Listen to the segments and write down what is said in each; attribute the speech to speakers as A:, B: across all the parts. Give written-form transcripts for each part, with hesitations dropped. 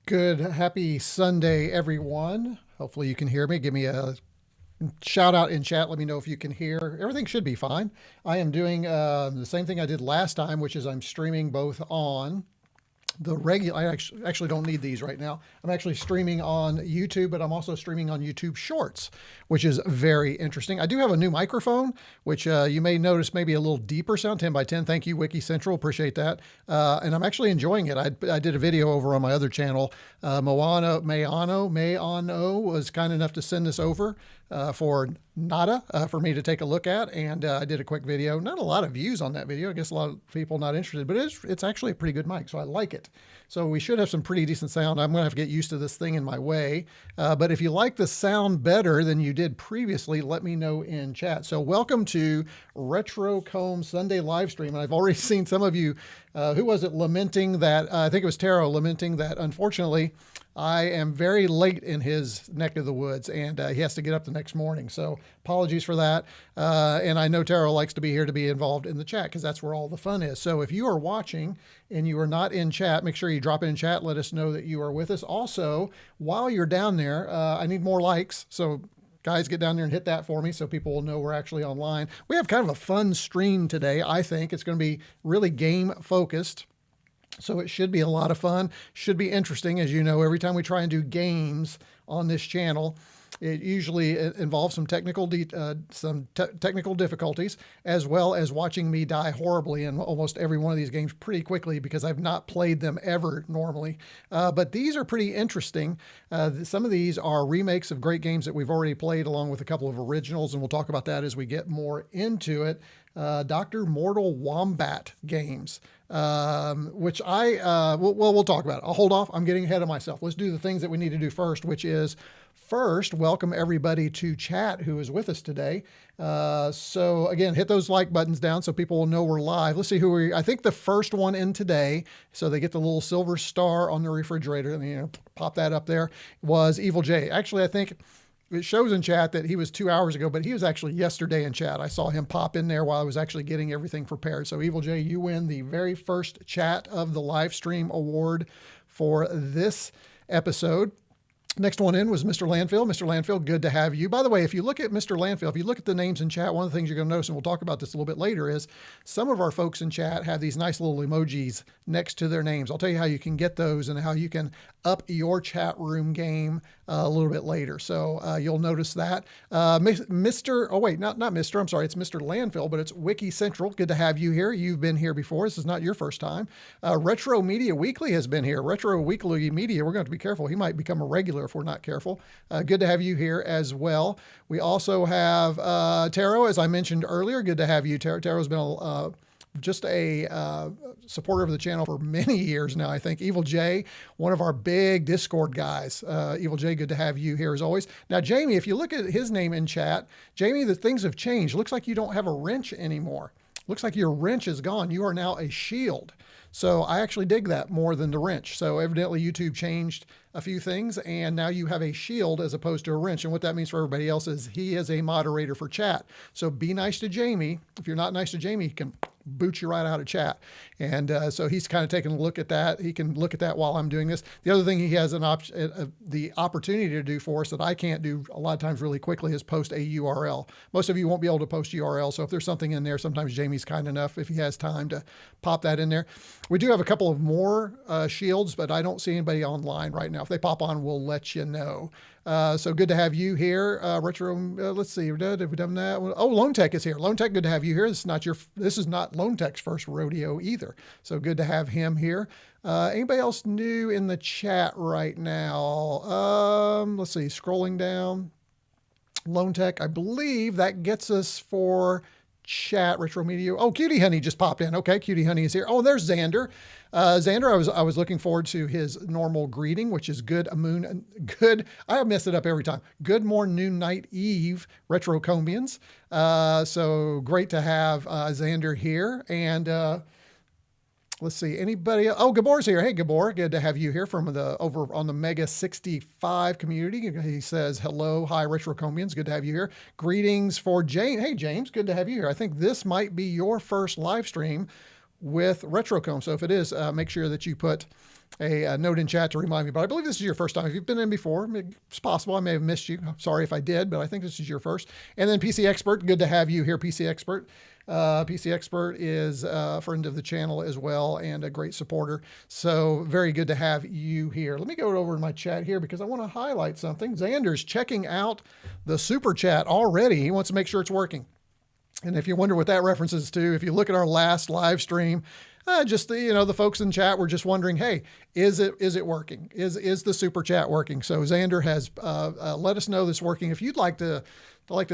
A: Good, happy Sunday, everyone. Hopefully you can hear me. Give me a shout out in chat. Let me know if you can hear. Everything should be fine. I am doing the same thing I did last time, which is I'm streaming both on the regular. I actually don't need these right now. I'm actually streaming on YouTube, but I'm also streaming on YouTube Shorts, which is very interesting. I do have a new microphone, which you may notice maybe a little deeper sound, 10 by 10. Thank you, Wiki Central. Appreciate that. And I'm actually enjoying it. I did a video over on my other channel. Mayano was kind enough to send this over for nada for me to take a look at, and I did a quick video. Not a lot of views on that video. I guess a lot of people not interested, but it's actually a pretty good mic, so I like it. So we should have some pretty decent sound. I'm gonna have to get used to this thing in my way, but if you like the sound better than you did previously, let me know in chat. So welcome to Retro Comb Sunday live stream, and I've already seen some of you, who was it, lamenting that, I think it was Taro, lamenting that unfortunately I am very late in his neck of the woods, and he has to get up the next morning. So apologies for that. And I know Taro likes to be here to be involved in the chat because that's where all the fun is. So if you are watching and you are not in chat, make sure you drop it in chat. Let us know that you are with us. Also, while you're down there, I need more likes. So guys, get down there and hit that for me so people will know we're actually online. We have kind of a fun stream today. I think it's going to be really game focused. So it should be a lot of fun, should be interesting. As you know, every time we try and do games on this channel, it usually involves some technical difficulties, as well as watching me die horribly in almost every one of these games pretty quickly because I've not played them ever normally. But these are pretty interesting. Some of these are remakes of great games that we've already played, along with a couple of originals, and we'll talk about that as we get more into it. DrMortalWombat games, which we'll talk about it. I'll hold off. I'm getting ahead of myself. Let's do the things that we need to do first, which is first, welcome everybody to chat who is with us today. So again, hit those like buttons down so people will know we're live. Let's see who I think the first one in today, so they get the little silver star on the refrigerator, and pop that up there, was Evil J. Actually, I think it shows in chat that he was 2 hours ago, but he was actually yesterday in chat. I saw him pop in there while I was actually getting everything prepared. So Evil J, you win the very first chat of the live stream award for this episode. Next one in was Mr. Landfill. Mr. Landfill, good to have you. By the way, if you look at Mr. Landfill, if you look at the names in chat, one of the things you're going to notice, and we'll talk about this a little bit later, is some of our folks in chat have these nice little emojis next to their names. I'll tell you how you can get those and how you can up your chat room game a little bit later. So you'll notice that. Mr. Oh, wait, not Mr. I'm sorry. It's Mr. Landfill, but it's Wiki Central. Good to have you here. You've been here before. This is not your first time. Retro Media Weekly has been here. Retro Weekly Media, we're going to have to be careful. He might become a regular if we're not careful. Good to have you here as well. We also have Taro, as I mentioned earlier. Good to have you, Taro. Taro's been just a supporter of the channel for many years now, I think. Evil J, one of our big Discord guys. Evil J, good to have you here as always. Now, Jamie, if you look at his name in chat, Jamie, the things have changed. Looks like you don't have a wrench anymore. Looks like your wrench is gone. You are now a shield. So I actually dig that more than the wrench. So evidently YouTube changed a few things, and now you have a shield as opposed to a wrench. And what that means for everybody else is he is a moderator for chat. So be nice to Jamie. If you're not nice to Jamie, he can boot you right out of chat. And so he's kind of taking a look at that. He can look at that while I'm doing this. The other thing he has the opportunity to do for us that I can't do a lot of times really quickly is post a URL. Most of you won't be able to post URL. So if there's something in there, sometimes Jamie's kind enough, if he has time, to pop that in there. We do have a couple of more shields, but I don't see anybody online right now. If they pop on, we'll let you know. So good to have you here. Retro, let's see, have we done that? Oh, Lone Tech is here. Lone Tech, good to have you here. This is not Lone Tech's first rodeo either. So good to have him here. Anybody else new in the chat right now? Let's see, scrolling down. Lone Tech, I believe that gets us for chat. Retro Media. Oh, Cutie Honey just popped in. Okay, Cutie Honey is here. Oh, there's Xander. Xander, I was looking forward to his normal greeting, which is good I mess it up every time. Good morning, noon, night, eve, Retro Combians. So great to have Xander here. And let's see, anybody? Oh, Gabor's here. Hey, Gabor, good to have you here from over on the Mega 65 community. He says, hello, hi, Retro Combians. Good to have you here. Greetings for James. Hey, James, good to have you here. I think this might be your first live stream with RetroComb. So if it is, make sure that you put a note in chat to remind me, but I believe this is your first time. If you've been in before, it's possible I may have missed you. Sorry if I did, but I think this is your first. And then PC Expert, good to have you here, PC Expert. PC Expert is a friend of the channel as well and a great supporter. So very good to have you here. Let me go over in my chat here because I want to highlight something. Xander's checking out the super chat already. He wants to make sure it's working. And if you wonder what that references to, if you look at our last live stream, just the, the folks in chat were just wondering, hey, is it working? Is the super chat working? So Xander has let us know this working. If you'd like to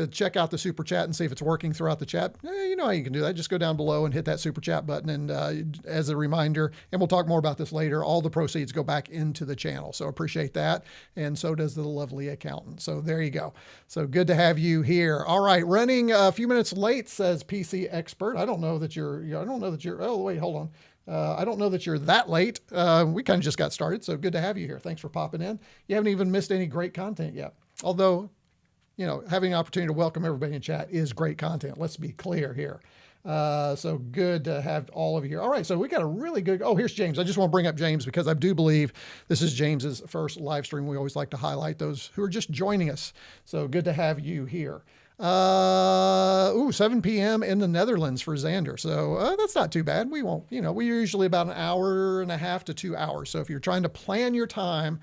A: check out the super chat and see if it's working throughout the chat, you know how you can do that. Just go down below and hit that super chat button. And as a reminder, and we'll talk more about this later, all the proceeds go back into the channel. So appreciate that. And so does the lovely accountant. So there you go. So good to have you here. All right. Running a few minutes late, says PC Expert. I don't know that you're, oh, wait, hold on. I don't know that you're that late. We kind of just got started. So good to have you here. Thanks for popping in. You haven't even missed any great content yet. Although, having an opportunity to welcome everybody in chat is great content. Let's be clear here. So good to have all of you here. All right, so we got a really good, oh, here's James. I just want to bring up James because I do believe this is James's first live stream. We always like to highlight those who are just joining us. So good to have you here. 7 p.m. in the Netherlands for Xander. So that's not too bad. We won't, we're usually about an hour and a half to 2 hours. So if you're trying to plan your time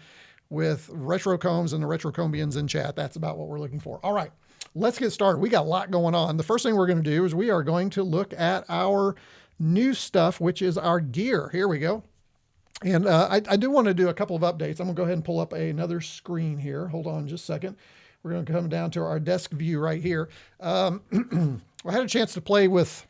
A: with Retrocombs and the Retrocombians in chat, that's about what we're looking for. All right, let's get started. We got a lot going on. The first thing we're going to do is we are going to look at our new stuff, which is our gear. Here we go. And I do want to do a couple of updates. I'm going to go ahead and pull up another screen here. Hold on just a second. We're going to come down to our desk view right here. I had a chance to play with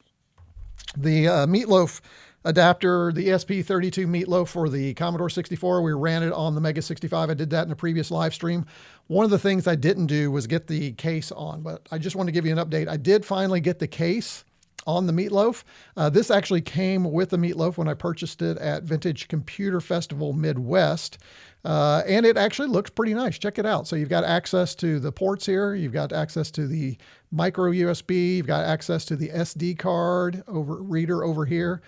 A: the Meatloaf adapter, the ESP32 Meatloaf for the Commodore 64. We ran it on the Mega 65. I did that in a previous live stream. One of the things I didn't do was get the case on, but I just want to give you an update. I did finally get the case on the Meatloaf. This actually came with the Meatloaf when I purchased it at Vintage Computer Festival Midwest. And it actually looks pretty nice. Check it out. So you've got access to the ports here. You've got access to the micro USB. You've got access to the SD card reader over here.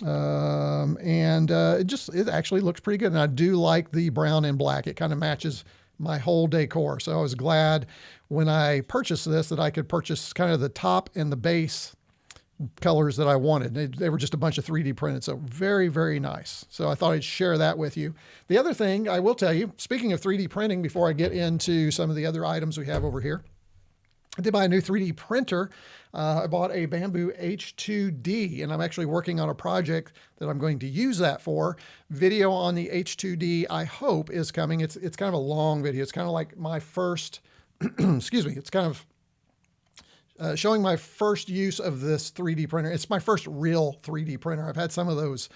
A: It actually looks pretty good. And I do like the brown and black. It kind of matches my whole decor. So I was glad when I purchased this that I could purchase kind of the top and the base colors that I wanted. They were just a bunch of 3D printed. So very, very nice. So I thought I'd share that with you. The other thing I will tell you, speaking of 3D printing, before I get into some of the other items we have over here, I did buy a new 3D printer. I bought a Bamboo H2D, and I'm actually working on a project that I'm going to use that for. Video on the H2D, I hope, is coming. It's kind of a long video. It's kind of like my first, excuse me, it's kind of showing my first use of this 3D printer. It's my first real 3D printer. I've had some of those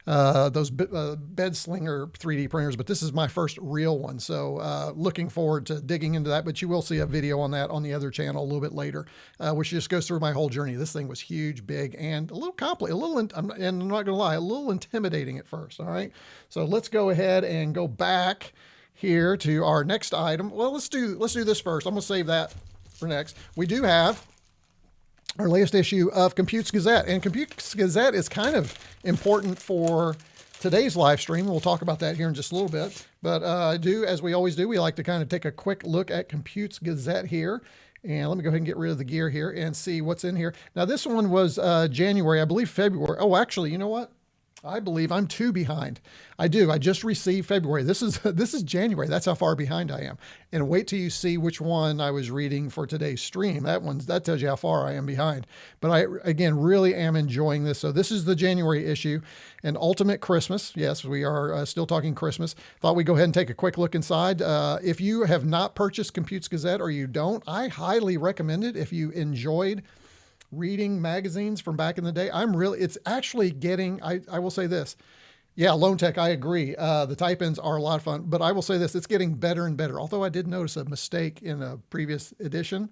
A: bed slinger 3D printers, but this is my first real one. So looking forward to digging into that, but you will see a video on that on the other channel a little bit later, which just goes through my whole journey. This thing was huge, big, and a little complicated, and I'm not gonna lie, a little intimidating at first. All right. So let's go ahead and go back here to our next item. Well, let's do this first. I'm gonna save that for next. We do have our latest issue of Compute's Gazette, and Compute's Gazette is kind of important for today's live stream. We'll talk about that here in just a little bit, but as we always do, we like to kind of take a quick look at Compute's Gazette here. And let me go ahead and get rid of the gear here and see what's in here. Now this one was January, I believe February. Oh, actually, you know what? I believe I'm 2 behind. I do. I just received February. This is January. That's how far behind I am. And wait till you see which one I was reading for today's stream. That tells you how far I am behind. But I, again, really am enjoying this. So this is the January issue, and Ultimate Christmas. Yes, we are still talking Christmas. Thought we'd go ahead and take a quick look inside. If you have not purchased Compute's Gazette, or you don't, I highly recommend it if you enjoyed reading magazines from back in the day. It's actually getting, I will say this. Yeah, Lone Tech, I agree. The type-ins are a lot of fun, but I will say this, it's getting better and better. Although I did notice a mistake in a previous edition.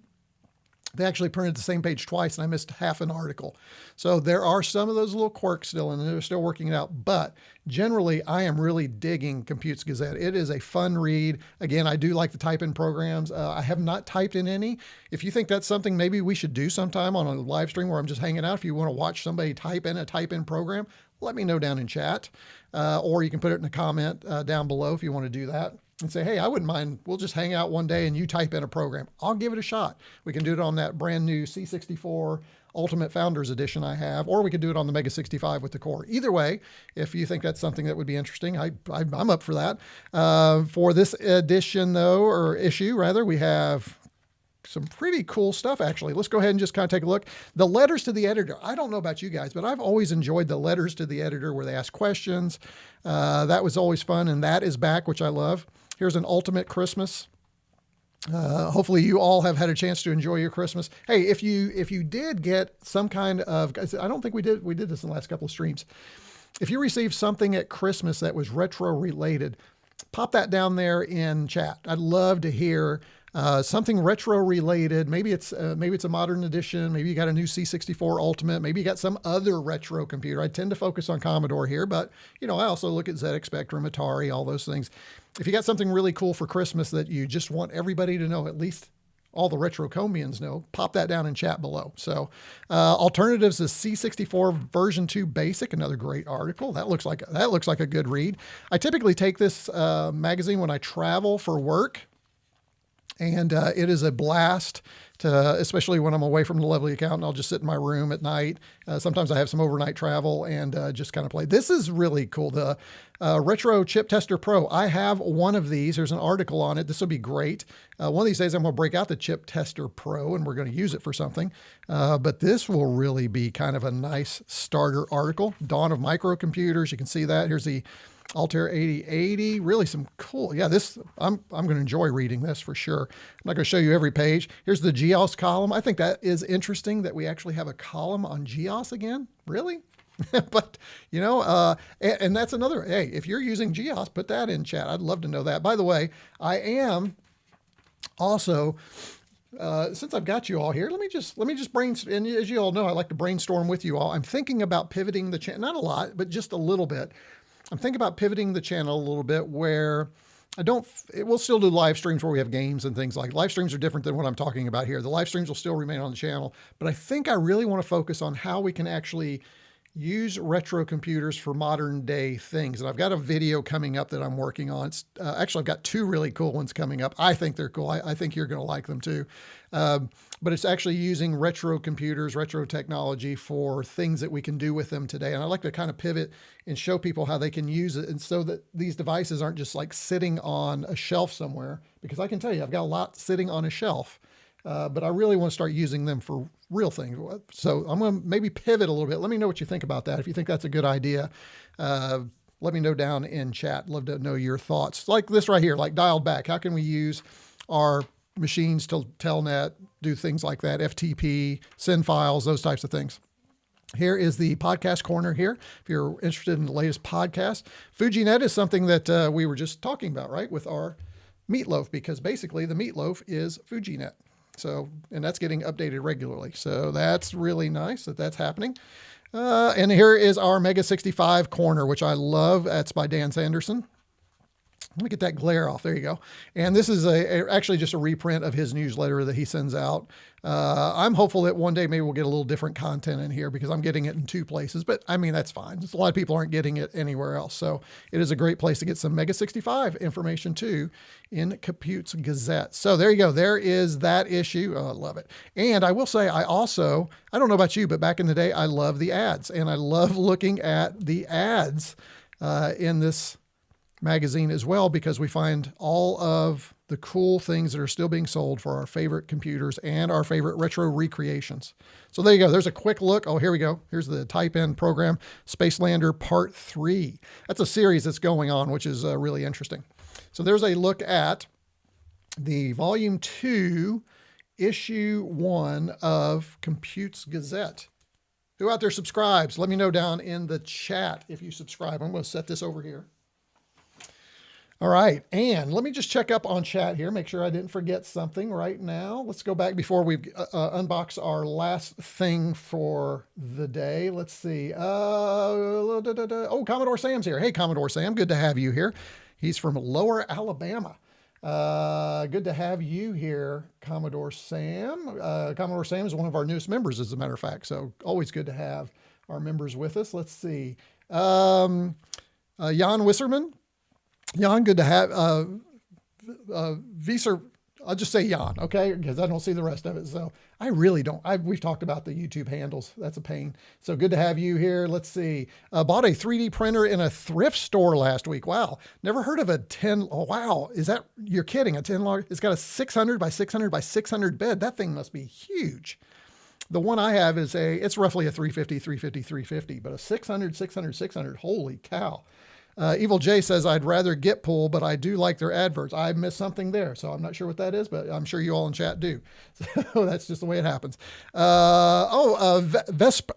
A: They actually printed the same page twice, and I missed half an article. So there are some of those little quirks still, and they're still working it out. But generally, I am really digging Computes Gazette. It is a fun read. Again, I do like the type-in programs. I have not typed in any. If you think that's something maybe we should do sometime on a live stream where I'm just hanging out, if you want to watch somebody type in a type-in program, let me know down in chat. Or you can put it in a comment down below if you want to do that. And say, hey, I wouldn't mind. We'll just hang out one day and you type in a program. I'll give it a shot. We can do it on that brand new C64 Ultimate Founders Edition I have, or we could do it on the Mega 65 with the core. Either way, if you think that's something that would be interesting, I'm up for that. For this edition, though, or issue rather, we have some pretty cool stuff, actually. Let's go ahead and just kind of take a look. The letters to the editor. I don't know about you guys, but I've always enjoyed the letters to the editor where they ask questions. That was always fun, and that is back, which I love. Here's an Ultimate Christmas. Hopefully you all have had a chance to enjoy your Christmas. Hey, if you did get some kind of, I don't think we did this in the last couple of streams. If you received something at Christmas that was retro related, pop that down there in chat. I'd love to hear something retro related. Maybe it's a modern edition. Maybe you got a new C64 Ultimate. Maybe you got some other retro computer. I tend to focus on Commodore here, but I also look at ZX Spectrum, Atari, all those things. If you got something really cool for Christmas that you just want everybody to know, at least all the retro Comians know, pop that down in chat below. So alternatives is C64 version 2 basic, another great article. That looks like a good read. I typically take this magazine when I travel for work. And it is a blast, especially when I'm away from the Lovely account and I'll just sit in my room at night. Sometimes I have some overnight travel and just kind of play. This is really cool. The Retro Chip Tester Pro. I have one of these. There's an article on it. This will be great. One of these days I'm going to break out the Chip Tester Pro and we're going to use it for something. But this will really be kind of a nice starter article. Dawn of Microcomputers. You can see that. Here's the Altair 8080, really some cool. Yeah, I'm going to enjoy reading this for sure. I'm not going to show you every page. Here's the GEOS column. I think that is interesting that we actually have a column on GEOS again. Really? But, and that's another, hey, if you're using GEOS, put that in chat. I'd love to know that. By the way, I am also, since I've got you all here, let me just brainstorm. And as you all know, I like to brainstorm with you all. I'm thinking about pivoting the channel, not a lot, but just a little bit. I'm thinking about pivoting the channel a little bit where we'll still do live streams where we have games and things like live streams are different than what I'm talking about here. The live streams will still remain on the channel, but I think I really want to focus on how we can actually use retro computers for modern day things. And I've got a video coming up that I'm working on. Actually, I've got two really cool ones coming up. I think they're cool. I think you're going to like them too. But it's actually using retro computers, retro technology for things that we can do with them today. And I like to kind of pivot and show people how they can use it. And so that these devices aren't just like sitting on a shelf somewhere, because I can tell you, I've got a lot sitting on a shelf, but I really want to start using them for real things. So I'm going to maybe pivot a little bit. Let me know what you think about that. If you think that's a good idea, let me know down in chat. Love to know your thoughts. Like this right here, like dialed back. How can we use our machines to telnet, do things like that, FTP, send files, those types of things. Here is the podcast corner here. If you're interested in the latest podcast, FujiNet is something that we were just talking about, right? With our meatloaf, because basically the meatloaf is FujiNet. So, and that's getting updated regularly. So that's really nice that that's happening. And here is our Mega 65 corner, which I love. That's by Dan Sanderson. Let me get that glare off. There you go. And this is actually just a reprint of his newsletter that he sends out. I'm hopeful that one day maybe we'll get a little different content in here, because I'm getting it in two places, but I mean, that's fine. A lot of people aren't getting it anywhere else. So it is a great place to get some Mega 65 information too in Computes Gazette. So there you go. There is that issue. Oh, I love it. And I will say, I don't know about you, but back in the day, I love the ads, and I love looking at the ads in this magazine as well, because we find all of the cool things that are still being sold for our favorite computers and our favorite retro recreations. So there you go. There's a quick look. Oh, here we go. Here's the type-in program, Spacelander Part 3. That's a series that's going on, which is really interesting. So there's a look at the Volume 2, Issue 1 of Computes Gazette. Who out there subscribes? Let me know down in the chat if you subscribe. I'm going to set this over here. All right, and let me just check up on chat here, make sure I didn't forget something right now. Let's go back before we unbox our last thing for the day. Let's see. Oh, Commodore Sam's here. Hey, Commodore Sam, good to have you here. He's from Lower Alabama. Good to have you here, Commodore Sam. Commodore Sam is one of our newest members, as a matter of fact, so always good to have our members with us. Let's see. Jan Wisserman. Jan, good to have, Viser, I'll just say Jan, okay? Because I don't see the rest of it. So I really don't, we've talked about the YouTube handles. That's a pain. So good to have you here. Let's see. Bought a 3D printer in a thrift store last week. Wow. Never heard of a 10, oh wow. Is that, you're kidding, a 10 log? It's got a 600 by 600 by 600 bed. That thing must be huge. The one I have is it's roughly a 350, 350, 350, but a 600, 600, 600, holy cow. Evil J says, I'd rather get pull, but I do like their adverts. I missed something there, so I'm not sure what that is, but I'm sure you all in chat do. So that's just the way it happens. Vesp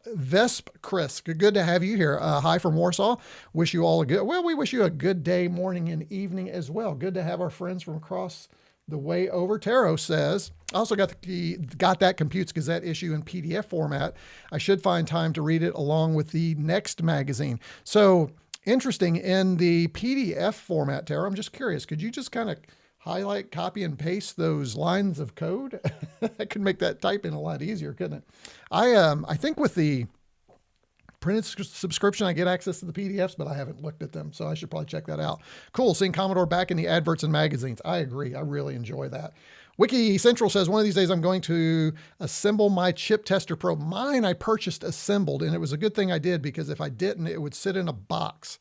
A: Chris, good to have you here. Hi from Warsaw. Wish you all a good, well, we wish you a good day, morning, and evening as well. Good to have our friends from across the way over. Taro says, I also got that Computes Gazette issue in PDF format. I should find time to read it along with the next magazine. So, interesting, in the PDF format, Tara, I'm just curious, could you just kind of highlight, copy, and paste those lines of code? That could make that typing a lot easier, couldn't it? I think with the printed subscription, I get access to the PDFs, but I haven't looked at them, so I should probably check that out. Cool, seeing Commodore back in the adverts and magazines. I agree. I really enjoy that. Wiki Central says, one of these days I'm going to assemble my Chip Tester Pro. Mine I purchased assembled, and it was a good thing I did, because if I didn't, it would sit in a box.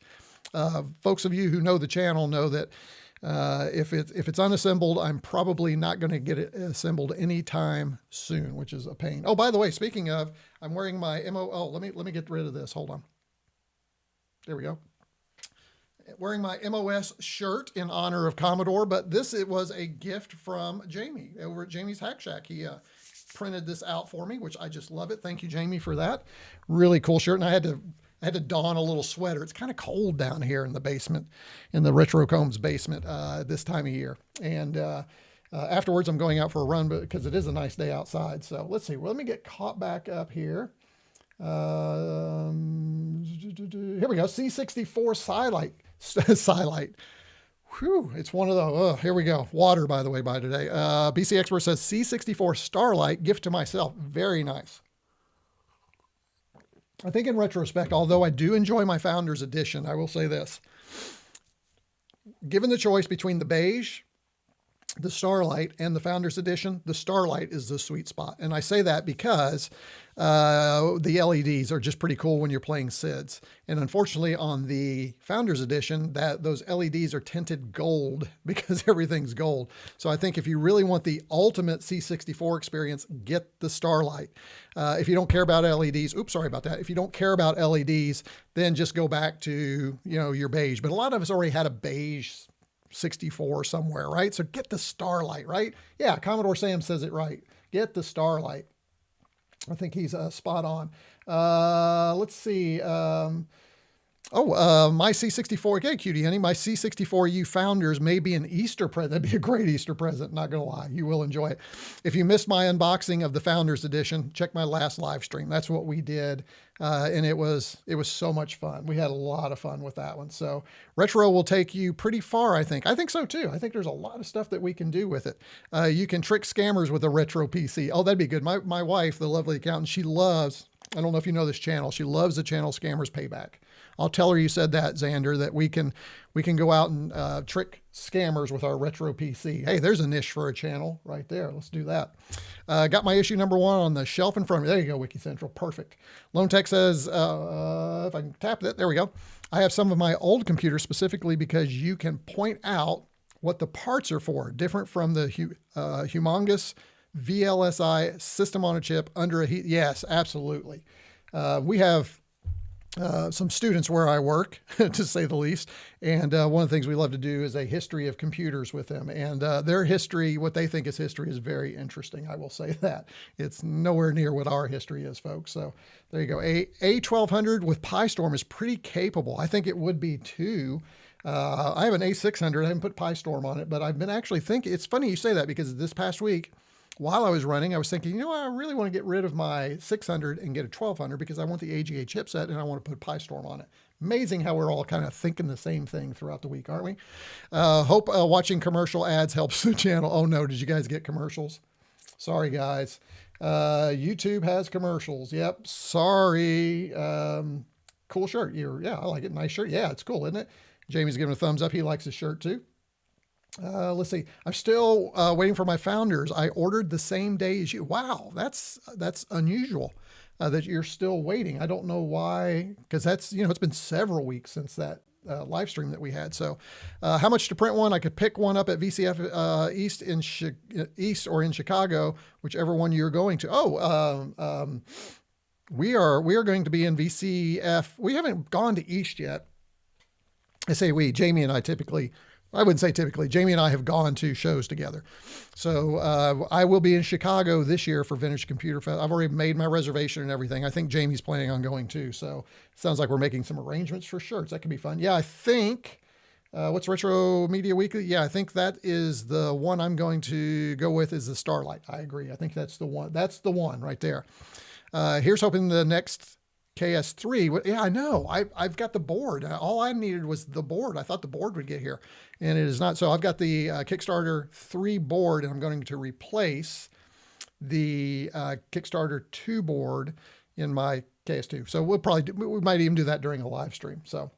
A: Folks of you who know the channel know that if it's unassembled, I'm probably not going to get it assembled anytime soon, which is a pain. Oh, by the way, speaking of, I'm wearing my oh, let me get rid of this. Hold on. There we go. Wearing my MOS shirt in honor of Commodore, but it was a gift from Jamie over at Jamie's Hack Shack. He printed this out for me, which I just love it. Thank you, Jamie, for that. Really cool shirt. And I had to don a little sweater. It's kind of cold down here in the basement, in the Retro Combs basement this time of year. And afterwards, I'm going out for a run because it is a nice day outside. So let's see. Well, let me get caught back up here. Here we go. C64 Sci-Lite. Whew, it's one of the, here we go. Water, by the way, by today. BC Expert says C64 Starlight, gift to myself. Very nice. I think in retrospect, although I do enjoy my Founders Edition, I will say this. Given the choice between the beige, the Starlight, and the Founders Edition, the Starlight is the sweet spot. And I say that because the LEDs are just pretty cool when you're playing SIDS. And unfortunately on the Founders Edition, those LEDs are tinted gold because everything's gold. So I think if you really want the ultimate C64 experience, get the Starlight. If you don't care about LEDs, oops, sorry about that. If you don't care about LEDs, then just go back to, your beige. But a lot of us already had a beige 64 somewhere, right? So get the Starlight, right? Yeah, Commodore Sam says it right. Get the Starlight. I think he's spot on. Let's see. My C64, okay, cutie honey, my C64U Founders may be an Easter present. That'd be a great Easter present, not gonna lie. You will enjoy it. If you missed my unboxing of the Founders Edition, check my last live stream. That's what we did. And it was so much fun. We had a lot of fun with that one. So retro will take you pretty far, I think. I think so too. I think there's a lot of stuff that we can do with it. You can trick scammers with a retro PC. Oh, that'd be good. My wife, the lovely accountant, she loves, I don't know if you know this channel, she loves the channel Scammers Payback. I'll tell her you said that, Xander, that we can go out and trick scammers with our retro PC. Hey, there's a niche for a channel right there. Let's do that. Got my issue number 1 on the shelf in front of me. There you go, Wiki Central. Perfect. Lone Tech says, if I can tap that, there we go. I have some of my old computers specifically because you can point out what the parts are for, different from the humongous VLSI system on a chip under a heat. Yes, absolutely. We have some students where I work, to say the least. And one of the things we love to do is a history of computers with them. And their history, what they think is history, is very interesting. I will say that. It's nowhere near what our history is, folks. So there you go. A1200 with PyStorm is pretty capable. I think it would be too. I have an A600. I haven't put PyStorm on it, but I've been actually thinking, it's funny you say that because this past week, while I was running, I was thinking, you know, I really want to get rid of my 600 and get a 1200 because I want the AGA chipset and I want to put PyStorm on it. Amazing how we're all kind of thinking the same thing throughout the week, aren't we? Hope watching commercial ads helps the channel. Oh no, did you guys get commercials? Sorry, guys. YouTube has commercials. Yep, sorry. Cool shirt. Yeah, I like it. Nice shirt. Yeah, it's cool, isn't it? Jamie's giving a thumbs up. He likes his shirt too. Let's see. I'm still waiting for my founders. I ordered the same day as you. Wow, that's unusual that you're still waiting. I don't know why, because that's, you know, it's been several weeks since that live stream that we had. So how much to print one? I could pick one up at VCF East or in Chicago, whichever one you're going to. Oh, we are going to be in VCF. We haven't gone to East yet. I say we, Jamie and I typically, I wouldn't say typically, Jamie and I have gone to shows together. So I will be in Chicago this year for Vintage Computer Fest. I've already made my reservation and everything. I think Jamie's planning on going too. So it sounds like we're making some arrangements for shirts. That could be fun. Yeah, I think, what's Retro Media Weekly? Yeah, I think that is the one I'm going to go with is the Starlight. I agree. I think that's the one. That's the one right there. Here's hoping the next KS3. Yeah, I know. I've got the board. All I needed was the board. I thought the board would get here, and it is not. So I've got the Kickstarter 3 board, and I'm going to replace the Kickstarter 2 board in my KS2. So we might even do that during a live stream. So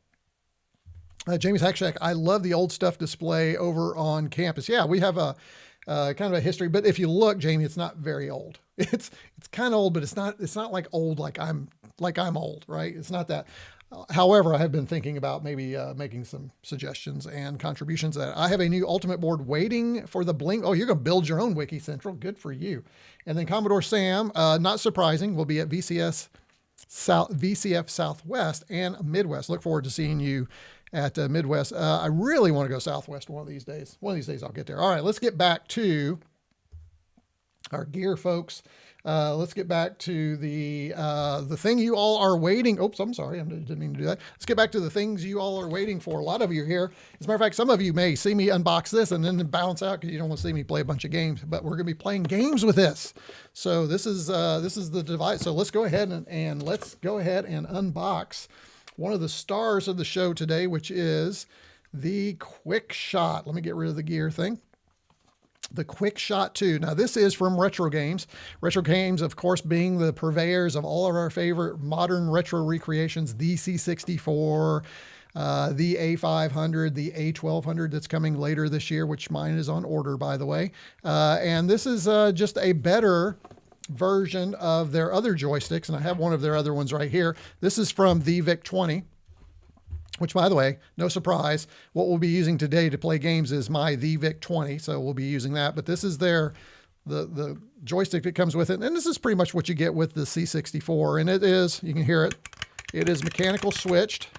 A: Jamie's Hack Shack. I love the old stuff display over on campus. Yeah, we have a kind of a history, but if you look, Jamie, it's not very old. It's kind of old, but it's not like old like I'm old, right? It's not that. However, I have been thinking about maybe making some suggestions and contributions. That I have a new Ultimate board waiting for the blink. Oh, you're going to build your own Wiki Central. Good for you. And then Commodore Sam, not surprising, will be at VCF Southwest and Midwest. Look forward to seeing you at Midwest. I really want to go Southwest one of these days. One of these days I'll get there. All right, let's get back to our gear, folks. Let's get back to the thing you all are waiting. Oops, I'm sorry. I didn't mean to do that. Let's get back to the things you all are waiting for. A lot of you are here. As a matter of fact, some of you may see me unbox this and then bounce out because you don't want to see me play a bunch of games, but we're going to be playing games with this. So this is the device. So let's go ahead and let's go ahead and unbox one of the stars of the show today, which is the Quickshot. Let me get rid of the gear thing. The Quickshot II. Now, this is from Retro Games. Retro Games, of course, being the purveyors of all of our favorite modern retro recreations, the C64, the A500, the A1200 that's coming later this year, which mine is on order, by the way. And this is just a better version of their other joysticks, and I have one of their other ones right here. This is from the VIC-20, which, by the way, no surprise, what we'll be using today to play games is my the VIC-20, so we'll be using that. But this is the joystick that comes with it, and this is pretty much what you get with the C64, and it is, you can hear it is mechanical switched.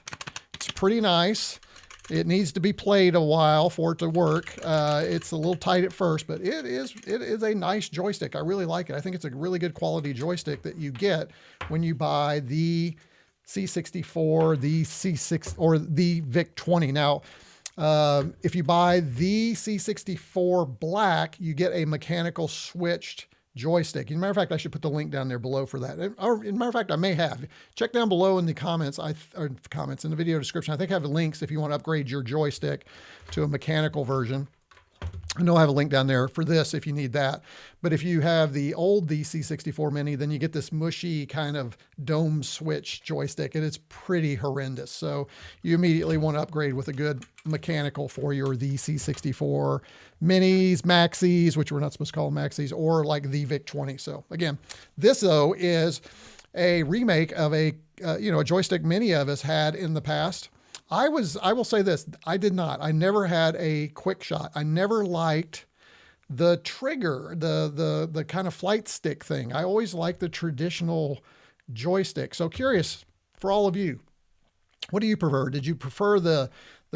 A: It's pretty nice. It needs to be played a while for it to work. It's a little tight at first, but it is a nice joystick. I really like it. I think it's a really good quality joystick that you get when you buy the C64, the C6, or the VIC-20. Now, if you buy the C64 black, you get a mechanical switched joystick. As a matter of fact, I should put the link down there below for that. Or, as a matter of fact, I may have. Check down below in the comments, or comments in the video description. I think I have links if you want to upgrade your joystick to a mechanical version. I know I have a link down there for this if you need that. But if you have the old C64 Mini, then you get this mushy kind of dome switch joystick, and it's pretty horrendous. So you immediately want to upgrade with a good mechanical for your C64 Minis, Maxis, which we're not supposed to call them Maxis, or like the VIC-20. So again, this though is a remake of a joystick many of us had in the past. I will say this, I never had a Quickshot. I never liked the trigger, the kind of flight stick thing. I always liked the traditional joystick. So curious for all of you, what do you prefer? Did you prefer the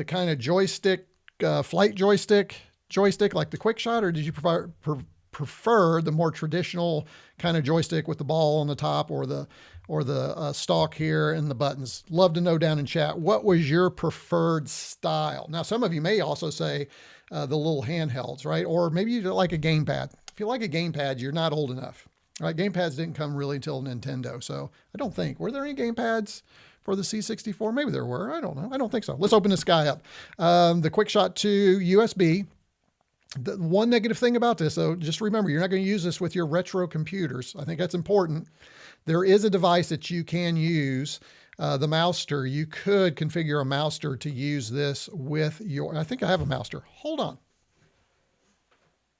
A: kind of joystick, flight joystick like the Quickshot, or did you prefer the more traditional kind of joystick with the ball on the top, or the or the stalk here and the buttons. Love to know down in chat, what was your preferred style? Now, some of you may also say the little handhelds, right? Or maybe you like a gamepad. If you like a gamepad, you're not old enough, right? Gamepads didn't come really until Nintendo, so I don't think. Were there any gamepads for the C64? Maybe there were. I don't know. I don't think so. Let's open this guy up. The Quickshot II USB. The one negative thing about this, though, just remember, you're not going to use this with your retro computers. I think that's important. There is a device that you can use, the Mouster. You could configure a Mouster to use this with your, I think I have a Mouster. Hold on.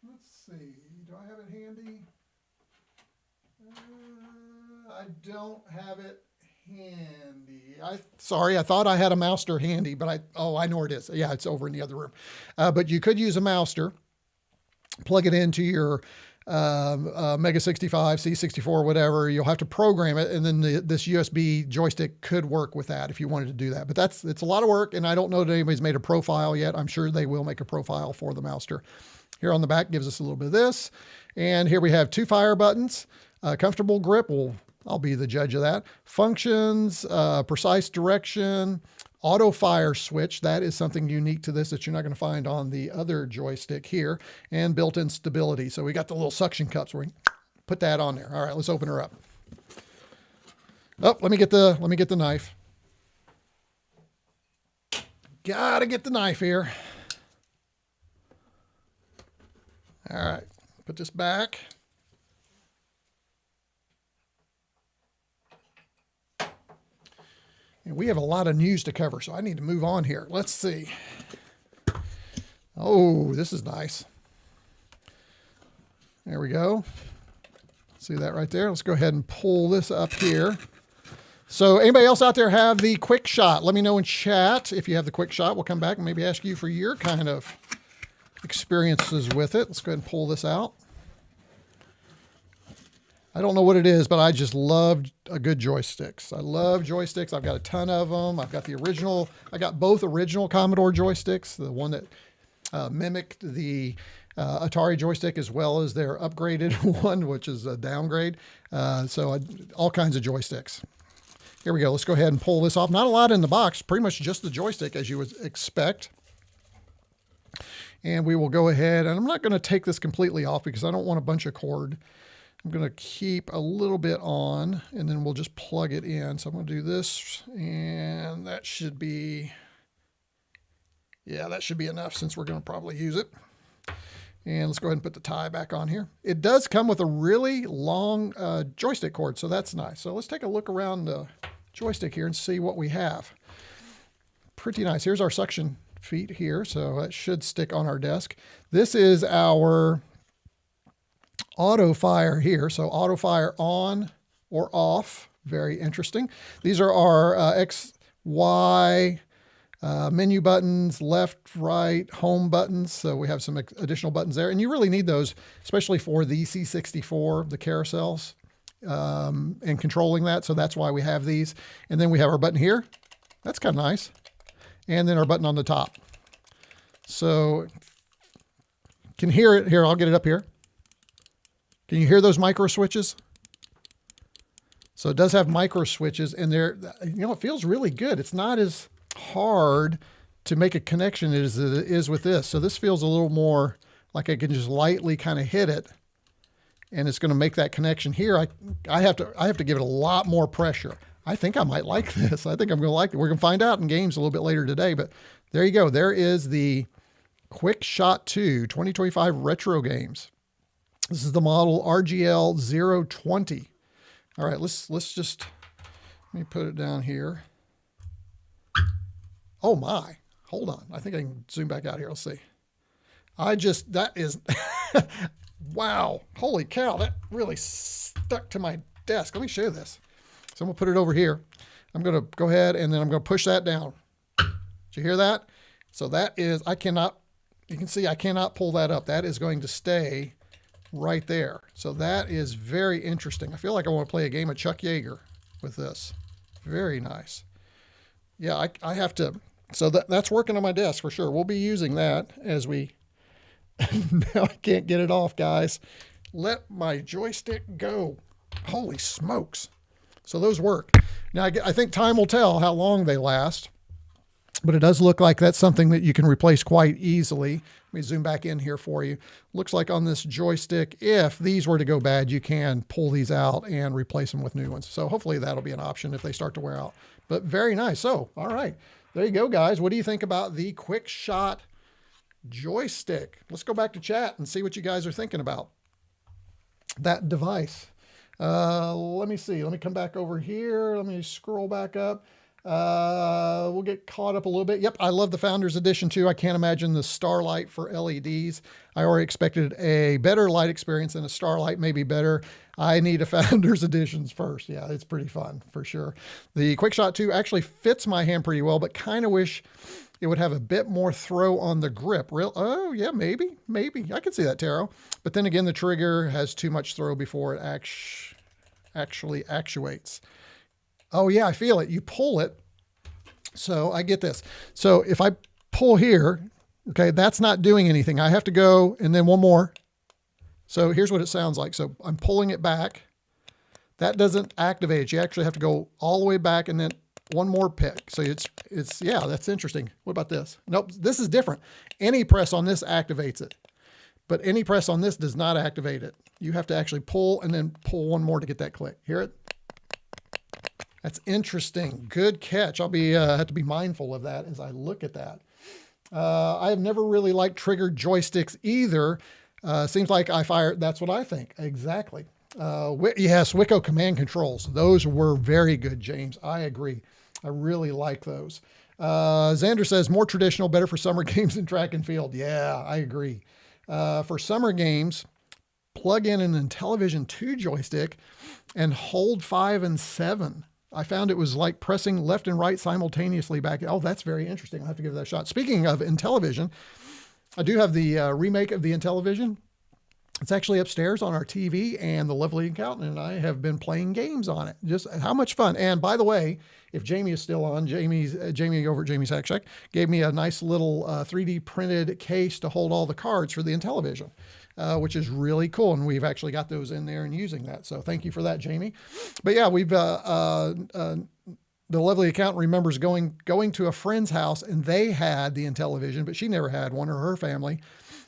A: Let's see. Do I have it handy? I don't have it handy. Sorry, I thought I had a Mouster handy, but I know where it is. Yeah, it's over in the other room. But you could use a Mouster, plug it into your Mega 65, C64, whatever. You'll have to program it, and then this USB joystick could work with that if you wanted to do that. But it's a lot of work, and I don't know that anybody's made a profile yet. I'm sure they will make a profile for the Mouster. Here on the back gives us a little bit of this. And here we have 2 fire buttons, comfortable grip. I'll be the judge of that. Functions, precise direction, auto fire switch. That is something unique to this that you're not going to find on the other joystick here, and built-in stability. So we got the little suction cups where we put that on there. All right, let's open her up. Oh, let me get the knife. Gotta get the knife here. All right, put this back. And we have a lot of news to cover, so I need to move on here. Let's see. Oh, this is nice. There we go. See that right there? Let's go ahead and pull this up here. So anybody else out there have the Quickshot? Let me know in chat if you have the Quickshot. We'll come back and maybe ask you for your kind of experiences with it. Let's go ahead and pull this out. I don't know what it is, but I just love a good joysticks. I love joysticks. I've got a ton of them. I've got the original. I got both original Commodore joysticks, the one that mimicked the Atari joystick, as well as their upgraded one, which is a downgrade. All kinds of joysticks. Here we go. Let's go ahead and pull this off. Not a lot in the box, pretty much just the joystick, as you would expect. And we will go ahead, and I'm not going to take this completely off because I don't want a bunch of cord. I'm going to keep a little bit on, and then we'll just plug it in. So I'm going to do this, and that should be, yeah, that should be enough since we're going to probably use it. And let's go ahead and put the tie back on here. It does come with a really long joystick cord, so that's nice. So let's take a look around the joystick here and see what we have. Pretty nice. Here's our suction feet here, so that should stick on our desk. This is our auto fire here. So auto fire on or off. Very interesting. These are our X, Y menu buttons, left, right, home buttons. So we have some additional buttons there. And you really need those, especially for the C64, the carousels, and controlling that. So that's why we have these. And then we have our button here. That's kind of nice. And then our button on the top. So can hear it here. I'll get it up here. Can you hear those micro switches? So it does have micro switches, and it feels really good. It's not as hard to make a connection as it is with this. So this feels a little more like I can just lightly kind of hit it, and it's going to make that connection here. I have to give it a lot more pressure. I think I might like this. I think I'm going to like it. We're going to find out in games a little bit later today, but there you go. There is the Quickshot II 2025 retro games. This is the model RGL 020. All right, let's just, let me put it down here. Oh my, hold on. I think I can zoom back out here. Let's see. That is, wow. Holy cow, that really stuck to my desk. Let me show you this. So I'm gonna put it over here. I'm gonna go ahead and then I'm gonna push that down. Did you hear that? So that is, you can see I cannot pull that up. That is going to stay right there. So that is very interesting. I feel like I want to play a game of Chuck Yeager with this. Very nice. Yeah, I have to, so that's working on my desk for sure. We'll be using that as we, now I can't get it off, guys. Let my joystick go. Holy smokes. So those work. Now, I think time will tell how long they last, but it does look like that's something that you can replace quite easily. Let me zoom back in here for you. Looks like on this joystick, if these were to go bad, you can pull these out and replace them with new ones. So hopefully that'll be an option if they start to wear out. But very nice. So, all right. There you go, guys. What do you think about the Quickshot joystick? Let's go back to chat and see what you guys are thinking about that device. Let me see. Let me come back over here. Let me scroll back up. We'll get caught up a little bit. Yep, I love the Founders Edition too. I can't imagine the Starlight for LEDs. I already expected a better light experience, and a Starlight may be better. I need a Founders Editions first. Yeah, it's pretty fun for sure. The Quickshot II actually fits my hand pretty well, but kind of wish it would have a bit more throw on the grip. Oh yeah, maybe. I can see that, Taro. But then again, the trigger has too much throw before it actually actuates. Oh yeah, I feel it. You pull it. So I get this. So if I pull here, okay, that's not doing anything. I have to go and then one more. So here's what it sounds like. So I'm pulling it back. That doesn't activate it. You actually have to go all the way back and then one more pick. So it's yeah, that's interesting. What about this? Nope, this is different. Any press on this activates it, but any press on this does not activate it. You have to actually pull and then pull one more to get that click. Hear it? That's interesting. Good catch. I'll be have to be mindful of that as I look at that. I have never really liked triggered joysticks either. Seems like I fire. That's what I think. Exactly. Yes, Wicco command controls. Those were very good, James. I agree. I really like those. Xander says more traditional, better for summer games than track and field. Yeah, I agree. For summer games, plug in an Intellivision 2 joystick and hold 5 and 7. I found it was like pressing left and right simultaneously back. Oh, that's very interesting. I'll have to give that a shot. Speaking of Intellivision, I do have the remake of the Intellivision. It's actually upstairs on our TV, and the lovely accountant and I have been playing games on it. Just how much fun. And by the way, if Jamie is still on, Jamie over at Jamie's Hack Shack gave me a nice little 3D printed case to hold all the cards for the Intellivision, which is really cool. And we've actually got those in there and using that. So thank you for that, Jamie. But yeah, we've, the lovely accountant remembers going to a friend's house, and they had the Intellivision, but she never had one, or her family.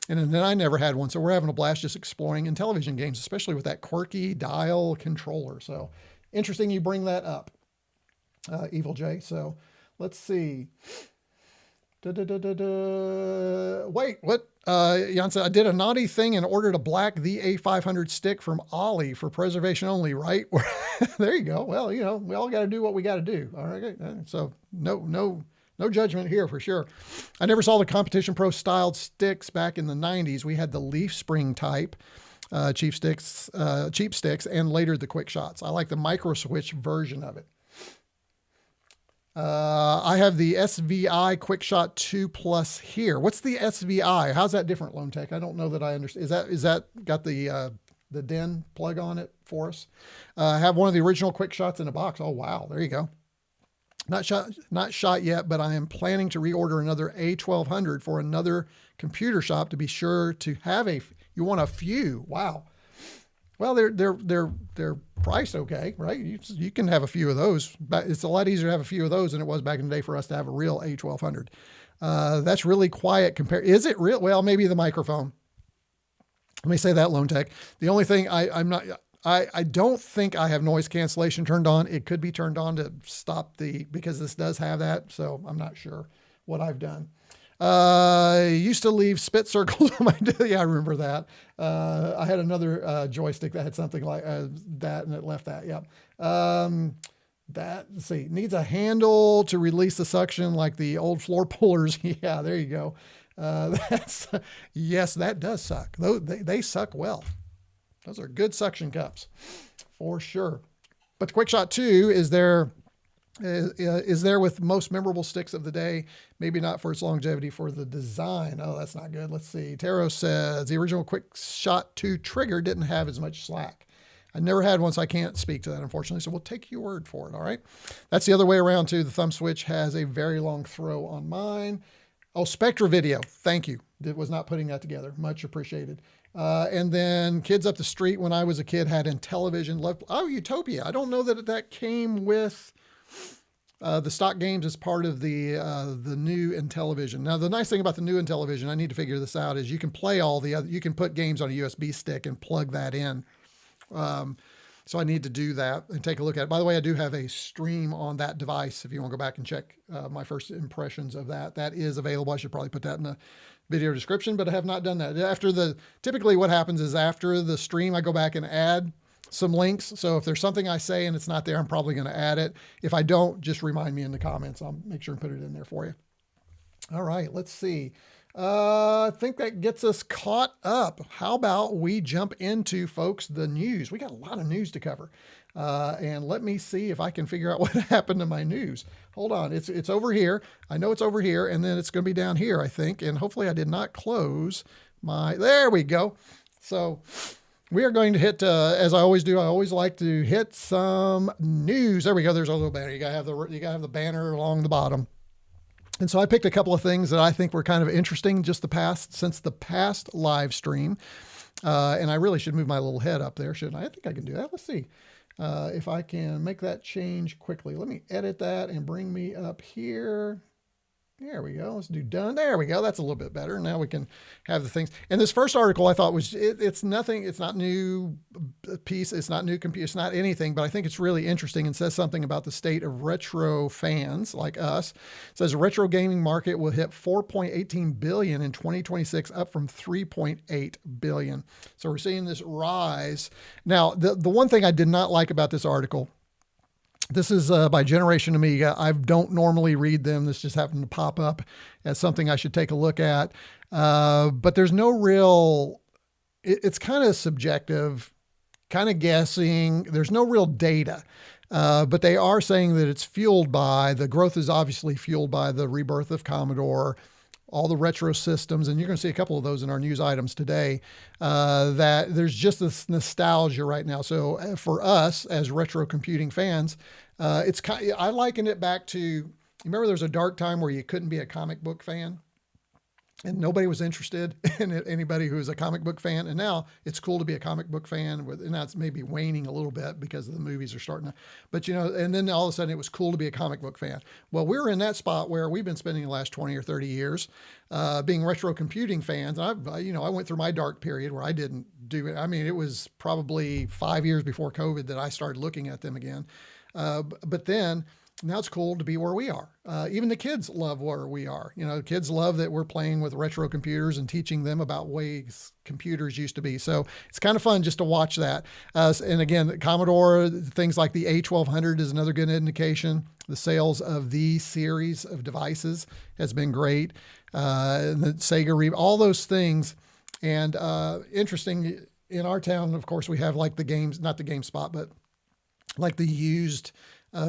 A: And then I never had one. So we're having a blast just exploring Intellivision games, especially with that quirky dial controller. So interesting you bring that up, Evil J. So let's see. Wait, what? Jan said, I did a naughty thing and ordered a black VA500 stick from Ollie for preservation only, right? There you go. Well, you know, we all got to do what we got to do. All right. So no judgment here for sure. I never saw the Competition Pro styled sticks back in the 90s. We had the leaf spring type cheap sticks, and later the quick shots. I like the micro switch version of it. I have the SVI Quickshot 2 Plus here. What's the SVI? How's that different, Lone Tech? I don't know that I understand. Is that got the DIN plug on it for us? I have one of the original Quick Shots in a box. Oh, wow. There you go. Not shot yet, but I am planning to reorder another A1200 for another computer shop to be sure to have you want a few. Wow. Well, they're priced okay, right? You can have a few of those, but it's a lot easier to have a few of those than it was back in the day for us to have a real A1200. That's really quiet compared. Is it real? Well, maybe the microphone. Let me say that, Lone Tech. The only thing I don't think I have noise cancellation turned on. It could be turned on to stop because this does have that. So I'm not sure what I've done. Used to leave spit circles on my, yeah, I remember that. I had another joystick that had something like that, and it left that. Yep. Let's see, needs a handle to release the suction like the old floor pullers. Yeah, there you go. Yes, that does suck. They suck well. Those are good suction cups for sure. But the Quickshot 2 is there with most memorable sticks of the day. Maybe not for its longevity, for the design. Oh, that's not good. Let's see. Taro says the original Quickshot 2 trigger didn't have as much slack. I never had one, so I can't speak to that, unfortunately. So we'll take your word for it. All right. That's the other way around too. The thumb switch has a very long throw on mine. Oh, Spectra Video. Thank you. Was not putting that together. Much appreciated. And then kids up the street when I was a kid had Intellivision. Oh, Utopia. I don't know that that came with the stock games as part of the new Intellivision. Now, the nice thing about the new Intellivision, I need to figure this out, is you can play all the other, you can put games on a USB stick and plug that in. So I need to do that and take a look at it. By the way, I do have a stream on that device. If you want to go back and check my first impressions of that, that is available. I should probably put that in the video description, but I have not done that. Typically what happens is after the stream, I go back and add some links. So if there's something I say and it's not there, I'm probably going to add it. If I don't, just remind me in the comments. I'll make sure and put it in there for you. All right, let's see. I think that gets us caught up. How about we jump into, folks, the news? We got a lot of news to cover. And let me see if I can figure out what happened to my news. Hold on. It's over here. I know it's over here, and then it's going to be down here, I think. And hopefully I did not close there we go. So we are going to hit, as I always do, I always like to hit some news. There we go. There's a little banner. You gotta have the banner along the bottom. And so I picked a couple of things that I think were kind of interesting since the past live stream. And I really should move my little head up there, shouldn't I? I think I can do that. Let's see if I can make that change quickly. Let me edit that and bring me up here. There we go. Let's do done. There we go. That's a little bit better. Now we can have the things. And this first article I thought was, it's nothing. It's not new piece. It's not new computer. It's not anything, but I think it's really interesting and says something about the state of retro fans like us. It says the retro gaming market will hit 4.18 billion in 2026, up from 3.8 billion. So we're seeing this rise. Now, the one thing I did not like about this article, this is by Generation Amiga. I don't normally read them. This just happened to pop up as something I should take a look at. But there's no real, it's kind of subjective, kind of guessing. There's no real data. But they are saying that it's fueled by, the growth is obviously fueled by the rebirth of Commodore, all the retro systems, and you're going to see a couple of those in our news items today, that there's just this nostalgia right now. So for us as retro computing fans, I liken it back to, you remember there's a dark time where you couldn't be a comic book fan and nobody was interested in anybody who was a comic book fan. And now it's cool to be a comic book fan, and that's maybe waning a little bit because the movies are starting to, but and then all of a sudden it was cool to be a comic book fan. Well, we're in that spot where we've been spending the last 20 or 30 years being retro computing fans. I went through my dark period where I didn't do it. I mean, it was probably 5 years before COVID that I started looking at them again. But then now it's cool to be where we are. Even the kids love where we are. The kids love that we're playing with retro computers and teaching them about ways computers used to be. So it's kind of fun just to watch that. And again, Commodore, things like the A1200 is another good indication. The sales of these series of devices has been great. And the Sega, all those things. And interesting, in our town, of course, we have like the games, not the GameSpot, but like the used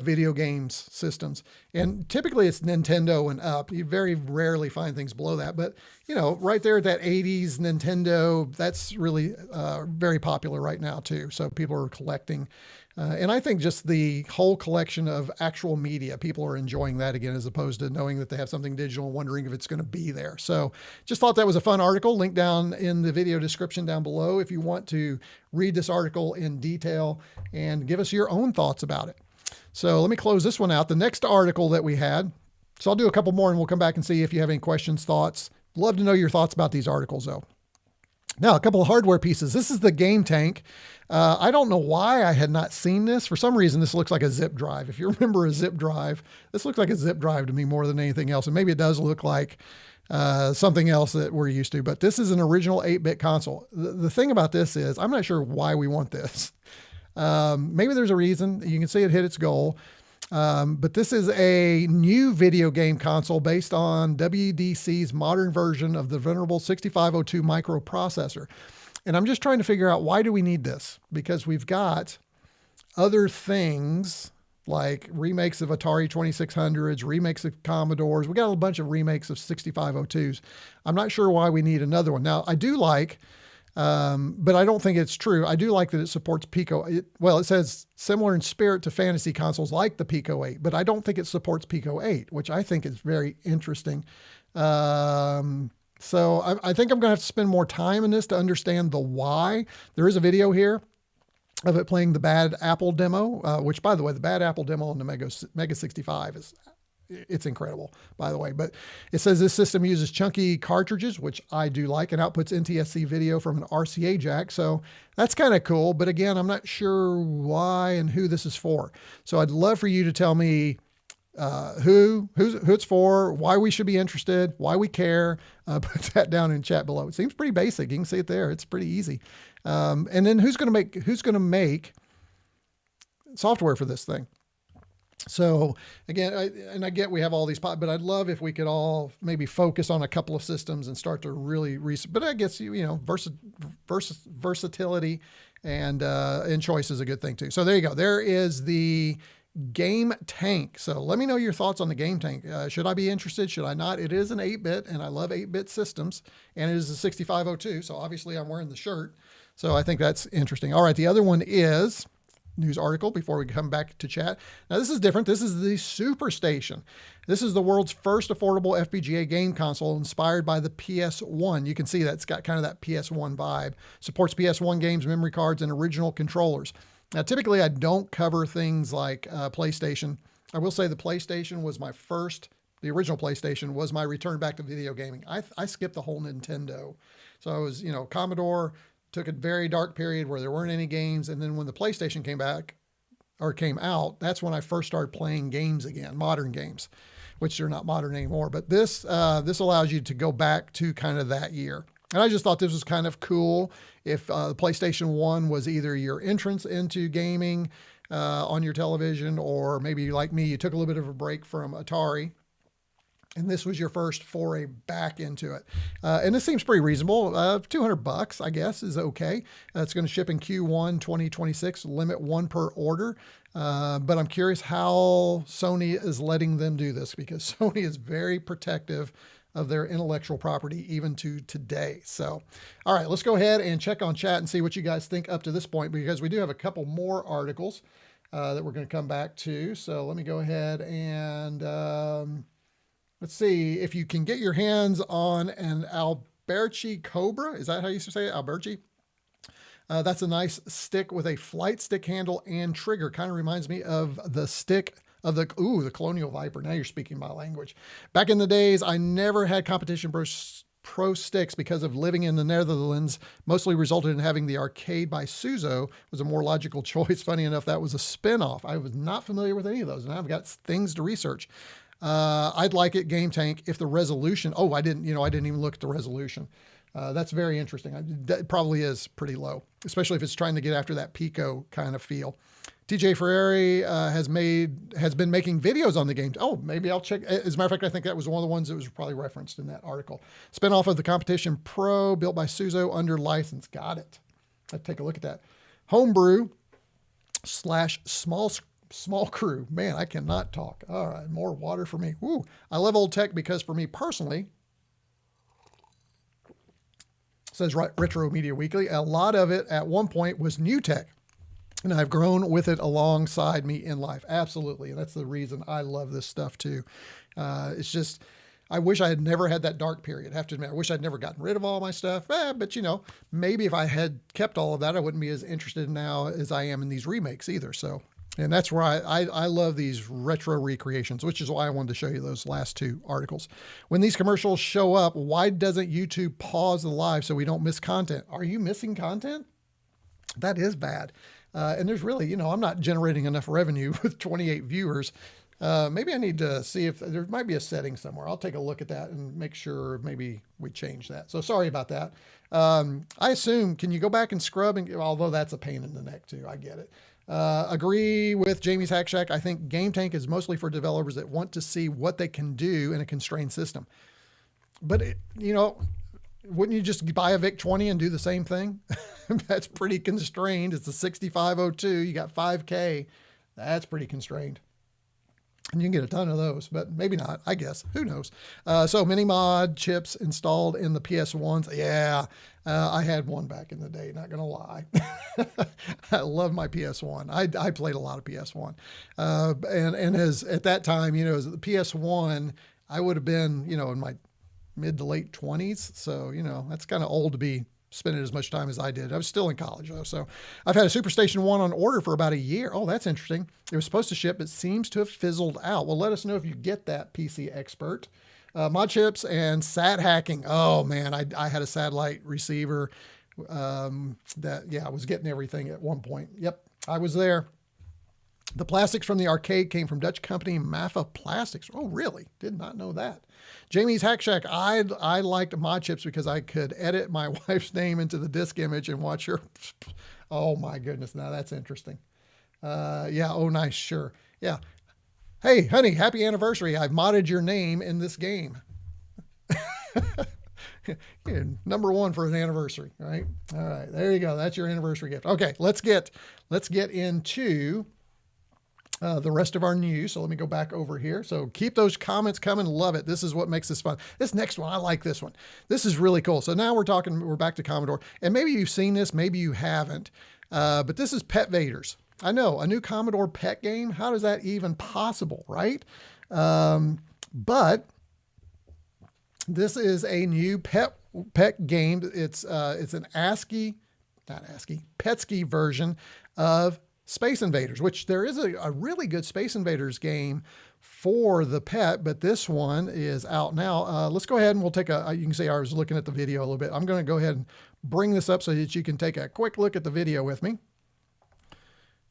A: video games systems. And typically it's Nintendo and up. You very rarely find things below that. But, right there at that 80s Nintendo, that's really very popular right now too. So people are collecting. And I think just the whole collection of actual media, people are enjoying that again, as opposed to knowing that they have something digital and wondering if it's going to be there. So just thought that was a fun article. Link down in the video description down below if you want to read this article in detail and give us your own thoughts about it. So let me close this one out. The next article that we had, so I'll do a couple more and we'll come back and see if you have any questions, thoughts. Love to know your thoughts about these articles though. Now, a couple of hardware pieces. This is the Game Tank. I don't know why I had not seen this. For some reason, this looks like a zip drive. If you remember a zip drive, this looks like a zip drive to me more than anything else. And maybe it does look like something else that we're used to, but this is an original 8-bit console. The thing about this is, I'm not sure why we want this. Maybe there's a reason. You can see it hit its goal. But this is a new video game console based on WDC's modern version of the venerable 6502 microprocessor. And I'm just trying to figure out, why do we need this? Because we've got other things like remakes of Atari 2600s, remakes of Commodores. We got a bunch of remakes of 6502s. I'm not sure why we need another one. Now, I do like, but I don't think it's true. I do like that it supports Pico. It says similar in spirit to fantasy consoles like the Pico 8, but I don't think it supports Pico 8, which I think is very interesting. So I think I'm going to have to spend more time in this to understand the why. There is a video here of it playing the Bad Apple demo, which, by the way, the Bad Apple demo on the Mega 65 it's incredible, by the way. But it says this system uses chunky cartridges, which I do like, and outputs NTSC video from an RCA jack. So that's kind of cool. But again, I'm not sure why and who this is for. So I'd love for you to tell me who it's for, why we should be interested, why we care. Put that down in chat below. It seems pretty basic. You can see it there. It's pretty easy. And then who's going to make software for this thing? So again, I get we have all these, but I'd love if we could all maybe focus on a couple of systems and start to really but I guess, versatility and choice is a good thing too. So there you go. There is the Game Tank. So let me know your thoughts on the Game Tank. Should I be interested? Should I not? It is an 8-bit and I love 8-bit systems, and it is a 6502. So obviously I'm wearing the shirt. So I think that's interesting. All right. The other one is news article before we come back to chat. Now this is different. This is the SuperStation. This is the world's first affordable FPGA game console inspired by the PS1. You can see that it's got kind of that PS1 vibe. Supports PS1 games, memory cards, and original controllers. Now typically I don't cover things like PlayStation. I will say the PlayStation was the original PlayStation was my return back to video gaming. I skipped the whole Nintendo. So I was, Commodore, took a very dark period where there weren't any games. And then when the PlayStation came out, that's when I first started playing games again, modern games, which are not modern anymore. But this allows you to go back to kind of that year. And I just thought this was kind of cool. If the PlayStation 1 was either your entrance into gaming on your television, or maybe like me, you took a little bit of a break from Atari, and this was your first foray back into it. And this seems pretty reasonable. $200, I guess, is okay. It's going to ship in Q1 2026, limit 1 per order. But I'm curious how Sony is letting them do this, because Sony is very protective of their intellectual property, even to today. So, all right, let's go ahead and check on chat and see what you guys think up to this point, because we do have a couple more articles that we're going to come back to. So let me go ahead and let's see if you can get your hands on an Alberci Cobra. Is that how you say it? Alberci? That's a nice stick with a flight stick handle and trigger. Kind of reminds me of the stick of the Colonial Viper. Now you're speaking my language. Back in the days, I never had competition pro sticks because of living in the Netherlands. Mostly resulted in having the arcade by Suzo was a more logical choice. Funny enough, that was a spinoff. I was not familiar with any of those, and I've got things to research. I'd like it, Game Tank, if the resolution, I didn't even look at the resolution. That's very interesting. That probably is pretty low, especially if it's trying to get after that Pico kind of feel. TJ Ferrari has been making videos on the game. Oh, maybe I'll check. As a matter of fact, I think that was one of the ones that was probably referenced in that article. Spinoff of the Competition Pro, built by Suzo under license. Got it. Let's take a look at that. Homebrew / small crew. Man, I cannot talk. All right, more water for me. Woo. I love old tech because for me personally, says Retro Media Weekly, a lot of it at one point was new tech, and I've grown with it alongside me in life. Absolutely. And that's the reason I love this stuff too. It's just, I wish I had never had that dark period. I have to admit, I wish I'd never gotten rid of all my stuff. But maybe if I had kept all of that, I wouldn't be as interested now as I am in these remakes either. So, and that's where I love these retro recreations, which is why I wanted to show you those last two articles. When these commercials show up, why doesn't YouTube pause the live so we don't miss content? Are you missing content? That is bad. And there's really, I'm not generating enough revenue with 28 viewers. Maybe I need to see if there might be a setting somewhere. I'll take a look at that and make sure maybe we change that. So sorry about that. I assume, can you go back and scrub? Although that's a pain in the neck too. I get it. Agree with Jamie's Hack Shack. I think Game Tank is mostly for developers that want to see what they can do in a constrained system. But, wouldn't you just buy a VIC-20 and do the same thing? That's pretty constrained. It's a 6502. You got 5K. That's pretty constrained. And you can get a ton of those, but maybe not, I guess. Who knows? So mini mod chips installed in the PS1s. Yeah, I had one back in the day, not going to lie. I love my PS1. I played a lot of PS1. And as at that time, as the PS1, I would have been, in my mid to late 20s. So, you know, that's kind of old to be spending as much time as I did. I was still in college though. So I've had a Superstation 1 on order for about a year. Oh, that's interesting. It was supposed to ship, but seems to have fizzled out. Well, let us know if you get that, PC expert. Mod chips and SAT hacking. Oh man, I had a satellite receiver that, yeah, I was getting everything at one point. Yep, I was there. The plastics from the arcade came from Dutch company Maffa Plastics. Oh, really? Did not know that. Jamie's Hack Shack. I liked mod chips because I could edit my wife's name into the disk image and watch her. Oh my goodness. Now that's interesting. Yeah. Oh, nice. Sure. Yeah. Hey, honey, happy anniversary. I've modded your name in this game. Yeah, #1 for an anniversary, right? All right. There you go. That's your anniversary gift. Okay. Let's get into the rest of our news. So let me go back over here. So keep those comments coming. Love it. This is what makes this fun. This next one, I like this one. This is really cool. So now we're back to Commodore, and maybe you've seen this, maybe you haven't, but this is Pet Vaders. I know, a new Commodore pet game. How does that even possible, right? But this is a new pet game. It's an PETSCII version of Space Invaders, which there is a really good Space Invaders game for the pet, but this one is out now. Let's go ahead and we'll take you can see I was looking at the video a little bit. I'm going to go ahead and bring this up so that you can take a quick look at the video with me.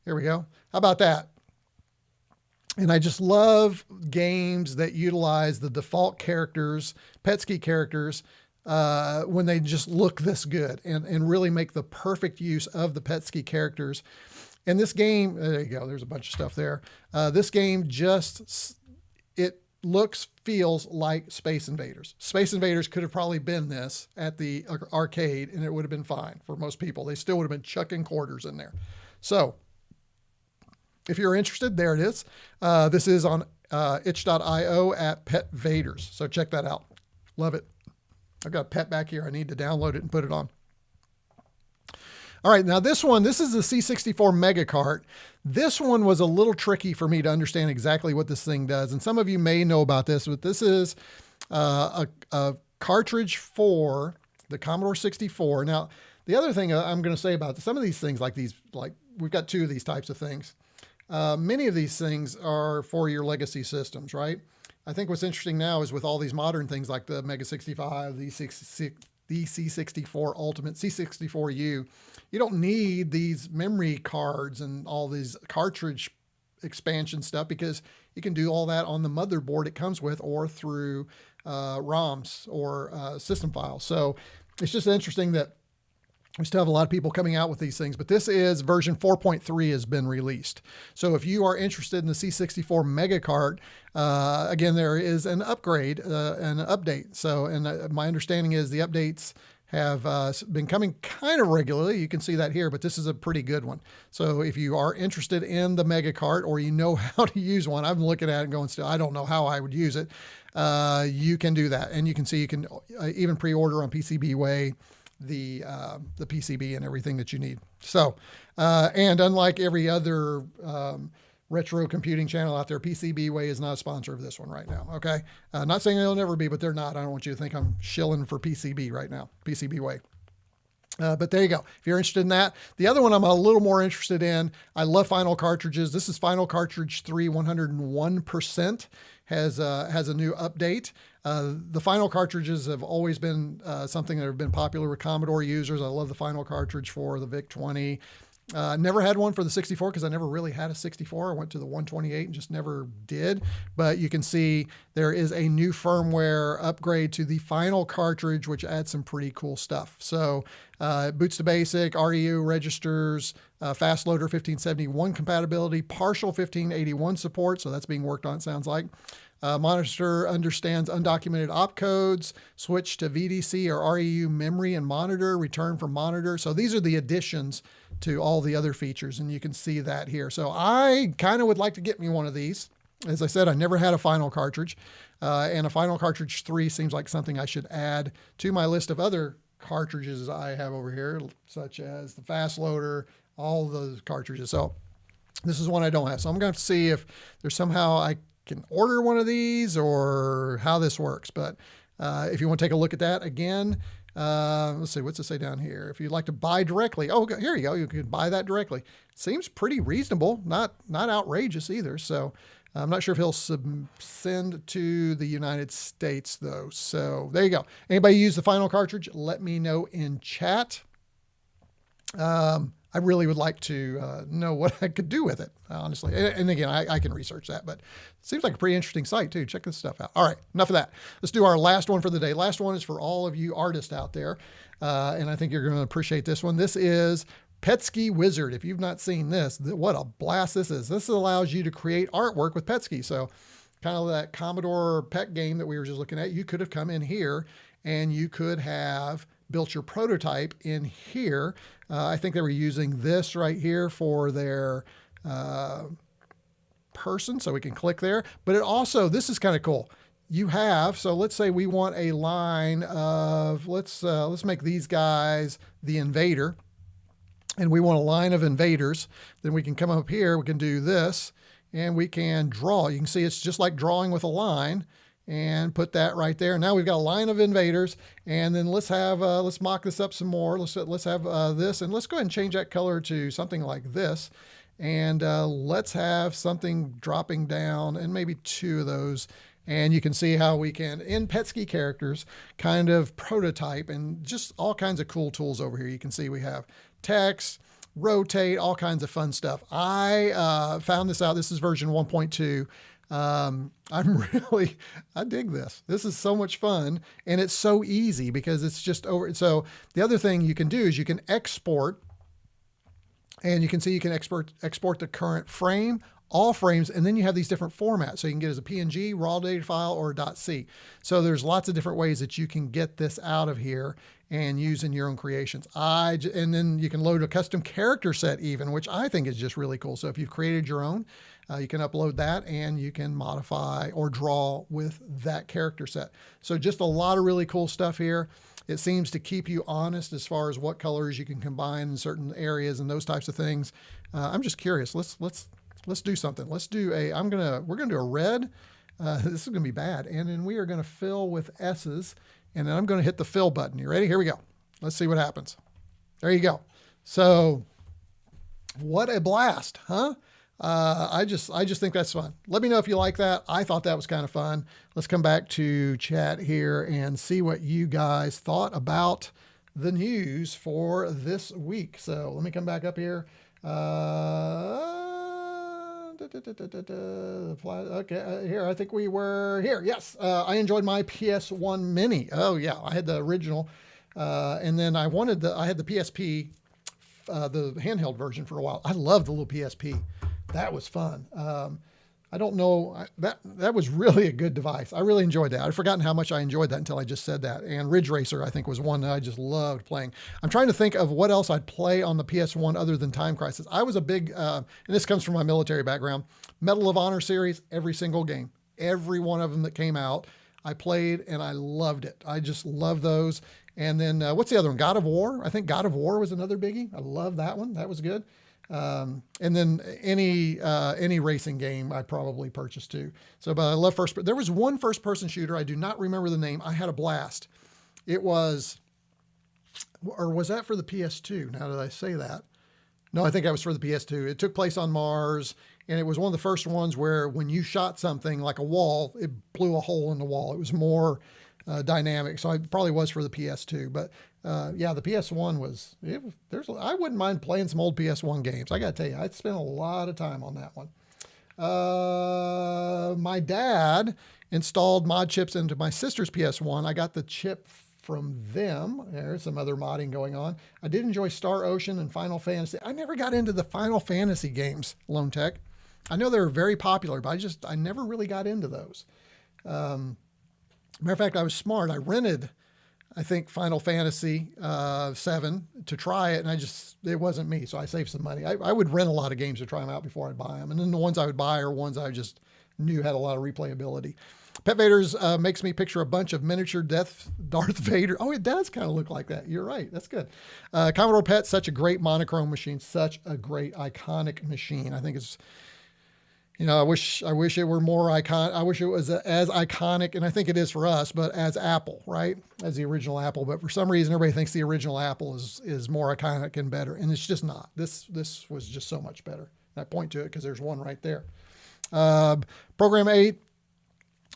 A: Here we go. How about that? And I just love games that utilize the default characters, PETSCII characters, when they just look this good and really make the perfect use of the PETSCII characters. And this game, there you go, there's a bunch of stuff there. This game it feels like Space Invaders. Space Invaders could have probably been this at the arcade and it would have been fine for most people. They still would have been chucking quarters in there. So if you're interested, there it is. This is on itch.io at Pet Vaders. So check that out. Love it. I've got Pet back here. I need to download it and put it on. All right, now this is the C64 Mega Cart. This one was a little tricky for me to understand exactly what this thing does. And some of you may know about this, but this is a cartridge for the Commodore 64. Now, the other thing I'm going to say about some of these things, like we've got 2 of these types of things. Many of these things are for your legacy systems, right? I think what's interesting now is with all these modern things like the Mega 65, the C64 Ultimate, C64U, you don't need these memory cards and all these cartridge expansion stuff because you can do all that on the motherboard it comes with or through ROMs or system files. So it's just interesting that we still have a lot of people coming out with these things, but this is version 4.3 has been released. So if you are interested in the C64 Mega Cart, again, there is an upgrade, an update. So, and my understanding is the updates have been coming kind of regularly. You can see that here, but this is a pretty good one. So if you are interested in the Mega Cart or you know how to use one, I'm looking at it and going, still, I don't know how I would use it. You can do that. And you can see you can even pre-order on PCBWay the PCB and everything that you need. So, and unlike every other retro computing channel out there, PCBWay is not a sponsor of this one right now. Okay. Not saying they'll never be, but they're not. I don't want you to think I'm shilling for PCB right now, PCBWay. But there you go. If you're interested in that, the other one I'm a little more interested in, I love Final cartridges. This is Final Cartridge 3, 101%. Has a new update. The Final cartridges have always been something that have been popular with Commodore users. I love the Final cartridge for the VIC-20. Never had one for the 64 because I never really had a 64. I went to the 128 and just never did. But you can see there is a new firmware upgrade to the Final cartridge, which adds some pretty cool stuff. So it boots to basic, REU registers, fast loader 1571 compatibility, partial 1581 support. So that's being worked on, it sounds like. Monitor understands undocumented opcodes, switch to VDC or REU memory and monitor, return from monitor. So these are the additions to all the other features, and you can see that here. So I kind of would like to get me one of these. As I said, I never had a Final cartridge, and a Final Cartridge 3 seems like something I should add to my list of other cartridges I have over here, such as the fast loader, all those cartridges. So this is one I don't have. So I'm going to have to see if there's somehow I can order one of these or how this works. But if you want to take a look at that again. Let's see, what's it say down here? If you'd like to buy directly, oh, here you go. You can buy that directly. Seems pretty reasonable, not outrageous either. So I'm not sure if he'll send to the United States though. So there you go. Anybody use the final cartridge? Let me know in chat. I really would like to know what I could do with it, honestly. And again, I can research that, but it seems like a pretty interesting site too. Check this stuff out. All right, enough of that. Let's do our last one for the day. Last one is for all of you artists out there, and I think you're going to appreciate this one. This is PETSCII Wizard. If you've not seen this, what a blast this is. This allows you to create artwork with PETSCII. So kind of that Commodore PET game that we were just looking at, you could have come in here and you could have built your prototype in here. I think they were using this right here for their person, so we can click there. But it also, this is kind of cool. You have, so let's say we want a line of, let's make these guys the invader, and we want a line of invaders. Then we can come up here, we can do this, and we can draw. You can see it's just like drawing with a line, and put that right there. Now we've got a line of invaders, and then let's have, let's mock this up some more. Let's have this, and let's go ahead and change that color to something like this. And let's have something dropping down, and maybe 2 of those. And you can see how we can, in PETSCII characters, kind of prototype, and just all kinds of cool tools over here. You can see we have text, rotate, all kinds of fun stuff. I found this out. This is version 1.2. I dig this. This is so much fun, and it's so easy because it's just over. So the other thing you can do is you can export, and you can see you can export the current frame, all frames, and then you have these different formats. So you can get it as a PNG, raw data file, or .c. So there's lots of different ways that you can get this out of here and use in your own creations. And then you can load a custom character set even, which I think is just really cool. So if you've created your own, you can upload that and you can modify or draw with that character set. So just a lot of really cool stuff here. It seems to keep you honest as far as what colors you can combine in certain areas and those types of things. I'm just curious. Let's do something. Let's do we're gonna do a red. This is gonna be bad. And then we are gonna fill with S's, and then I'm gonna hit the fill button. You ready? Here we go. Let's see what happens. There you go. So what a blast, huh? I just think that's fun. Let me know if you like that. I thought that was kind of fun. Let's come back to chat here and see what you guys thought about the news for this week. So let me come back up here. Okay, here, I think we were here. Yes, I enjoyed my PS1 Mini. Oh yeah, I had the original, and then I had the PSP, the handheld version for a while. I loved the little PSP. That was fun. I don't know, that was really a good device. I really enjoyed that. I'd forgotten how much I enjoyed that until I just said that. And Ridge Racer, I think, was one that I just loved playing. I'm trying to think of what else I'd play on the PS1 other than Time Crisis. I was a big, and this comes from my military background, Medal of Honor series, every single game. Every one of them that came out, I played and I loved it. I just love those. And then, what's the other one? God of War? I think God of War was another biggie. I love that one. That was good. And then any racing game I probably purchased too. So, but I love there was one first person shooter. I do not remember the name. I had a blast. It was, or was that for the PS2? Now, did I say that? No, I think that was for the PS2. It took place on Mars, and it was one of the first ones where when you shot something like a wall, it blew a hole in the wall. It was more dynamic. So it probably was for the PS2, but yeah, the PS1 was, I wouldn't mind playing some old PS1 games. I got to tell you, I spent a lot of time on that one. My dad installed mod chips into my sister's PS1. I got the chip from them. There's some other modding going on. I did enjoy Star Ocean and Final Fantasy. I never got into the Final Fantasy games, Lone Tech. I know they were very popular, but I never really got into those. Matter of fact, I was smart. I rented, I think, Final Fantasy 7 to try it, and it wasn't me, so I saved some money. I would rent a lot of games to try them out before I'd buy them, and then the ones I would buy are ones I just knew had a lot of replayability. Pet Vaders makes me picture a bunch of miniature Darth Vader. Oh, it does kind of look like that. You're right. That's good. Commodore PET, such a great monochrome machine, such a great iconic machine. I think it's I wish it were more iconic. I wish it was as iconic, and I think it is for us, but as Apple, right? As the original Apple. But for some reason, everybody thinks the original Apple is more iconic and better, and it's just not. This was just so much better. And I point to it because there's one right there. Program 8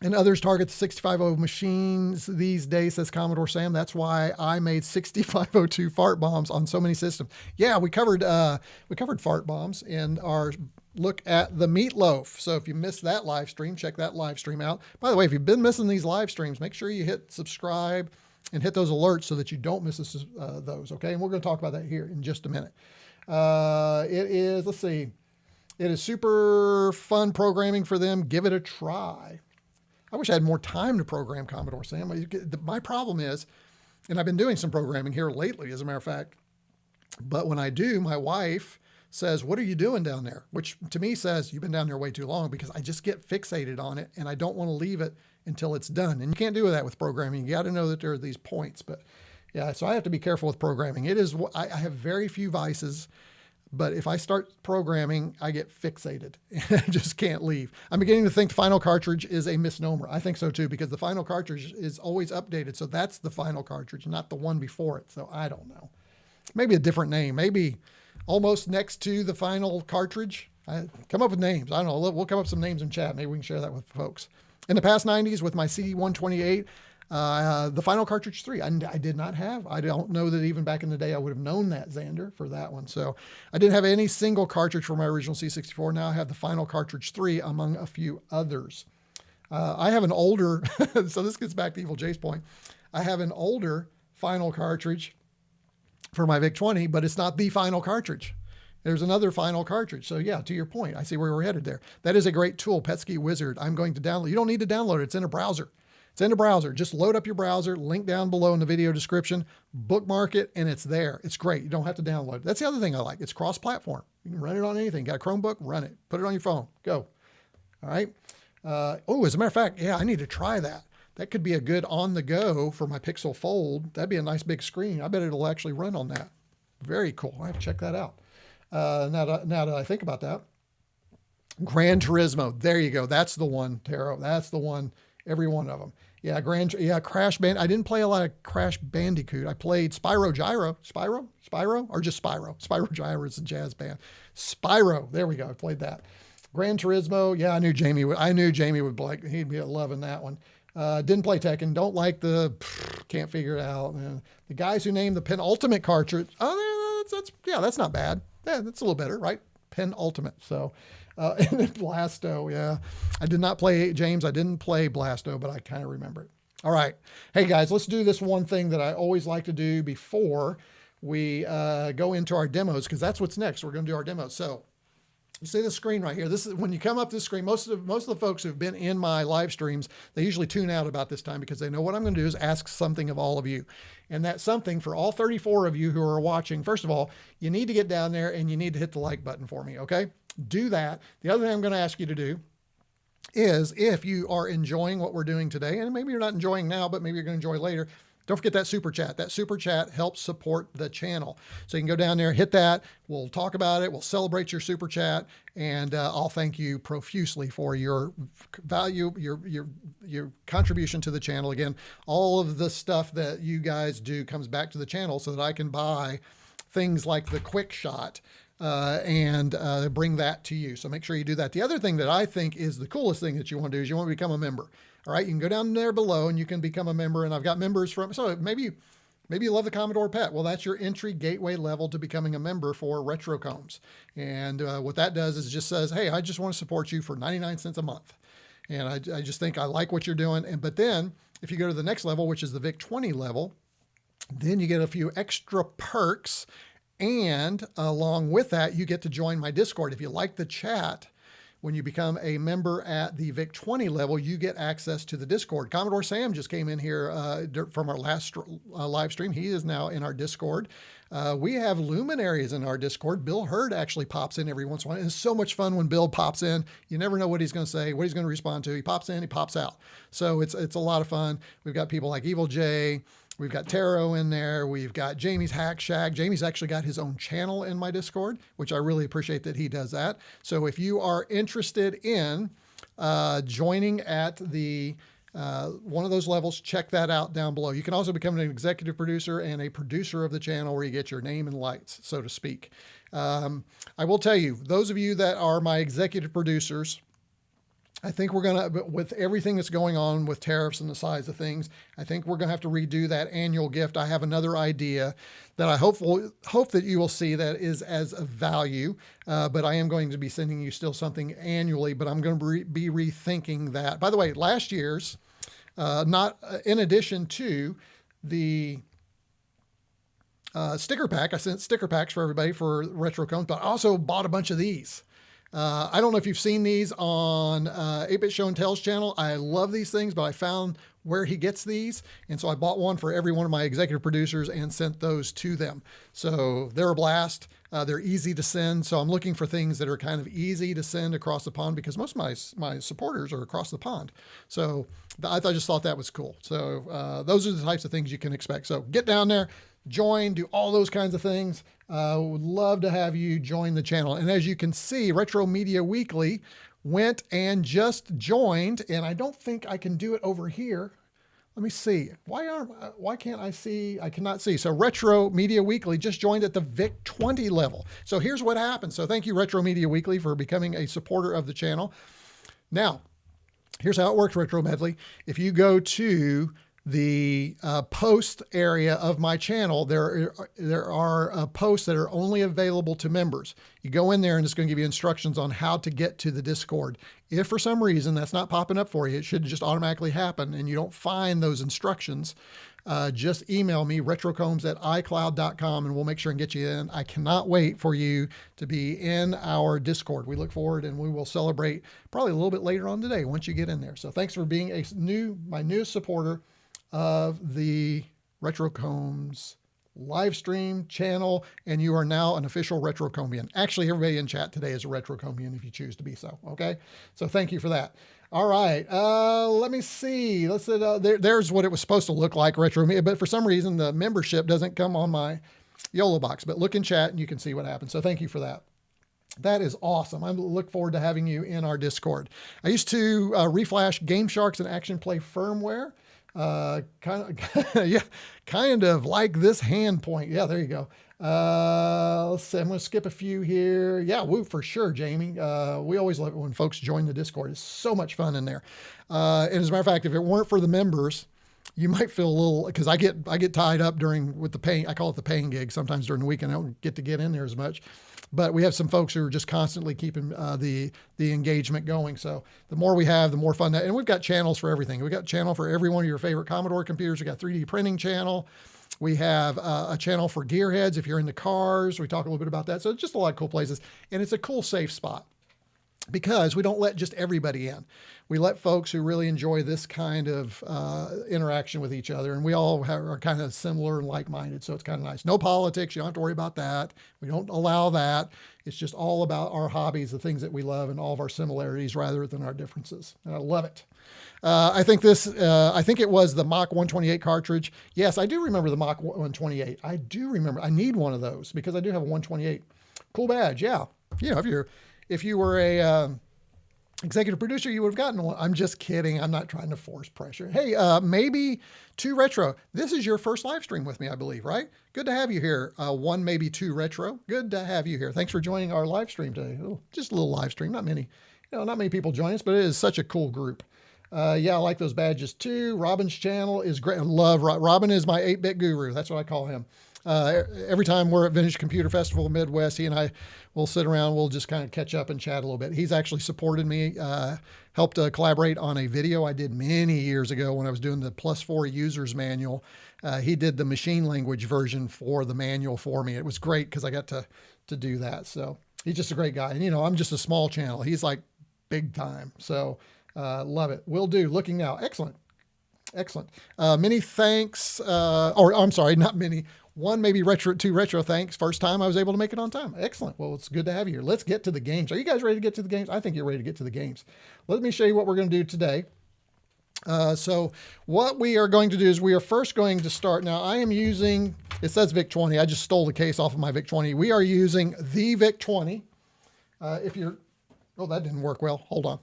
A: and others target the 6500 machines these days, says Commodore Sam. That's why I made 6502 fart bombs on so many systems. Yeah, we covered fart bombs in our look at the meatloaf. So if you missed that live stream, check that live stream out. By the way, if you've been missing these live streams, make sure you hit subscribe and hit those alerts so that you don't miss those. Okay, and we're going to talk about that here in just a minute. Let's see. It is super fun programming for them. Give it a try. I wish I had more time to program, Commodore Sam. My problem is, and I've been doing some programming here lately, as a matter of fact, but when I do, my wife says, "What are you doing down there?" Which to me says, "You've been down there way too long," because I just get fixated on it and I don't want to leave it until it's done. And you can't do that with programming. You got to know that there are these points. But yeah, so I have to be careful with programming. I have very few vices. But if I start programming, I get fixated. I just can't leave. I'm beginning to think the final cartridge is a misnomer. I think so too, because the final cartridge is always updated. So that's the final cartridge, not the one before it. So I don't know. Maybe a different name. Maybe almost next to the final cartridge. Come up with names. I don't know. We'll come up with some names in chat. Maybe we can share that with folks. In the past 90s with my CD128, the final cartridge 3, I did not have. I don't know that even back in the day I would have known that, Xander, for that one. So I didn't have any single cartridge for my original C64. Now I have the final cartridge 3 among a few others. I have an older, so this gets back to Evil Jay's point. I have an older final cartridge for my VIC-20, but it's not the final cartridge. There's another final cartridge. So yeah, to your point, I see where we're headed there. That is a great tool, PETSCII Wizard. I'm going to download. You don't need to download it. It's in a browser. It's in the browser. Just load up your browser, link down below in the video description, bookmark it, and it's there. It's great. You don't have to download it. That's the other thing I like. It's cross-platform. You can run it on anything. Got a Chromebook? Run it. Put it on your phone. Go. All right. As a matter of fact, yeah, I need to try that. That could be a good on-the-go for my Pixel Fold. That'd be a nice big screen. I bet it'll actually run on that. Very cool. I have to check that out. Now that I think about that. Gran Turismo. There you go. That's the one, Taro. That's the one. Every one of them. Yeah, Crash Band. I didn't play a lot of Crash Bandicoot. I played Spyro Gyro. Spyro? Or just Spyro? Spyro Gyro is a jazz band. Spyro. There we go. I played that. Gran Turismo. Yeah, I knew Jamie would like. He'd be loving that one. Didn't play Tekken. Don't like can't figure it out. The guys who named the penultimate cartridge. Oh, that's not bad. Yeah, that's a little better, right? Penultimate. So. And then Blasto, yeah. I did not play, James, I didn't play Blasto, but I kind of remember it. All right. Hey, guys, let's do this one thing that I always like to do before we go into our demos, because that's what's next. We're going to do our demos. So you see the screen right here. This is when you come up this screen, most of the folks who've been in my live streams, they usually tune out about this time because they know what I'm going to do is ask something of all of you. And that something for all 34 of you who are watching, first of all, you need to get down there and you need to hit the like button for me, okay? Do that. The other thing I'm going to ask you to do is, if you are enjoying what we're doing today, and maybe you're not enjoying now, but maybe you're going to enjoy later, don't forget that super chat. That super chat helps support the channel. So you can go down there, hit that. We'll talk about it. We'll celebrate your super chat, and I'll thank you profusely for your value, your contribution to the channel. Again, all of the stuff that you guys do comes back to the channel so that I can buy things like the Quickshot and bring that to you. So make sure you do that. The other thing that I think is the coolest thing that you want to do is you want to become a member. All right, you can go down there below and you can become a member. And I've got members so maybe you love the Commodore PET. Well, that's your entry gateway level to becoming a member for Retrocombs. And what that does is it just says, hey, I just want to support you for 99 cents a month. And I just think I like what you're doing. But then if you go to the next level, which is the VIC-20 level, then you get a few extra perks. And along with that, you get to join my Discord. If you like the chat, when you become a member at the VIC-20 level, you get access to the Discord. Commodore Sam just came in here from our last live stream. He is now in our Discord. We have luminaries in our Discord. Bill Hurd actually pops in every once in a while. And it's so much fun when Bill pops in. You never know what he's going to say, what he's going to respond to. He pops in, he pops out. So it's a lot of fun. We've got people like Evil Jay, We've got Taro in there. We've got Jamie's Hack Shack. Jamie's actually got his own channel in my Discord, which I really appreciate that he does that. So if you are interested in joining at the one of those levels, check that out down below. You can also become an executive producer and a producer of the channel where you get your name and lights, so to speak. I will tell you, those of you that are my executive producers, I think we're going to, with everything that's going on with tariffs and the size of things, I think we're going to have to redo that annual gift. I have another idea that I hope that you will see that is as of value, but I am going to be sending you still something annually, but I'm going to be rethinking that. By the way, last year's, not in addition to the sticker pack, I sent sticker packs for everybody for retro cones, but I also bought a bunch of these. I don't know if you've seen these on 8-Bit Show and Tell's channel. I love these things, but I found where he gets these. And so I bought one for every one of my executive producers and sent those to them. So they're a blast. They're easy to send. So I'm looking for things that are kind of easy to send across the pond because most of my supporters are across the pond. So I just thought that was cool. So those are the types of things you can expect. So get down there, join, do all those kinds of things. Would love to have you join the channel. And as you can see, Retro Media Weekly went and just joined, and I don't think I can do it over here. Let me see. Why can't I see? I cannot see. So Retro Media Weekly just joined at the Vic 20 level. So here's what happened. So thank you, Retro Media Weekly, for becoming a supporter of the channel. Now, here's how it works, Retro Medley. If you go to the post area of my channel, there are posts that are only available to members. You go in there and it's going to give you instructions on how to get to the Discord. If for some reason that's not popping up for you, it should just automatically happen and you don't find those instructions, just email me, retrocombs@icloud.com, and we'll make sure and get you in. I cannot wait for you to be in our Discord. We look forward, and we will celebrate probably a little bit later on today once you get in there. So thanks for being my newest supporter of the Retro Combs live stream channel, and you are now an official Retro Combian. Actually, everybody in chat today is a Retro Combian if you choose to be so. Okay, so thank you for that. All right, let me see. Let's there's what it was supposed to look like, Retro Media, but for some reason the membership doesn't come on my YOLO box. But look in chat and you can see what happened. So thank you for that. That is awesome. I look forward to having you in our Discord. I used to reflash Game Sharks and Action Play firmware. Kind of like this hand point. Yeah, there you go. Let's see. I'm going to skip a few here. Yeah, woo, for sure, Jamie. We always love it when folks join the Discord. It's so much fun in there. And as a matter of fact, if it weren't for the members, you might feel a little, because I get tied up with the paying. I call it the paying gig. Sometimes during the weekend, I don't get in there as much. But we have some folks who are just constantly keeping the engagement going. So the more we have, the more fun that, and we've got channels for everything. We've got a channel for every one of your favorite Commodore computers. We got 3D printing channel. We have a channel for gearheads. If you're into cars, we talk a little bit about that. So it's just a lot of cool places, and it's a cool, safe spot because we don't let just everybody in. We let folks who really enjoy this kind of interaction with each other, and we all are kind of similar and like-minded, so it's kind of nice. No politics. You don't have to worry about that. We don't allow that. It's just all about our hobbies, the things that we love, and all of our similarities rather than our differences, and I love it. I think it was the Mach 128 cartridge. Yes, I do remember the Mach 128. I do remember. I need one of those because I do have a 128. Cool badge, yeah. You know, if you were a executive producer, you would have gotten one. I'm just kidding. I'm not trying to force pressure. Hey, maybe 2 Retro. This is your first live stream with me, I believe, right? Good to have you here. 1, maybe 2 Retro. Good to have you here. Thanks for joining our live stream today. Oh, just a little live stream. Not many people join us, but it is such a cool group. Yeah, I like those badges too. Robin's channel is great. I love Robin. Is my 8-bit guru. That's what I call him. Every time we're at Vintage Computer Festival Midwest, he and I will sit around. We'll just kind of catch up and chat a little bit. He's actually supported me, helped collaborate on a video I did many years ago when I was doing the +4 users manual. He did the machine language version for the manual for me. It was great because I got to do that. So he's just a great guy. And, I'm just a small channel. He's like big time. So love it. Will do. Looking now. Excellent. Excellent. Many thanks. Or I'm sorry, not many. 1, maybe 2 Retro thanks. First time I was able to make it on time. Excellent. Well, it's good to have you here. Let's get to the games. Are you guys ready to get to the games? I think you're ready to get to the games. Let me show you what we're going to do today. So what we are going to do is we are first going to start. Now I am using, it says VIC-20. I just stole the case off of my VIC-20. We are using the VIC-20. If you're, oh, that didn't work well. Hold on.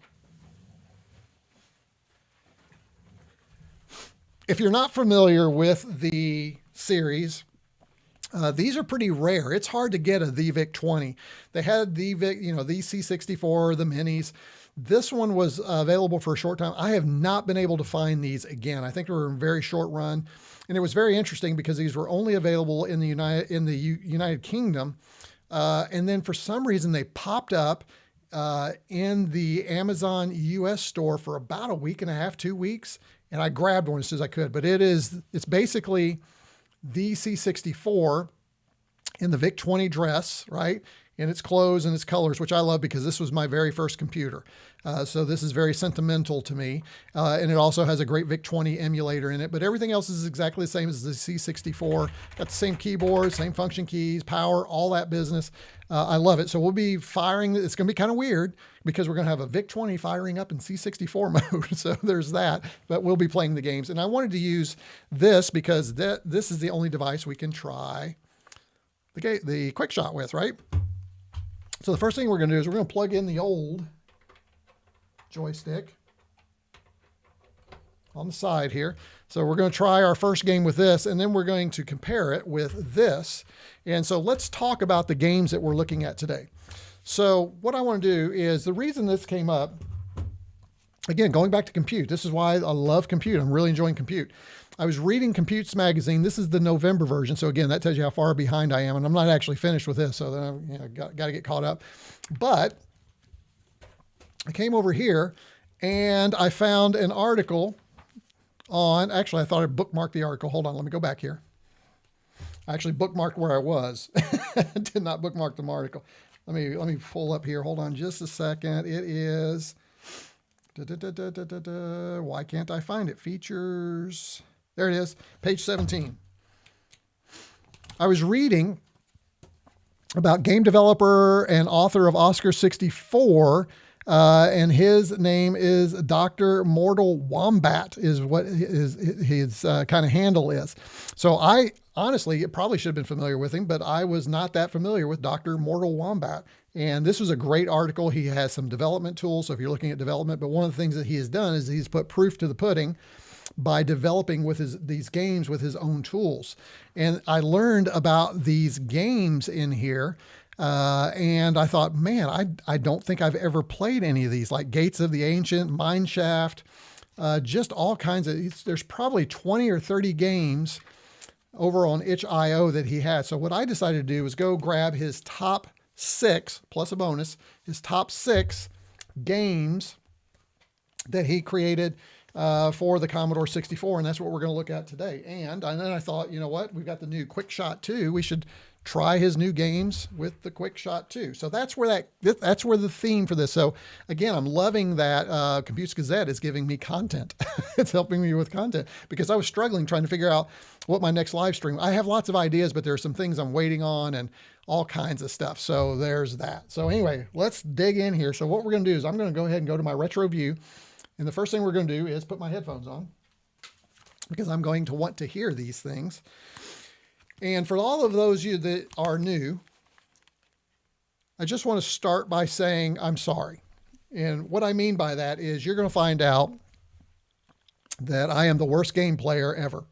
A: If you're not familiar with the series, these are pretty rare. It's hard to get a the VIC-20. They had the VIC, you know, the C64, the minis. This one was available for a short time. I have not been able to find these again. I think they were in a very short run, and it was very interesting because these were only available in the United Kingdom, and then for some reason they popped up in the Amazon US store for about a week and a half, 2 weeks, and I grabbed one as soon as I could. But it's basically the C64 in the VIC-20 dress, right? And its clothes and its colors, which I love because this was my very first computer. So this is very sentimental to me. And it also has a great VIC-20 emulator in it, but everything else is exactly the same as the C64. Got the same keyboard, same function keys, power, all that business. I love it. So we'll be firing. It's going to be kind of weird because we're going to have a VIC-20 firing up in C64 mode. So there's that, but we'll be playing the games. And I wanted to use this because this is the only device we can try the Quickshot with, right? So the first thing we're going to do is we're going to plug in the old joystick on the side here. So we're going to try our first game with this, and then we're going to compare it with this. And so let's talk about the games that we're looking at today. So what I want to do is, the reason this came up, again, going back to Compute, this is why I love Compute. I'm really enjoying Compute. I was reading Compute's magazine. This is the November version. So again, that tells you how far behind I am. And I'm not actually finished with this. So then I got to get caught up. But I came over here and I found an article on, actually, I thought I bookmarked the article. Hold on. Let me go back here. I actually bookmarked where I was. Did not bookmark the article. Let me pull up here. Hold on just a second. It is, why can't I find it? Features. There it is, page 17. I was reading about game developer and author of Oscar 64, and his name is DrMortalWombat is what his kind of handle is. So I honestly probably should have been familiar with him, but I was not that familiar with DrMortalWombat. And this was a great article. He has some development tools. So if you're looking at development, but one of the things that he has done is he's put proof to the pudding by developing with these games with his own tools. And I learned about these games in here. And I thought, man, I don't think I've ever played any of these, like Gates of the Ancient, Mineshaft, just all kinds of, there's probably 20 or 30 games over on itch.io that he has. So what I decided to do was go grab his top 6 plus a bonus, his top 6 games that he created for the Commodore 64. And that's what we're going to look at today. And then I thought, you know what, we've got the new Quickshot II. We should try his new games with the Quickshot II. So that's where that's where the theme for this. So again, I'm loving that Compute's Gazette is giving me content. It's helping me with content because I was struggling trying to figure out what my next live stream. I have lots of ideas, but there are some things I'm waiting on and all kinds of stuff. So there's that. So anyway, let's dig in here. So what we're going to do is I'm going to go ahead and go to my retro view. And the first thing we're going to do is put my headphones on because I'm going to want to hear these things. And for all of those of you that are new, I just want to start by saying I'm sorry. And what I mean by that is you're going to find out that I am the worst game player ever.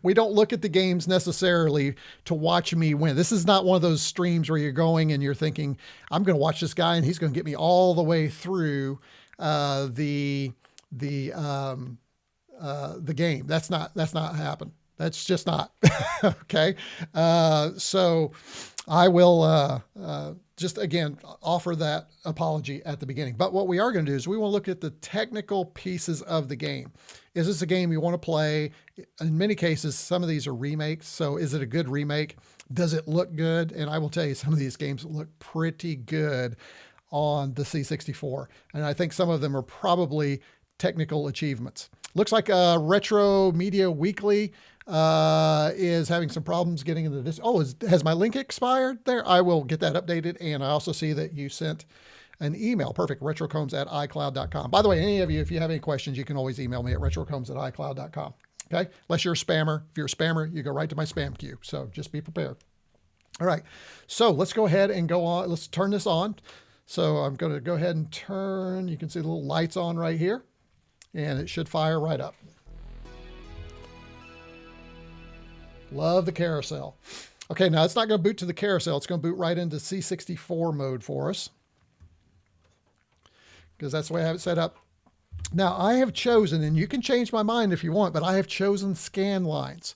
A: We don't look at the games necessarily to watch me win. This is not one of those streams where you're going and you're thinking, I'm going to watch this guy and he's going to get me all the way through the game. That's not happen. That's just not. Okay. So I will just again offer that apology at the beginning. But what we are going to do is we want to look at the technical pieces of the game. Is this a game you want to play? In many cases, some of these are remakes. So is it a good remake? Does it look good? And I will tell you, some of these games look pretty good on the C64. And I think some of them are probably technical achievements. Looks like Retro Media Weekly is having some problems getting into this. Oh, has my link expired there? I will get that updated. And I also see that you sent an email. Perfect. retrocombs@icloud.com. By the way, any of you, if you have any questions, you can always email me at retrocombs@icloud.com. Okay. Unless you're a spammer. If you're a spammer, you go right to my spam queue. So just be prepared. All right. So let's go ahead and go on. Let's turn this on. So I'm going to go ahead and turn. You can see the little lights on right here, and it should fire right up. Love the carousel. Okay, now it's not going to boot to the carousel. It's going to boot right into C64 mode for us, because that's the way I have it set up. Now, I have chosen, and you can change my mind if you want, but I have chosen scan lines.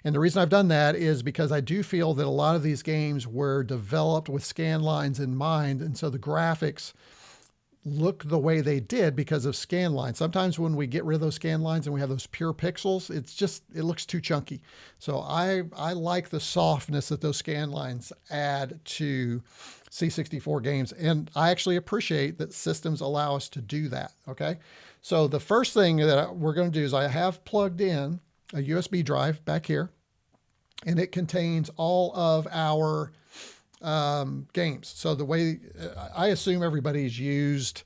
A: And the reason I've done that is because I do feel that a lot of these games were developed with scan lines in mind, and so the graphics look the way they did because of scan lines. Sometimes when we get rid of those scan lines and we have those pure pixels, it looks too chunky. So I like the softness that those scan lines add to C64 games. And I actually appreciate that systems allow us to do that. Okay. So the first thing that we're going to do is I have plugged in a USB drive back here, and it contains all of our games. So the way I assume everybody's used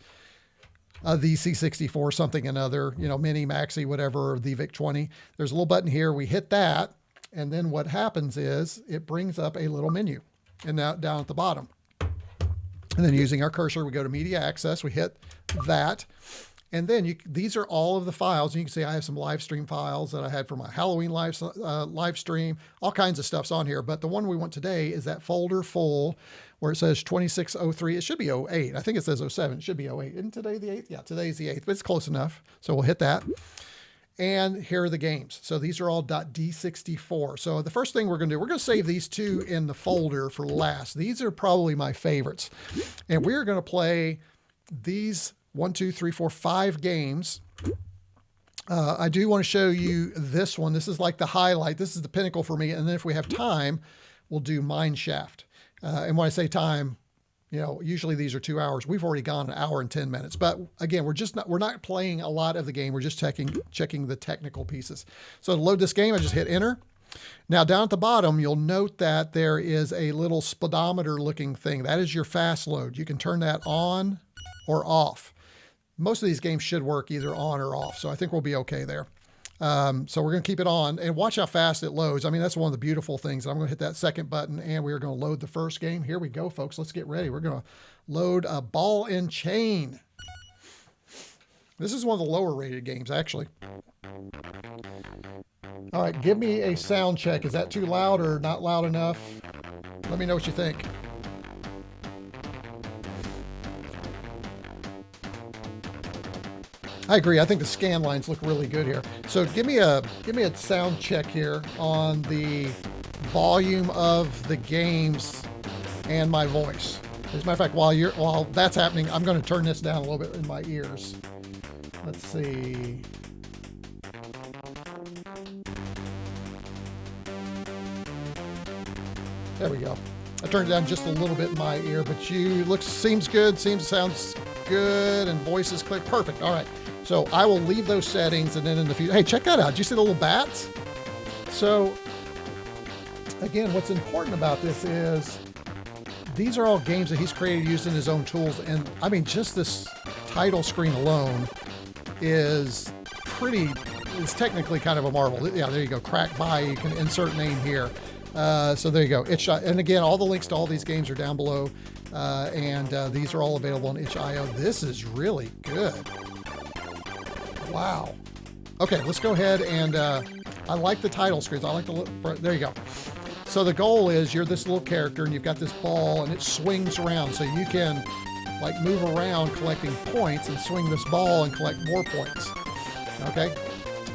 A: the C64 something another, mini, maxi, whatever, the VIC-20. There's a little button here. We hit that, and then what happens is it brings up a little menu, and now down at the bottom. And then using our cursor, we go to media access. We hit that. And then these are all of the files. And you can see I have some live stream files that I had for my Halloween live stream. All kinds of stuff's on here. But the one we want today is that folder full where it says 2603. It should be 08. I think it says 07. It should be 08. Isn't today the 8th? Yeah, today's the 8th, but it's close enough. So we'll hit that. And here are the games. So these are all .d64. So the first thing we're going to do, we're going to save these two in the folder for last. These are probably my favorites. And we're going to play these 5 games. I do want to show you this one. This is like the highlight. This is the pinnacle for me. And then if we have time, we'll do Mineshaft. And when I say time, usually these are 2 hours. We've already gone 1 hour and 10 minutes. But again, we're not playing a lot of the game. We're just checking the technical pieces. So to load this game, I just hit enter. Now down at the bottom, you'll note that there is a little speedometer looking thing. That is your fast load. You can turn that on or off. Most of these games should work either on or off, so I think we'll be okay there. So we're going to keep it on, and watch how fast it loads. I mean, that's one of the beautiful things. I'm going to hit that second button, and we're going to load the first game. Here we go, folks. Let's get ready. We're going to load a Ball and Chain. This is one of the lower rated games, actually. All right, give me a sound check. Is that too loud or not loud enough? Let me know what you think. I agree. I think the scan lines look really good here. So give me a sound check here on the volume of the games and my voice. As a matter of fact, while that's happening, I'm going to turn this down a little bit in my ears. Let's see. There we go. I turned it down just a little bit in my ear, but seems good, sounds good, and voice is clear. Perfect. All right. So I will leave those settings, and then in the future, hey, check that out. Did you see the little bats? So again, what's important about this is these are all games that he's created using his own tools. And I mean, just this title screen alone is technically kind of a marvel. Yeah, there you go. Crack by, you can insert name here. So there you go. Itch.io. And again, all the links to all these games are down below. These are all available on itch.io. This is really good. Wow. Okay, let's go ahead and I like the title screens. I like the look. There you go. So the goal is you're this little character and you've got this ball and it swings around. So you can like move around collecting points and swing this ball and collect more points. Okay,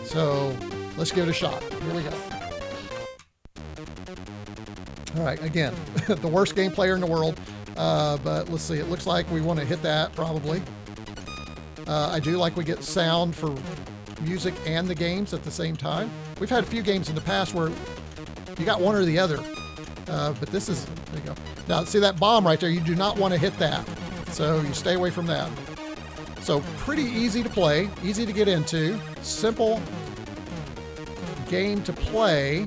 A: so let's give it a shot. Here we go. All right, again, the worst game player in the world, but let's see. It looks like we want to hit that probably. I do like we get sound for music and the games at the same time. We've had a few games in the past where you got one or the other, but this is, there you go. Now, see that bomb right there? You do not want to hit that, so you stay away from that. So pretty easy to play, easy to get into, simple game to play.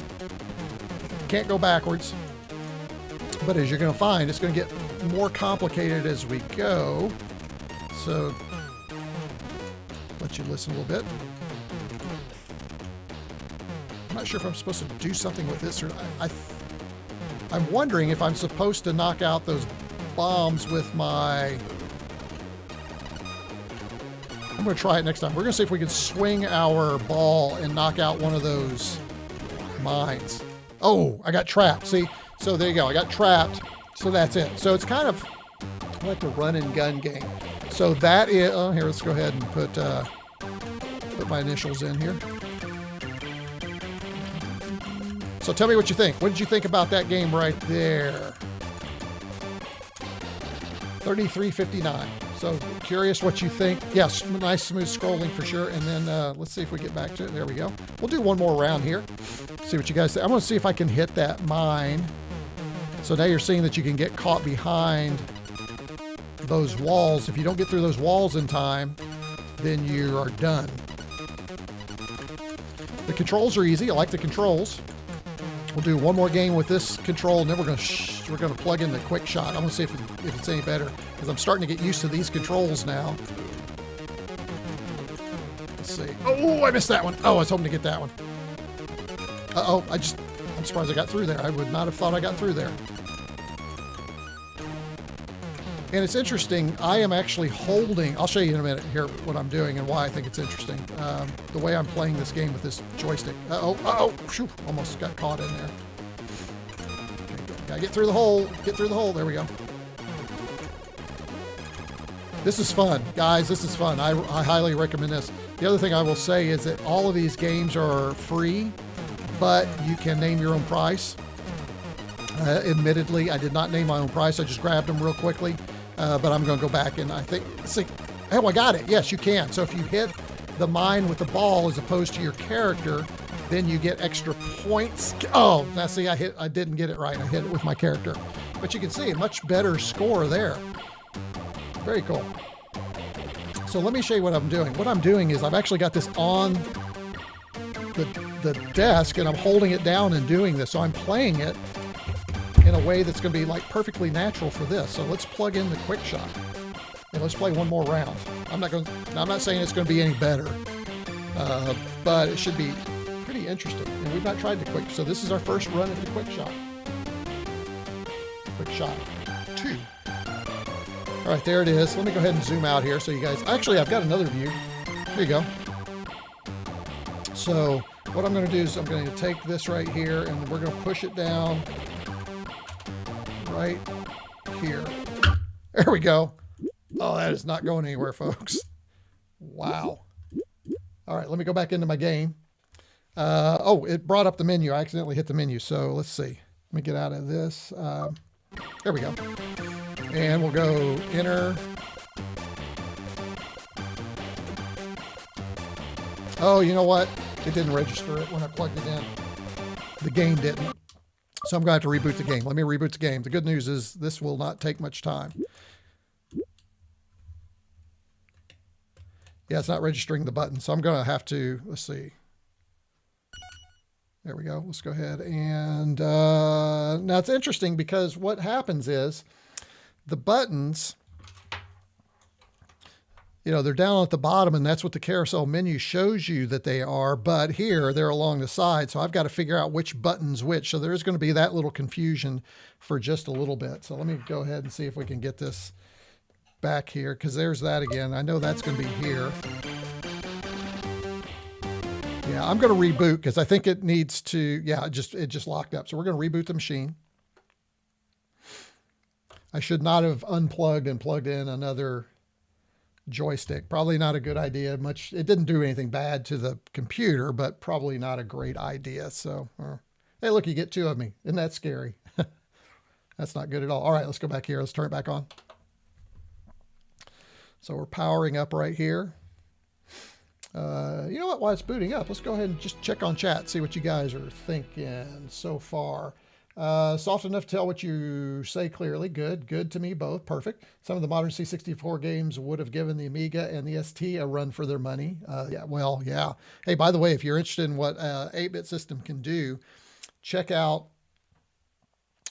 A: Can't go backwards, but as you're going to find, it's going to get more complicated as we go. So, let you listen a little bit. I'm not sure if I'm supposed to do something with this or not. I'm wondering if I'm supposed to knock out those bombs with my... I'm going to try it next time. We're going to see if we can swing our ball and knock out one of those mines. Oh, I got trapped. See? So there you go. I got trapped. So that's it. So it's kind of like a run and gun game. So that is... Oh, here, let's go ahead and put my initials in here. So tell me what you think. What did you think about that game right there? 33.59. So curious what you think. Yes, nice smooth scrolling for sure. And then let's see if we get back to it. There we go. We'll do one more round here. See what you guys think. I'm going to see if I can hit that mine. So now you're seeing that you can get caught behind those walls. If you don't get through those walls in time, then you are done. The controls are easy. I like the controls. We'll do one more game with this control, and then we're going to plug in the Quickshot. I'm going to see if it's any better, because I'm starting to get used to these controls now. Let's see. Oh, I missed that one. Oh, I was hoping to get that one. Uh-oh, I'm surprised I got through there. I would not have thought I got through there. And it's interesting, I am actually holding, I'll show you in a minute here what I'm doing and why I think it's interesting. The way I'm playing this game with this joystick. Uh-oh, phew, almost got caught in there. Okay, gotta get through the hole, there we go. This is fun, guys, this is fun. I highly recommend this. The other thing I will say is that all of these games are free, but you can name your own price. Admittedly, I did not name my own price, I just grabbed them real quickly. But I'm going to go back and I think, see, oh, I got it. Yes, you can. So if you hit the mine with the ball as opposed to your character, then you get extra points. Oh, now see, I didn't get it right. I hit it with my character. But you can see a much better score there. Very cool. So let me show you what I'm doing. What I'm doing is I've actually got this on the desk and I'm holding it down and doing this. So I'm playing it in a way that's going to be like perfectly natural for this. So let's plug in the Quickshot and let's play one more round. I'm not saying it's going to be any better, but it should be pretty interesting. And we've not tried the Quick, so this is our first run at the Quickshot. Quickshot II. All right, there it is. Let me go ahead and zoom out here so you guys. Actually, I've got another view. Here you go. So what I'm going to do is I'm going to take this right here and we're going to push it down. Right here. There we go. Oh, that is not going anywhere, folks. Wow. All right, let me go back into my game. Oh, it brought up the menu. I accidentally hit the menu, so let's see. Let me get out of this. There we go. And we'll go enter. Oh, you know what? It didn't register it when I plugged it in. The game didn't. So I'm going to have to reboot the game. Let me reboot the game. The good news is this will not take much time. Yeah, it's not registering the button. So I'm going to have to, let's see. There we go. Let's go ahead. And now it's interesting because what happens is the buttons, you know, they're down at the bottom and that's what the carousel menu shows you that they are, but here they're along the side. So I've got to figure out which button's which. So there's going to be that little confusion for just a little bit. So let me go ahead and see if we can get this back here because there's that again. I know that's going to be here. Yeah, I'm going to reboot because I think it needs to, yeah, it just locked up. So we're going to reboot the machine. I should not have unplugged and plugged in another joystick. Probably not a good idea. It didn't do anything bad to the computer, but probably not a great idea. So, hey, look, you get two of me. Isn't that scary? That's not good at all. All right, let's go back here. Let's turn it back on. So we're powering up right here. You know what? While it's booting up, let's go ahead and just check on chat, see what you guys are thinking so far. Soft enough to tell what you say clearly. Good to me both. Perfect. Some of the modern C64 games would have given the Amiga and the ST a run for their money. Yeah. Hey, by the way, if you're interested in what 8-bit system can do, check out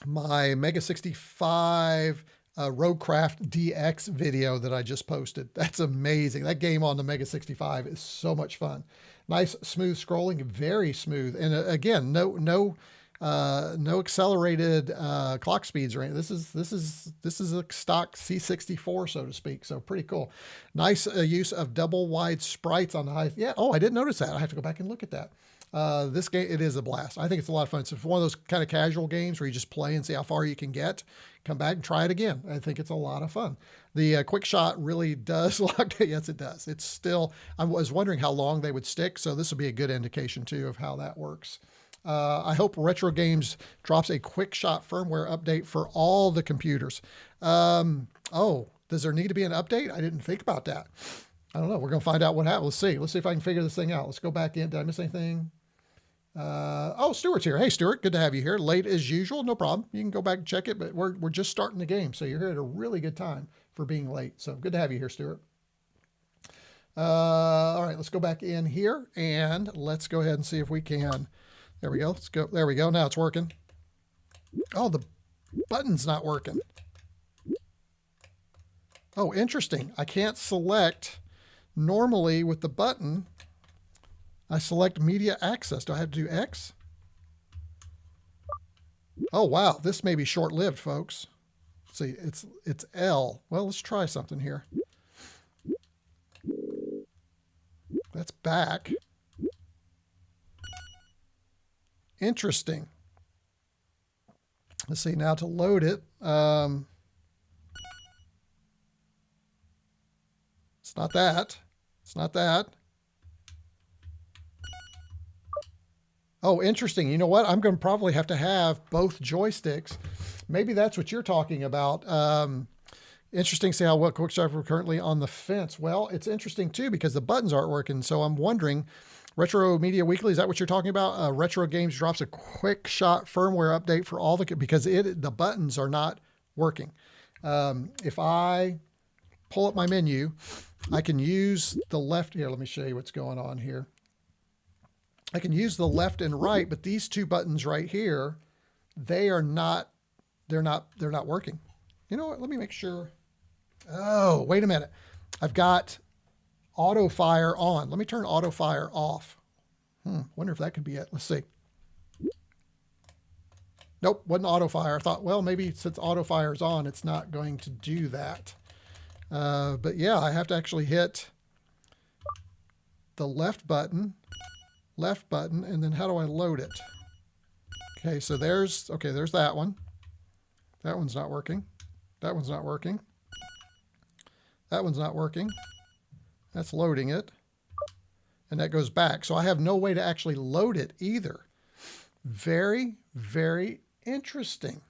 A: my Mega 65 Roguecraft DX video that I just posted. That's amazing. That game on the Mega 65 is so much fun. Nice smooth scrolling, very smooth, and again, no accelerated clock speeds or anything. This is a stock C64, so to speak. So pretty cool. Nice use of double wide sprites on the high. Yeah. Oh, I didn't notice that. I have to go back and look at that. This game, it is a blast. I think it's a lot of fun. It's one of those kind of casual games where you just play and see how far you can get. Come back and try it again. I think it's a lot of fun. The Quickshot really does lock it. Yes, it does. It's still, I was wondering how long they would stick. So this will be a good indication too of how that works. I hope Retro Games drops a Quickshot firmware update for all the computers. Oh, does there need to be an update? I didn't think about that. I don't know. We're going to find out what happens. Let's see. Let's see if I can figure this thing out. Let's go back in. Did I miss anything? Oh, Stuart's here. Hey, Stuart. Good to have you here. Late as usual. No problem. You can go back and check it, but we're just starting the game. So you're here at a really good time for being late. So good to have you here, Stuart. All right, let's go back in here and let's go ahead and see if we can. There we go. Let's go. There we go. Now it's working. Oh, the button's not working. Oh, interesting. I can't select. Normally with the button, I select media access. Do I have to do X? Oh, wow. This may be short-lived, folks. Let's see, it's L. Well, let's try something here. That's back. Interesting. Let's see, now to load it. It's not that. It's not that. Oh, interesting. You know what? I'm going to probably have to have both joysticks. Maybe that's what you're talking about. Interesting to see how Quickshot we're currently on the fence. Well, it's interesting too because the buttons aren't working. So I'm wondering, Retro Media Weekly, is that what you're talking about? Retro Games drops a Quickshot firmware update for all the, because the buttons are not working. If I pull up my menu, I can use the left here. Let me show you what's going on here. I can use the left and right, but these two buttons right here, they're not working. You know what? Let me make sure. Oh, wait a minute. I've got auto fire on. Let me turn auto fire off. Wonder if that could be it. Let's see. Nope, wasn't auto fire. I thought, well, maybe since auto fire is on, it's not going to do that. But yeah, I have to actually hit the left button, and then how do I load it? Okay, so there's that one. That one's not working. That one's not working. That one's not working. That's loading it. And that goes back. So I have no way to actually load it either. Very, very interesting.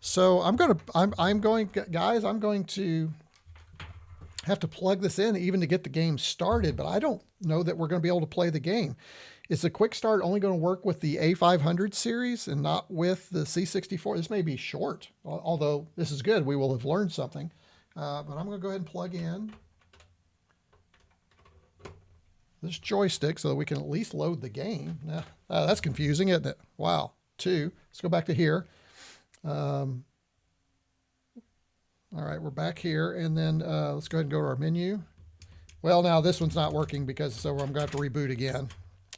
A: So I'm going to have to plug this in even to get the game started, but I don't know that we're going to be able to play the game. Is the Quick Start only going to work with the A500 series and not with the C64? This may be short, although this is good. We will have learned something. But I'm going to go ahead and plug in this joystick so that we can at least load the game. Now, that's confusing, isn't it? Wow. 2. Let's go back to here. All right, we're back here, and then let's go ahead and go to our menu. Well, now this one's not working because so I'm going to have to reboot again.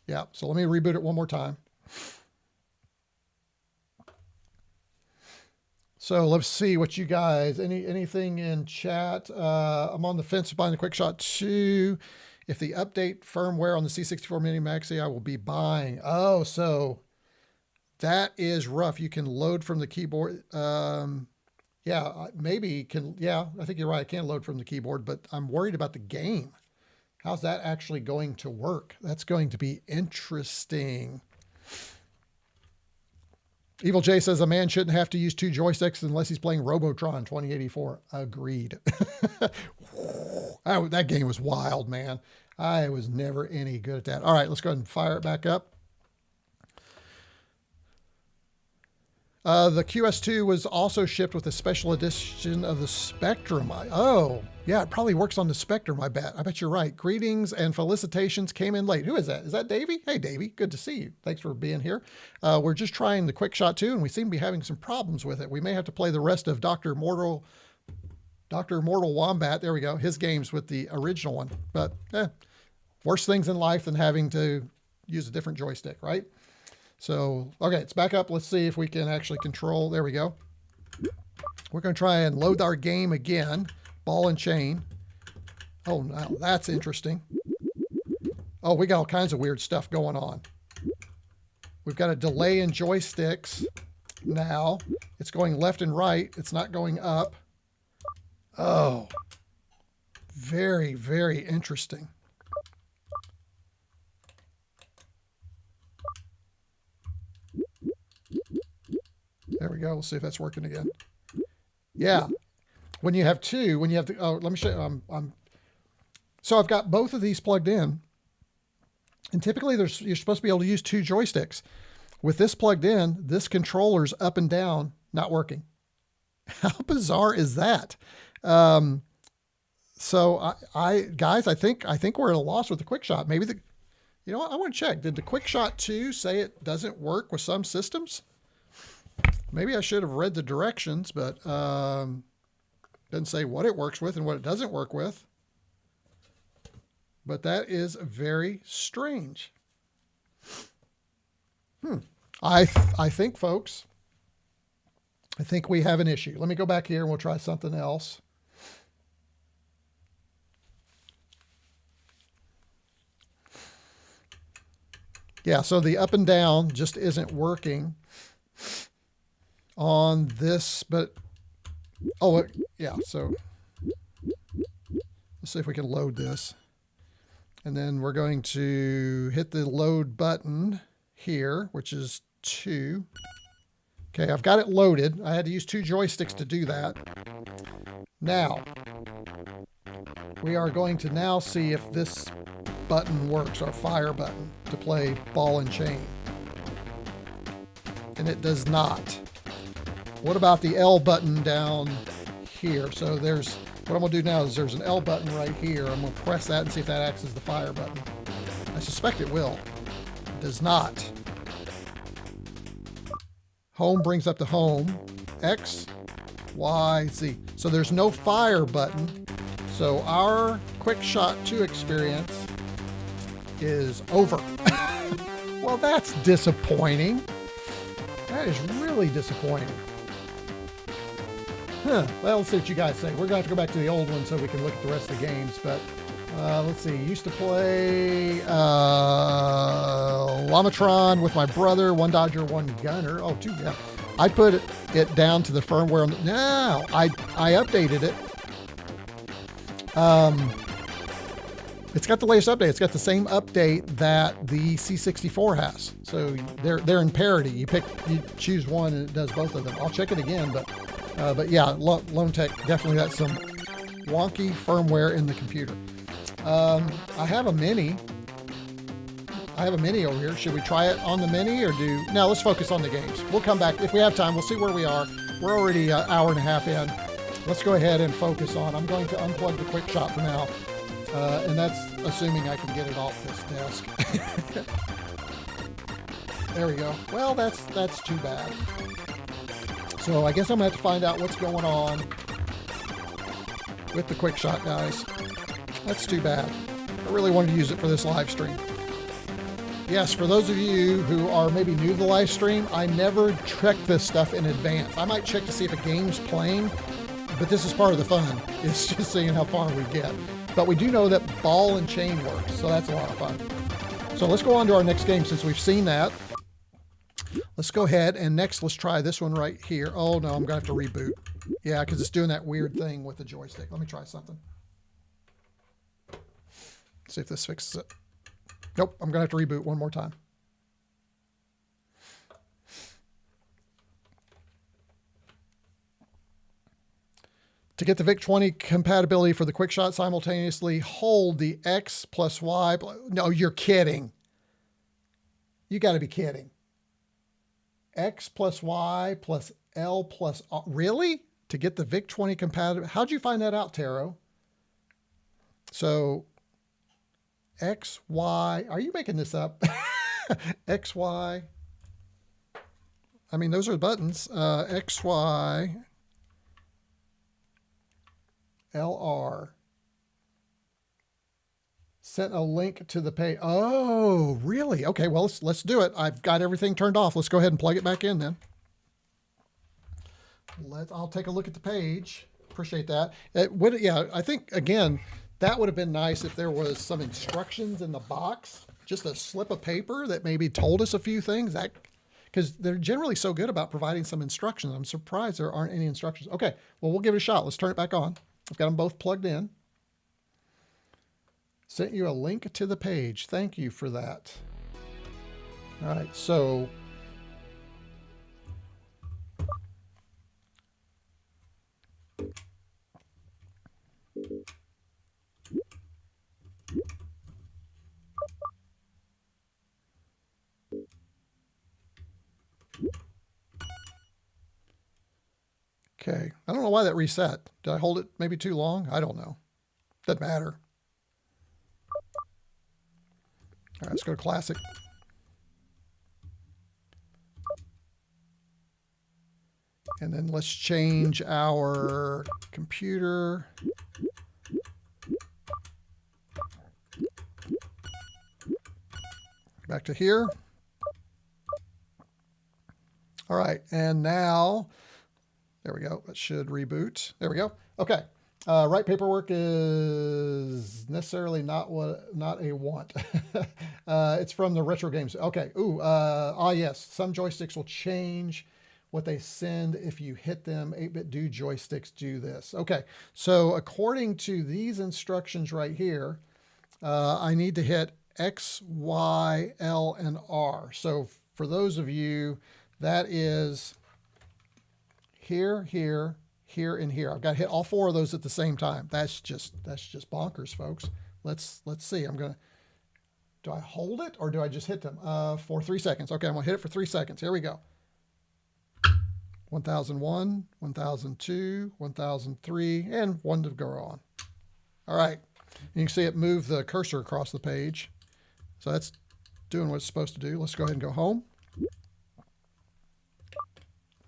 A: Yeah, so let me reboot it one more time. So let's see what you guys, anything in chat. I'm on the fence of buying the Quickshot II. If the update firmware on the C64 Mini Maxi, I will be buying. Oh, so that is rough. You can load from the keyboard. Yeah, maybe can. Yeah, I think you're right. I can load from the keyboard, but I'm worried about the game. How's that actually going to work? That's going to be interesting. Evil J says a man shouldn't have to use 2 joysticks unless he's playing Robotron 2084. Agreed. That game was wild, man. I was never any good at that. All right, let's go ahead and fire it back up. The QS2 was also shipped with a special edition of the Spectrum. Oh, yeah, it probably works on the Spectrum, I bet. I bet you're right. Greetings and felicitations, came in late. Who is that? Is that Davey? Hey, Davey, good to see you. Thanks for being here. We're just trying the Quickshot II, and we seem to be having some problems with it. We may have to play the rest of Dr. DrMortalWombat, there we go, his games with the original one. But worse things in life than having to use a different joystick, right? So, okay, it's back up. Let's see if we can actually control. There we go. We're going to try and load our game again. Ball and chain. Oh, now that's interesting. Oh, we got all kinds of weird stuff going on. We've got a delay in joysticks now. It's going left and right. It's not going up. Oh, very, very interesting. There we go. We'll see if that's working again. Yeah. When you have two, when you have the, oh, let me show you. So I've got both of these plugged in. And typically you're supposed to be able to use two joysticks. With this plugged in, this controller's up and down, not working. How bizarre is that? So guys, I think we're at a loss with the Quickshot. Maybe you know what? I want to check. Did the Quickshot II say it doesn't work with some systems? Maybe I should have read the directions, but doesn't say what it works with and what it doesn't work with. But that is very strange. I think, folks, I think we have an issue. Let me go back here and we'll try something else. Yeah, so the up and down just isn't working on this, but, oh, yeah, so let's see if we can load this. And then we're going to hit the load button here, which is 2. Okay, I've got it loaded. I had to use 2 joysticks to do that. Now, we are going to now see if this button works, our fire button, to play ball and chain. And it does not. What about the L button down here? So there's, what I'm going to do now is there's an L button right here. I'm going to press that and see if that acts as the fire button. I suspect it will. It does not. Home brings up the home. X, Y, Z. So there's no fire button. So our Quickshot II experience is over. Well, that's disappointing. That is really disappointing. Well, let's see what you guys say. We're going to have to go back to the old one so we can look at the rest of the games. But let's see. Used to play Lamatron with my brother. 1 Dodger, 1 Gunner. Oh, 2, yeah. I put it down to the firmware. No, I updated it. It's got the latest update. It's got the same update that the C64 has. So they're in parity. You choose one and it does both of them. I'll check it again, but yeah, Lone Tech definitely got some wonky firmware in the computer. I have a mini. I have a mini over here. Should we try it on the mini or do? No, let's focus on the games. We'll come back if we have time. We'll see where we are. We're already an hour and a half in. Let's go ahead and focus on. I'm going to unplug the Quickshot for now, and that's assuming I can get it off this desk. There we go. Well, that's too bad. So I guess I'm gonna have to find out what's going on with the Quickshot, guys. That's too bad. I really wanted to use it for this live stream. Yes, for those of you who are maybe new to the live stream, I never check this stuff in advance. I might check to see if a game's playing, but this is part of the fun. It's just seeing how far we get. But we do know that ball and chain works, so that's a lot of fun. So let's go on to our next game since we've seen that. Let's go ahead and next let's try this one right here. Oh no, I'm gonna have to reboot. Yeah, because it's doing that weird thing with the joystick. Let me try something. See if this fixes it. Nope, I'm gonna have to reboot one more time. To get the VIC-20 compatibility for the Quickshot, simultaneously hold the X plus Y. No, you're kidding. You got to be kidding. X plus Y plus L plus R. Really? To get the VIC-20 compatible? How'd you find that out, Taro? So X, Y. Are you making this up? X, Y. I mean, those are the buttons. X, Y. LR. Sent a link to the page. Oh, really? Okay, well, let's do it. I've got everything turned off. Let's go ahead and plug it back in then. I'll take a look at the page. Appreciate that. Yeah, I think, again, that would have been nice if there was some instructions in the box, just a slip of paper that maybe told us a few things. Because they're generally so good about providing some instructions. I'm surprised there aren't any instructions. Okay, well, we'll give it a shot. Let's turn it back on. I've got them both plugged in. Sent you a link to the page. Thank you for that. All right, so okay, I don't know why that reset. Did I hold it maybe too long? I don't know. Doesn't matter. All right, let's go to classic. And then let's change our computer. Back to here. All right, and now, there we go. It should reboot. There we go. Okay. Right paperwork is necessarily not a want. It's from the retro games. Okay. Ooh. Yes. Some joysticks will change what they send if you hit them. 8-bit do joysticks do this. Okay. So according to these instructions right here, I need to hit X, Y, L, and R. So for those of you, that is here, here, here, and here. I've got to hit all 4 of those at the same time. That's just bonkers, folks. Let's see. Do I hold it or do I just hit them for 3 seconds? Okay, I'm gonna hit it for 3 seconds. Here we go. 1001, 1002, 1003, and 1 to go on. All right. You can see it move the cursor across the page. So that's doing what it's supposed to do. Let's go ahead and go home.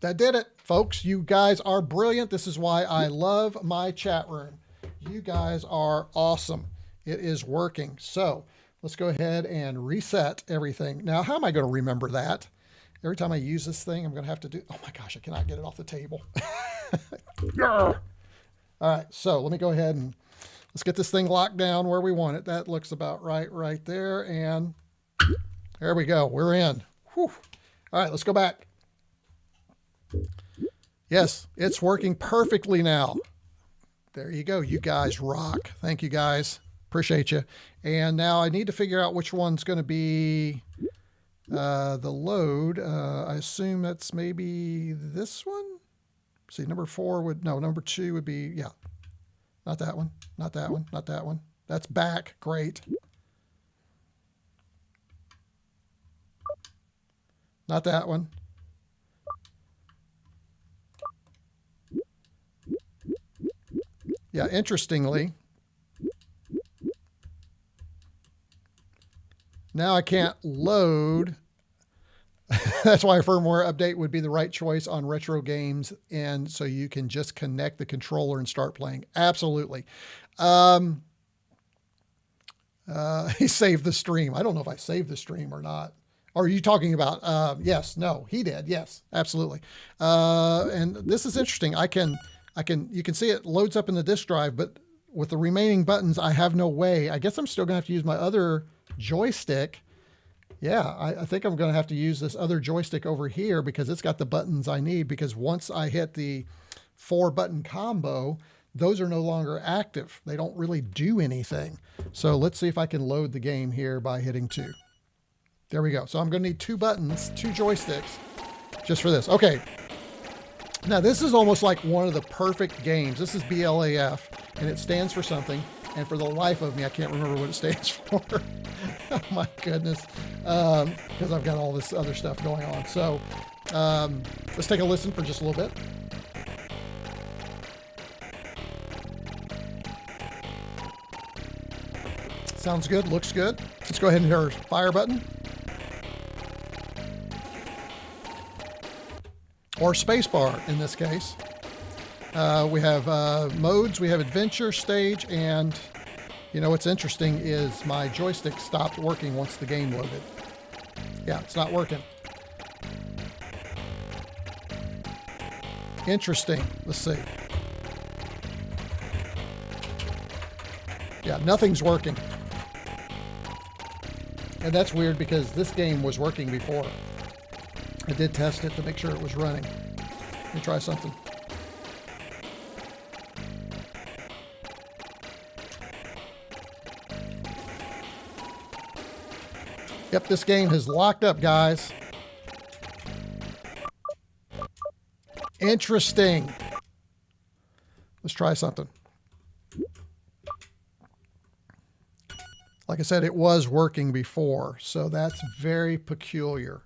A: That did it, folks. You guys are brilliant. This is why I love my chat room. You guys are awesome. It is working. So let's go ahead and reset everything. Now, how am I going to remember that? Every time I use this thing, I'm going to have to do, oh my gosh, I cannot get it off the table. All right, so let me go ahead and let's get this thing locked down where we want it. That looks about right there. And there we go. We're in. Whew. All right, let's go back. Yes, it's working perfectly now. There you go. You guys rock. Thank you, guys. Appreciate you. And now I need to figure out which one's going to be the load. I assume that's maybe this one. See, number 4 would, no, number 2 would be, yeah. Not that one. Not that one. Not that one. That's back. Great. Not that one. Yeah, interestingly, now I can't load. That's why a firmware update would be the right choice on retro games. And so you can just connect the controller and start playing. Absolutely. He saved the stream. I don't know if I saved the stream or not. Or are you talking about, yes, no, he did. Yes, absolutely. And this is interesting. You can see it loads up in the disk drive, but with the remaining buttons, I have no way. I guess I'm still gonna have to use my other joystick. Yeah, I think I'm gonna have to use this other joystick over here because it's got the buttons I need, because once I hit the 4-button combo, those are no longer active. They don't really do anything. So let's see if I can load the game here by hitting 2. There we go. So I'm gonna need 2 buttons, 2 joysticks just for this. Okay. Now, this is almost like one of the perfect games. This is BLAF, and it stands for something. And for the life of me, I can't remember what it stands for. Oh, my goodness. Because I've got all this other stuff going on. So let's take a listen for just a little bit. Sounds good. Looks good. Let's go ahead and hit our fire button. Or spacebar in this case. We have modes, we have adventure, stage, and you know what's interesting is my joystick stopped working once the game loaded. Yeah, it's not working. Interesting. Let's see. Yeah, nothing's working. And that's weird because this game was working before. I did test it to make sure it was running. Let me try something. Yep, this game has locked up, guys. Interesting. Let's try something. Like I said, it was working before, so that's very peculiar.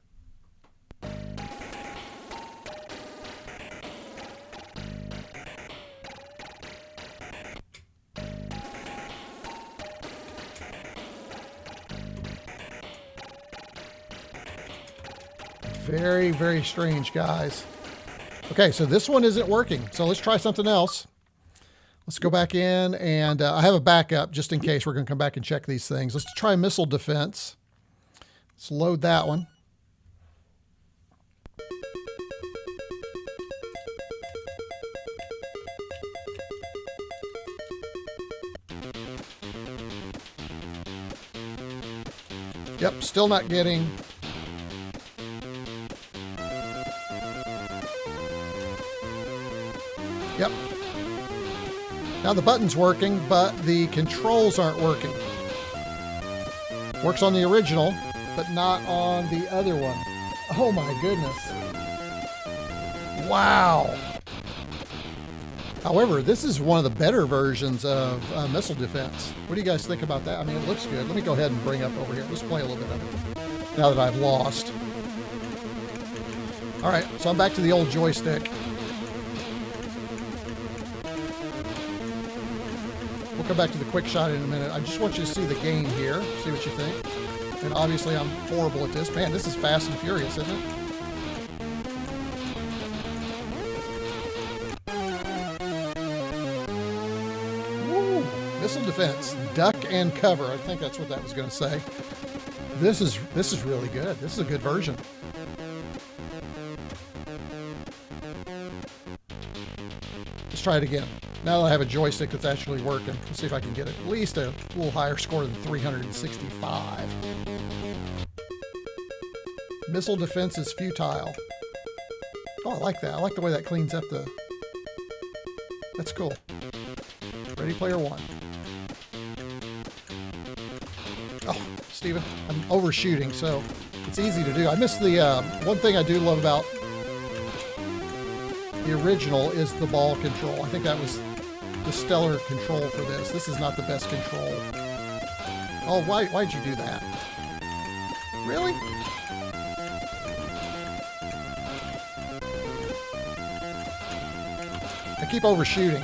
A: Very, very strange, guys. Okay, so this one isn't working. So let's try something else. Let's go back in, and I have a backup just in case we're going to come back and check these things. Let's try missile defense. Let's load that one. Yep, still not getting... Yep. Now the button's working, but the controls aren't working. Works on the original, but not on the other one. Oh my goodness. Wow. However, this is one of the better versions of missile defense. What do you guys think about that? I mean, it looks good. Let me go ahead and bring up over here. Let's play a little bit of it now that I've lost. All right, so I'm back to the old joystick. We'll come back to the quick shot in a minute. I just want you to see the game here, see what you think. And obviously I'm horrible at this. Man, this is fast and furious, isn't it? Woo! Missile defense, duck and cover. I think that's what that was going to say. This is really good. This is a good version. Let's try it again. Now that I have a joystick that's actually working, let's see if I can get at least a little higher score than 365. Missile defense is futile. Oh, I like that. I like the way that cleans up the... That's cool. Ready Player One. Oh, Steven, I'm overshooting, so it's easy to do. I missed the... one thing I do love about the original is the ball control. I think that was the stellar control for this. This is not the best control. Oh, why'd you do that? Really? I keep overshooting.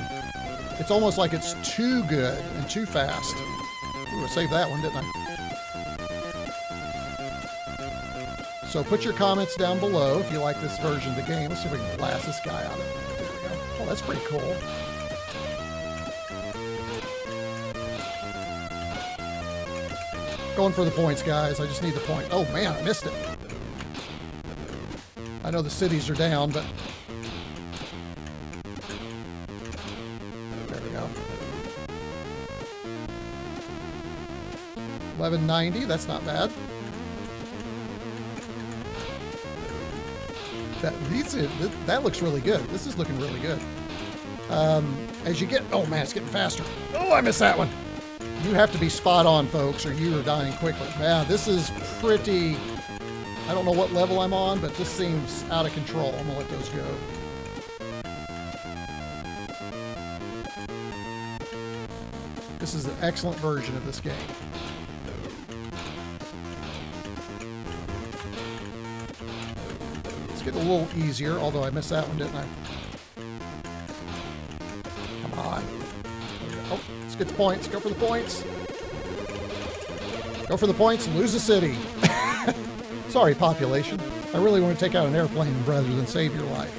A: It's almost like it's too good and too fast. Ooh, I saved that one, didn't I? So put your comments down below if you like this version of the game. Let's see if we can blast this guy out of it. There we go. Oh, that's pretty cool. Going for the points, guys. I just need the point. Oh, man, I missed it. I know the cities are down, but... There we go. 1190, that's not bad. That looks really good. This is looking really good. As you get... Oh, man, it's getting faster. Oh, I missed that one. You have to be spot on, folks, or you are dying quickly. Yeah, this is pretty... I don't know what level I'm on, but this seems out of control. I'm going to let those go. This is an excellent version of this game. Let's get a little easier, although I missed that one, didn't I? Come on. Oh, let's get the points. Go for the points. Go for the points and lose the city. Sorry, population. I really want to take out an airplane rather than save your life.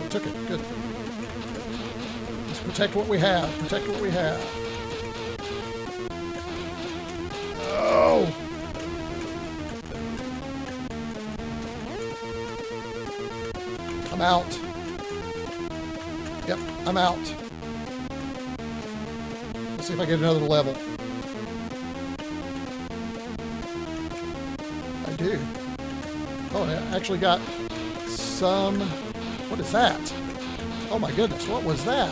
A: took it. Good. Let's protect what we have. Protect what we have. Oh! I'm out. Yep, I'm out. Let's see if I get another level. I do. Oh, I actually got some... What is that? Oh my goodness, what was that?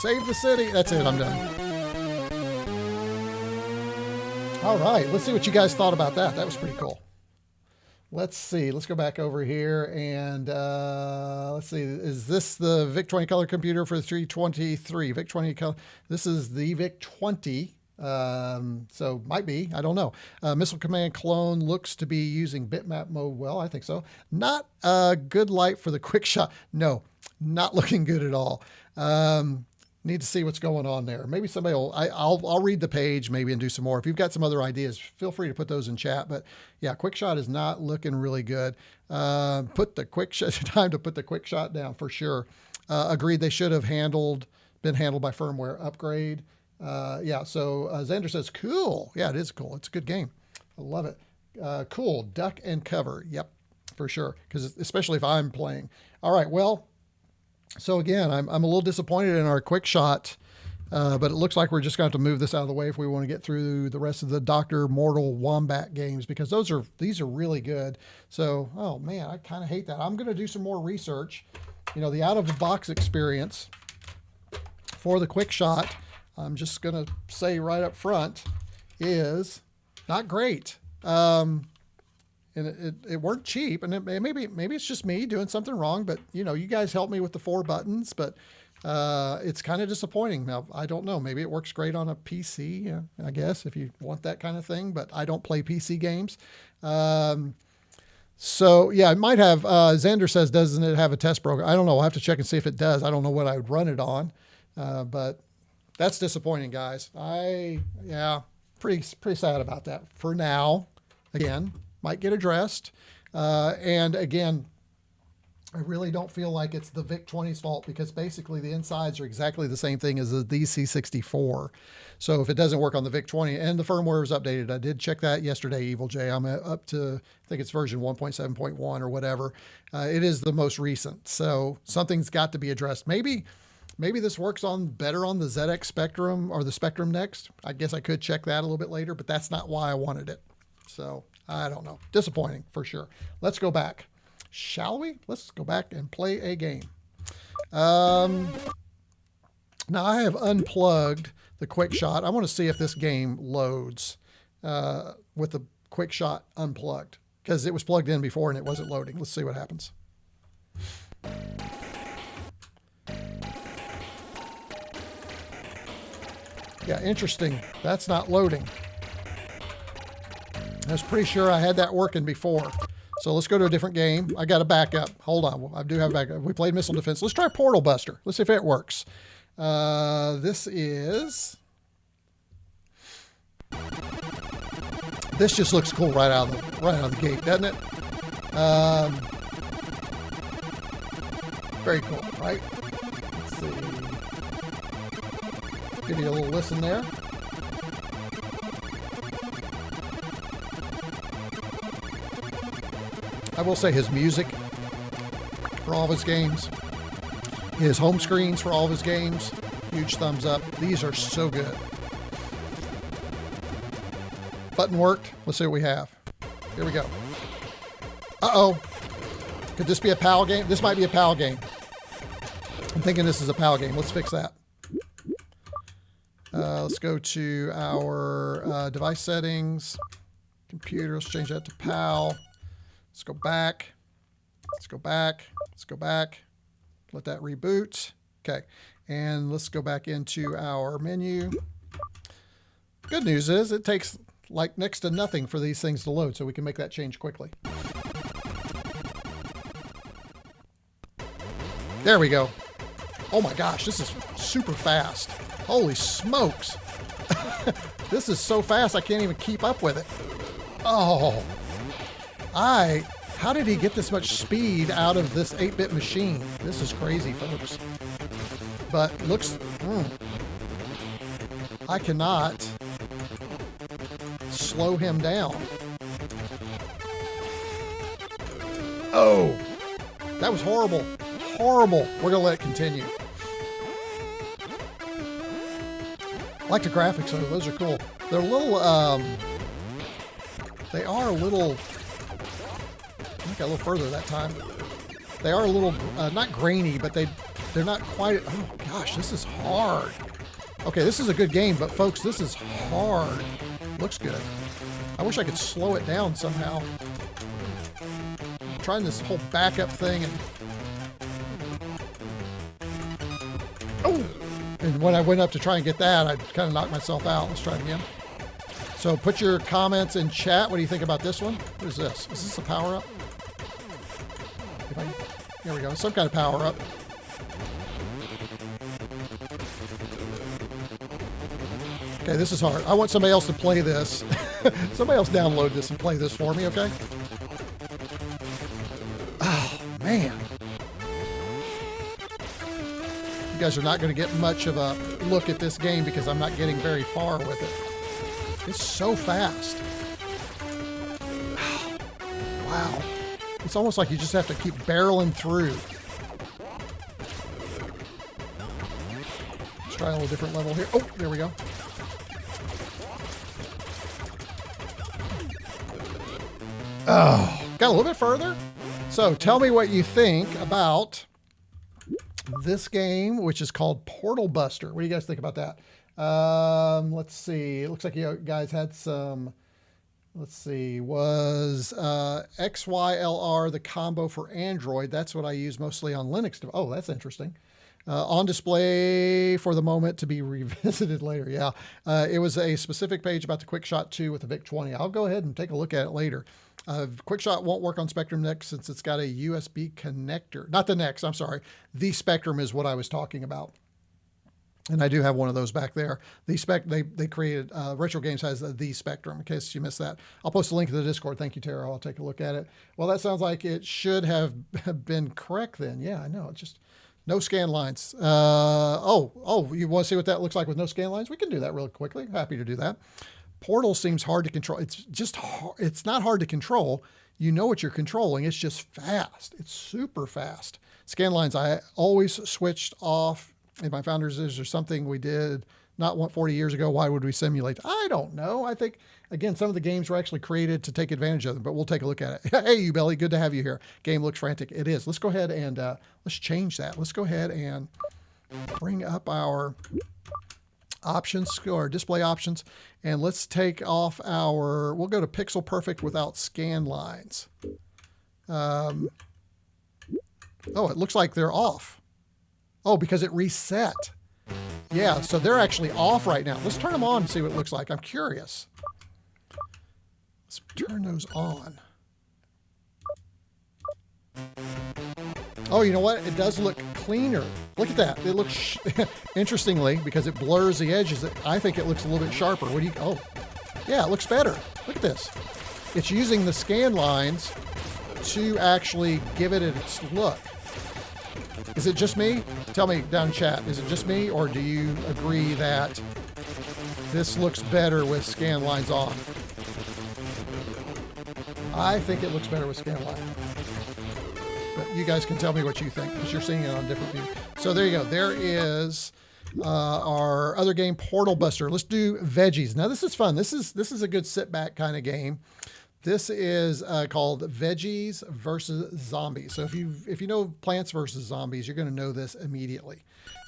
A: Save the city. That's it, I'm done. All right, let's see what you guys thought about that. That was pretty cool. Let's see. Let's go back over here and let's see. Is this the VIC-20 color computer for the 323? VIC-20 color. This is the VIC-20. So might be. I don't know. Missile Command clone looks to be using bitmap mode. Well, I think so. Not a good light for the Quickshot. No, not looking good at all. Need to see what's going on there. Maybe somebody will, I'll read the page maybe and do some more. If you've got some other ideas, feel free to put those in chat. But yeah, Quickshot is not looking really good. Put the Quickshot, time to put the Quickshot down for sure. Agreed, they should have been handled by firmware upgrade. Yeah, so Xander says, cool. Yeah, it is cool. It's a good game. I love it. Cool, duck and cover. Yep, for sure. Because especially if I'm playing. All right, well, so again, I'm a little disappointed in our Quickshot, but it looks like we're just going to have to move this out of the way if we want to get through the rest of the DrMortalWombat games, because these are really good. So, oh man, I kind of hate that. I'm going to do some more research. You know, the out-of-the-box experience for the Quickshot, I'm just going to say right up front, is not great. And it weren't cheap, and maybe it's just me doing something wrong, but you know, you guys helped me with the 4 buttons, but it's kind of disappointing. Now, I don't know, maybe it works great on a PC, I guess, if you want that kind of thing, but I don't play PC games. So yeah, it might have, Xander says, doesn't it have a test program? I don't know, I'll have to check and see if it does. I don't know what I would run it on, but that's disappointing, guys. Yeah, pretty sad about that for now. Again, might get addressed. And again, I really don't feel like it's the VIC-20's fault, because basically the insides are exactly the same thing as the C64. So if it doesn't work on the VIC-20, and the firmware was updated, I did check that yesterday, Evil J. I'm up to, I think it's version 1.7.1 or whatever. It is the most recent. So something's got to be addressed. Maybe this works better on the ZX Spectrum or the Spectrum Next. I guess I could check that a little bit later, but that's not why I wanted it. So I don't know. Disappointing for sure. Let's go back. Shall we? Let's go back and play a game. Now I have unplugged the Quickshot. I want to see if this game loads with the Quickshot unplugged, because it was plugged in before and it wasn't loading. Let's see what happens. Yeah, interesting. That's not loading. I was pretty sure I had that working before. So let's go to a different game. I got a backup. Hold on. I do have a backup. We played Missile Defense. Let's try Portal Buster. Let's see if it works. This just looks cool right out of the gate, doesn't it? Very cool, right? Let's see. Give you a little listen there. I will say his music for all of his games, his home screens for all of his games, huge thumbs up. These are so good. Button worked. Let's see what we have. Here we go. Uh-oh. Could this be a PAL game? This might be a PAL game. I'm thinking this is a PAL game. Let's fix that. Let's go to our device settings. Computer, let's change that to PAL. Let's go back. Let's go back. Let's go back. Let that reboot. Okay. And let's go back into our menu. Good news is it takes like next to nothing for these things to load, so we can make that change quickly. There we go. Oh my gosh, this is super fast. Holy smokes. This is so fast I can't even keep up with it. Oh. How did he get this much speed out of this 8-bit machine? This is crazy, folks. But looks... I cannot slow him down. Oh! That was horrible. Horrible. We're going to let it continue. I like the graphics, though. Those are cool. They're a little... they are a little... I got a little further that time. They are a little, not grainy, but they're not quite... Oh, gosh, this is hard. Okay, this is a good game, but, folks, this is hard. Looks good. I wish I could slow it down somehow. I'm trying this whole backup thing, and... Oh! And when I went up to try and get that, I kind of knocked myself out. Let's try it again. So put your comments in chat. What do you think about this one? What is this? Is this a power-up? There we go. Some kind of power-up. Okay, this is hard. I want somebody else to play this. Somebody else download this and play this for me, okay? Oh, man. You guys are not going to get much of a look at this game because I'm not getting very far with it. It's so fast. Wow. It's almost like you just have to keep barreling through. Let's try a little different level here. Oh, there we go. Oh, got a little bit further. So tell me what you think about this game, which is called Portal Buster. What do you guys think about that? Let's see. It looks like you guys had some, let's see, was XYLR the combo for Android. That's what I use mostly on Linux. Oh, that's interesting. On display for the moment to be revisited later. Yeah, it was a specific page about the Quickshot II with the VIC-20. I'll go ahead and take a look at it later. Quickshot won't work on Spectrum Next since it's got a USB connector. Not the Next, I'm sorry. The Spectrum is what I was talking about. And I do have one of those back there. They created, Retro Games has the Spectrum, in case you missed that. I'll post a link to the Discord. Thank you, Tara. I'll take a look at it. Well, that sounds like it should have been correct then. Yeah, I know. It's just no scan lines. Oh, you want to see what that looks like with no scan lines? We can do that real quickly. Happy to do that. Portal seems hard to control. It's just hard. It's not hard to control. You know what you're controlling. It's just fast. It's super fast. Scan lines, I always switched off. In my founders, is there something we did not 40 years ago? Why would we simulate? I don't know. I think, again, some of the games were actually created to take advantage of them, but we'll take a look at it. Hey, you Belly, good to have you here. Game looks frantic. It is. Let's go ahead and let's change that. Let's go ahead and bring up our options or display options, and let's take off our, we'll go to pixel perfect without scan lines. Oh, it looks like they're off. Oh, because it reset. Yeah, so they're actually off right now. Let's turn them on and see what it looks like. I'm curious. Let's turn those on. Oh, you know what? It does look cleaner. Look at that. It looks, interestingly, because it blurs the edges, I think it looks a little bit sharper. What do you, oh, yeah, it looks better. Look at this. It's using the scan lines to actually give it its look. Is it just me? Tell me down in chat. Is it just me, or do you agree that this looks better with scan lines on? I think it looks better with scan lines. But you guys can tell me what you think, because you're seeing it on different views. So there you go. There is our other game, Portal Buster. Let's do Veggies. Now this is fun. This is a good sit back kind of game. This is called Veggies versus Zombies. So if you know Plants versus Zombies, you're going to know this immediately.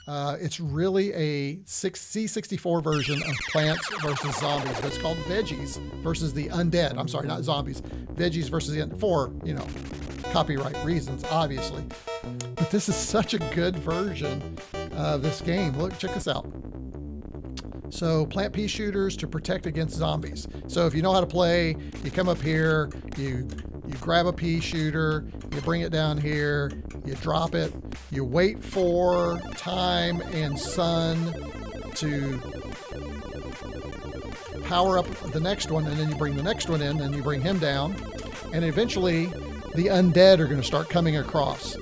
A: It's really a C64 version of Plants versus Zombies, but it's called Veggies versus the Undead. I'm sorry, not Zombies. Veggies versus the Undead, for, you know, copyright reasons, obviously. But this is such a good version of this game. Look, check this out. So plant pea shooters to protect against zombies. So if you know how to play, you come up here, you grab a pea shooter, you bring it down here, you drop it, you wait for time and sun to power up the next one, and then you bring the next one in, and you bring him down. And eventually, the undead are going to start coming across.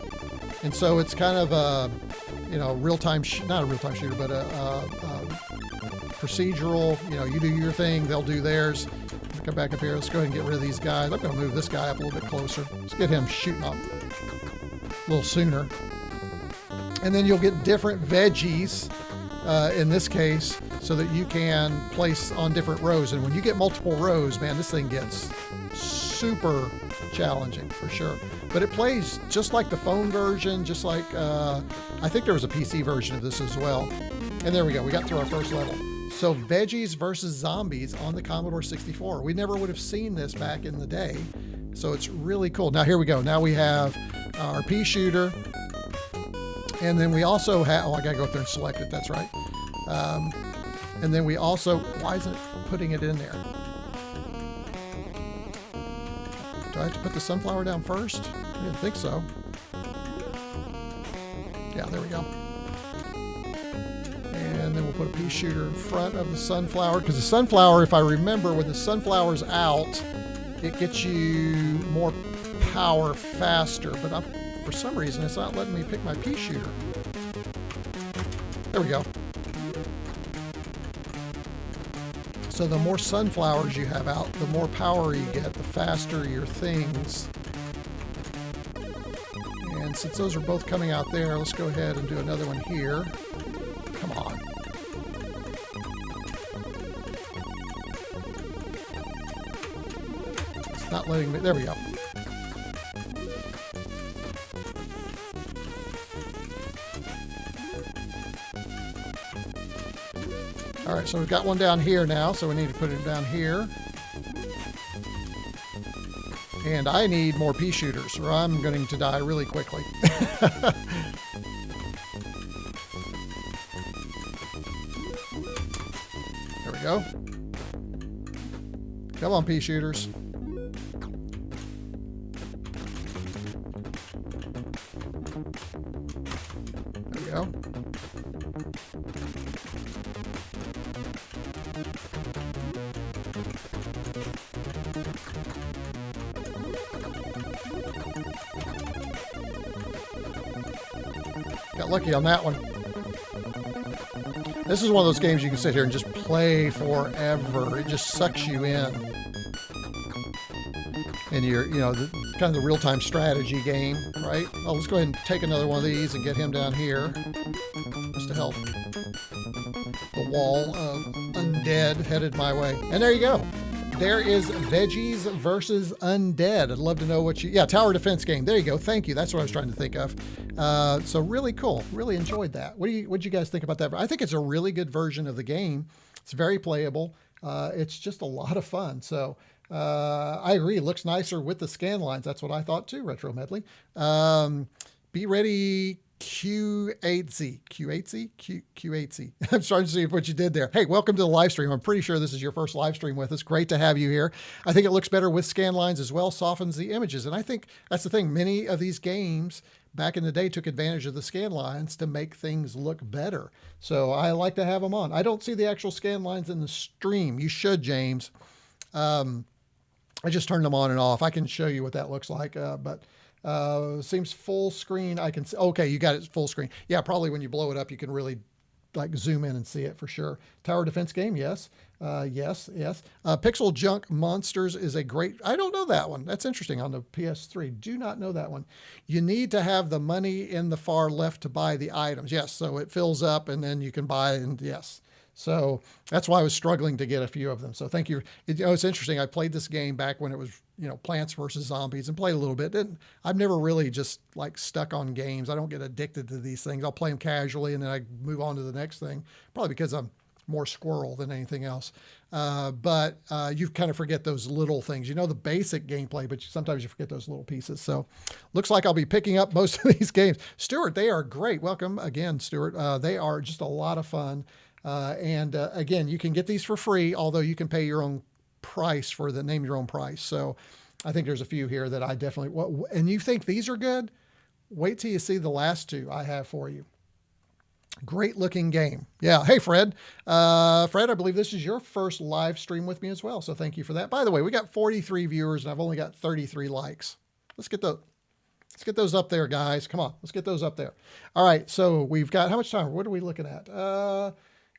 A: And so it's kind of a, you know, real-time, not a real-time shooter, but a procedural, you know, you do your thing, they'll do theirs. Come back up here. Let's go ahead and get rid of these guys. I'm going to move this guy up a little bit closer. Let's get him shooting up a little sooner. And then you'll get different veggies in this case so that you can place on different rows. And when you get multiple rows, man, this thing gets super challenging for sure. But it plays just like the phone version, just like, I think there was a PC version of this as well. And there we go. We got through our first level. So Veggies versus Zombies on the Commodore 64. We never would have seen this back in the day. So it's really cool. Now here we go. Now we have our pea shooter. And then we also have, oh, I gotta go up there and select it. That's right. And then we also, why isn't it putting it in there? Do I have to put the sunflower down first? I didn't think so. Yeah, there we go. And then we'll put a pea shooter in front of the sunflower, because the sunflower, if I remember, when the sunflower's out, it gets you more power faster, but for some reason it's not letting me pick my pea shooter. There we go. So the more sunflowers you have out, the more power you get, the faster your things. And since those are both coming out there, let's go ahead and do another one here. Come on. It's not letting me, there we go. All right, so we've got one down here now, so we need to put it down here. And I need more pea shooters, or I'm going to die really quickly. There we go. Come on, pea shooters. There we go. Got lucky on that one. This is one of those games you can sit here and just play forever. It just sucks you in. And you're, you know, kind of the real-time strategy game, right? Oh, let's go ahead and take another one of these and get him down here just to help the wall of undead headed my way. And there you go. There is Veggies versus Undead. I'd love to know what you... Yeah, tower defense game. There you go. Thank you. That's what I was trying to think of. So really cool. Really enjoyed that. What'd you guys think about that? I think it's a really good version of the game. It's very playable. It's just a lot of fun. So I agree. It looks nicer with the scan lines. That's what I thought too, Retro Medley. Be ready... Q8Z. Q8Z. I'm starting to see what you did there. Hey, welcome to the live stream. I'm pretty sure this is your first live stream with us. Great to have you here. I think it looks better with scan lines as well, softens the images. And I think that's the thing. Many of these games back in the day took advantage of the scan lines to make things look better. So I like to have them on. I don't see the actual scan lines in the stream. You should, James. I just turned them on and off. I can show you what that looks like, but seems full screen. I can see, okay, you got it full screen. Yeah, probably when you blow it up, you can really like zoom in and see it for sure. Tower defense game, yes. Yes. Pixel Junk Monsters is a great, I don't know that one. That's interesting on the PS3. Do not know that one. You need to have the money in the far left to buy the items. Yes, so it fills up and then you can buy, and yes. So that's why I was struggling to get a few of them. So thank you. It's interesting. I played this game back when it was, Plants vs. Zombies, and played a little bit. I've never really just like stuck on games. I don't get addicted to these things. I'll play them casually and then I move on to the next thing, probably because I'm more squirrel than anything else. But you kind of forget those little things. You know the basic gameplay, but sometimes you forget those little pieces. So looks like I'll be picking up most of these games. Stuart, they are great. Welcome again, Stuart. They are just a lot of fun. Again, you can get these for free, although you can pay your own price for the name your own price. So I think there's a few here that I definitely, and you think these are good? Wait till you see the last two I have for you. Great looking game. Yeah. Hey, Fred. Fred, I believe this is your first live stream with me as well. So thank you for that. By the way, we got 43 viewers and I've only got 33 likes. Let's get those up there, guys. Come on, let's get those up there. All right, so we've got, how much time? What are we looking at?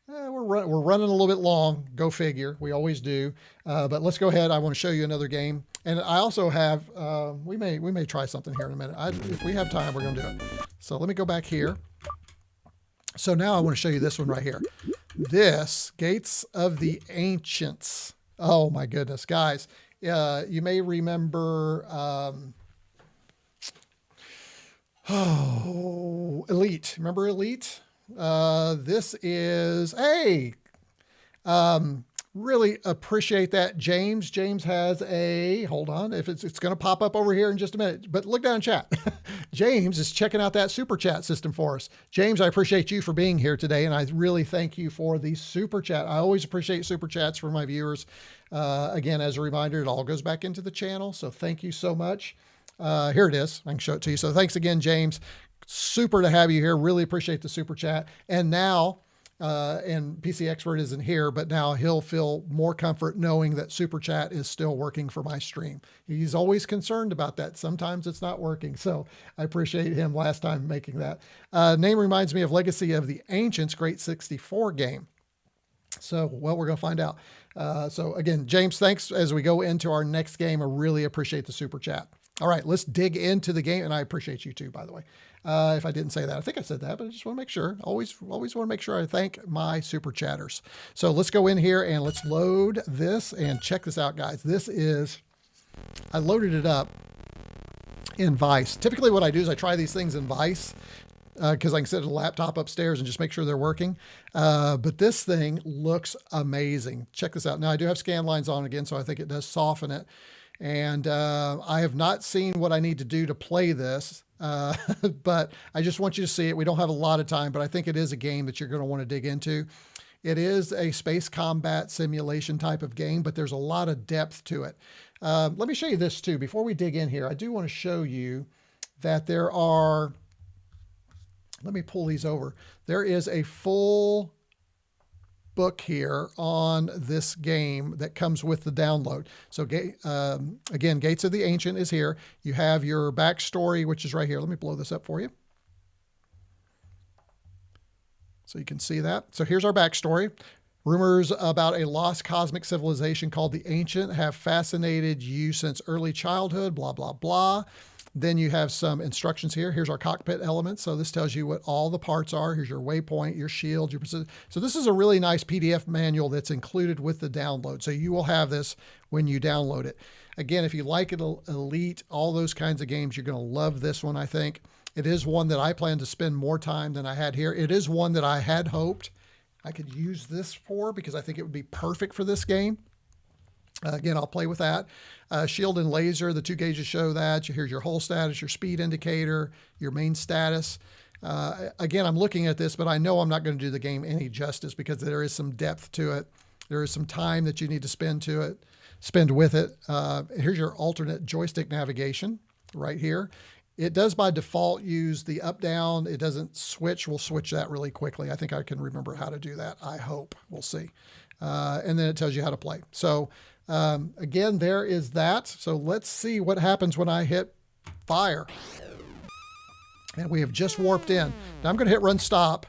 A: We're running a little bit long. Go figure. We always do. But let's go ahead. I want to show you another game, and I also have. We may try something here in a minute. If we have time, we're going to do it. So let me go back here. So now I want to show you this one right here. This Gates of the Ancients. Oh my goodness, guys! You may remember. Elite. Remember Elite? This is, hey, really appreciate that. James has a, hold on, if it's going to pop up over here in just a minute, but look down in chat. James is checking out that super chat system for us. James, I appreciate you for being here today, and I really thank you for the super chat. I always appreciate super chats from my viewers. Again, as a reminder, it all goes back into the channel, so thank you so much. Here it is. I can show it to you. So thanks again, James. Super to have you here. Really appreciate the super chat. And now, and PC Expert isn't here, but now he'll feel more comfort knowing that super chat is still working for my stream. He's always concerned about that. Sometimes it's not working. So I appreciate him last time making that. Name reminds me of Legacy of the Ancients, great 64 game. So, well, we're going to find out. So again, James, thanks as we go into our next game. I really appreciate the super chat. All right, let's dig into the game. And I appreciate you too, by the way. If I didn't say that, I think I said that, but I just want to make sure. Always want to make sure I thank my super chatters. So let's go in here and let's load this and check this out, guys. This is, I loaded it up in Vice. Typically what I do is I try these things in Vice because I can set a laptop upstairs and just make sure they're working. But this thing looks amazing. Check this out. Now I do have scan lines on again, so I think it does soften it. And I have not seen what I need to do to play this, but I just want you to see it. We don't have a lot of time, but I think it is a game that you're going to want to dig into. It is a space combat simulation type of game, but there's a lot of depth to it. Let me show you this too. Before we dig in here, I do want to show you that there are, let me pull these over. There is a full book here on this game that comes with the download. So again, Gates of the Ancient is here. You have your backstory, which is right here. Let me blow this up for you so you can see that. So here's our backstory. Rumors about a lost cosmic civilization called the Ancient have fascinated you since early childhood, blah, blah, blah. Then you have some instructions here. Here's our cockpit elements. So this tells you what all the parts are. Here's your waypoint, your shield, your precision. So this is a really nice PDF manual that's included with the download. So you will have this when you download it. Again, if you like it, Elite, all those kinds of games, you're going to love this one, I think. It is one that I plan to spend more time than I had here. It is one that I had hoped I could use this for because I think it would be perfect for this game. Again, I'll play with that. Shield and laser, the two gauges show that. Here's your hull status, your speed indicator, your main status. Again, I'm looking at this, but I know I'm not going to do the game any justice because there is some depth to it. There is some time that you need to spend with it. Here's your alternate joystick navigation right here. It does by default use the up down. It doesn't switch. We'll switch that really quickly. I think I can remember how to do that. I hope. We'll see. And then it tells you how to play. So again, there is that. So let's see what happens when I hit fire. And we have just warped in. Now I'm going to hit run stop.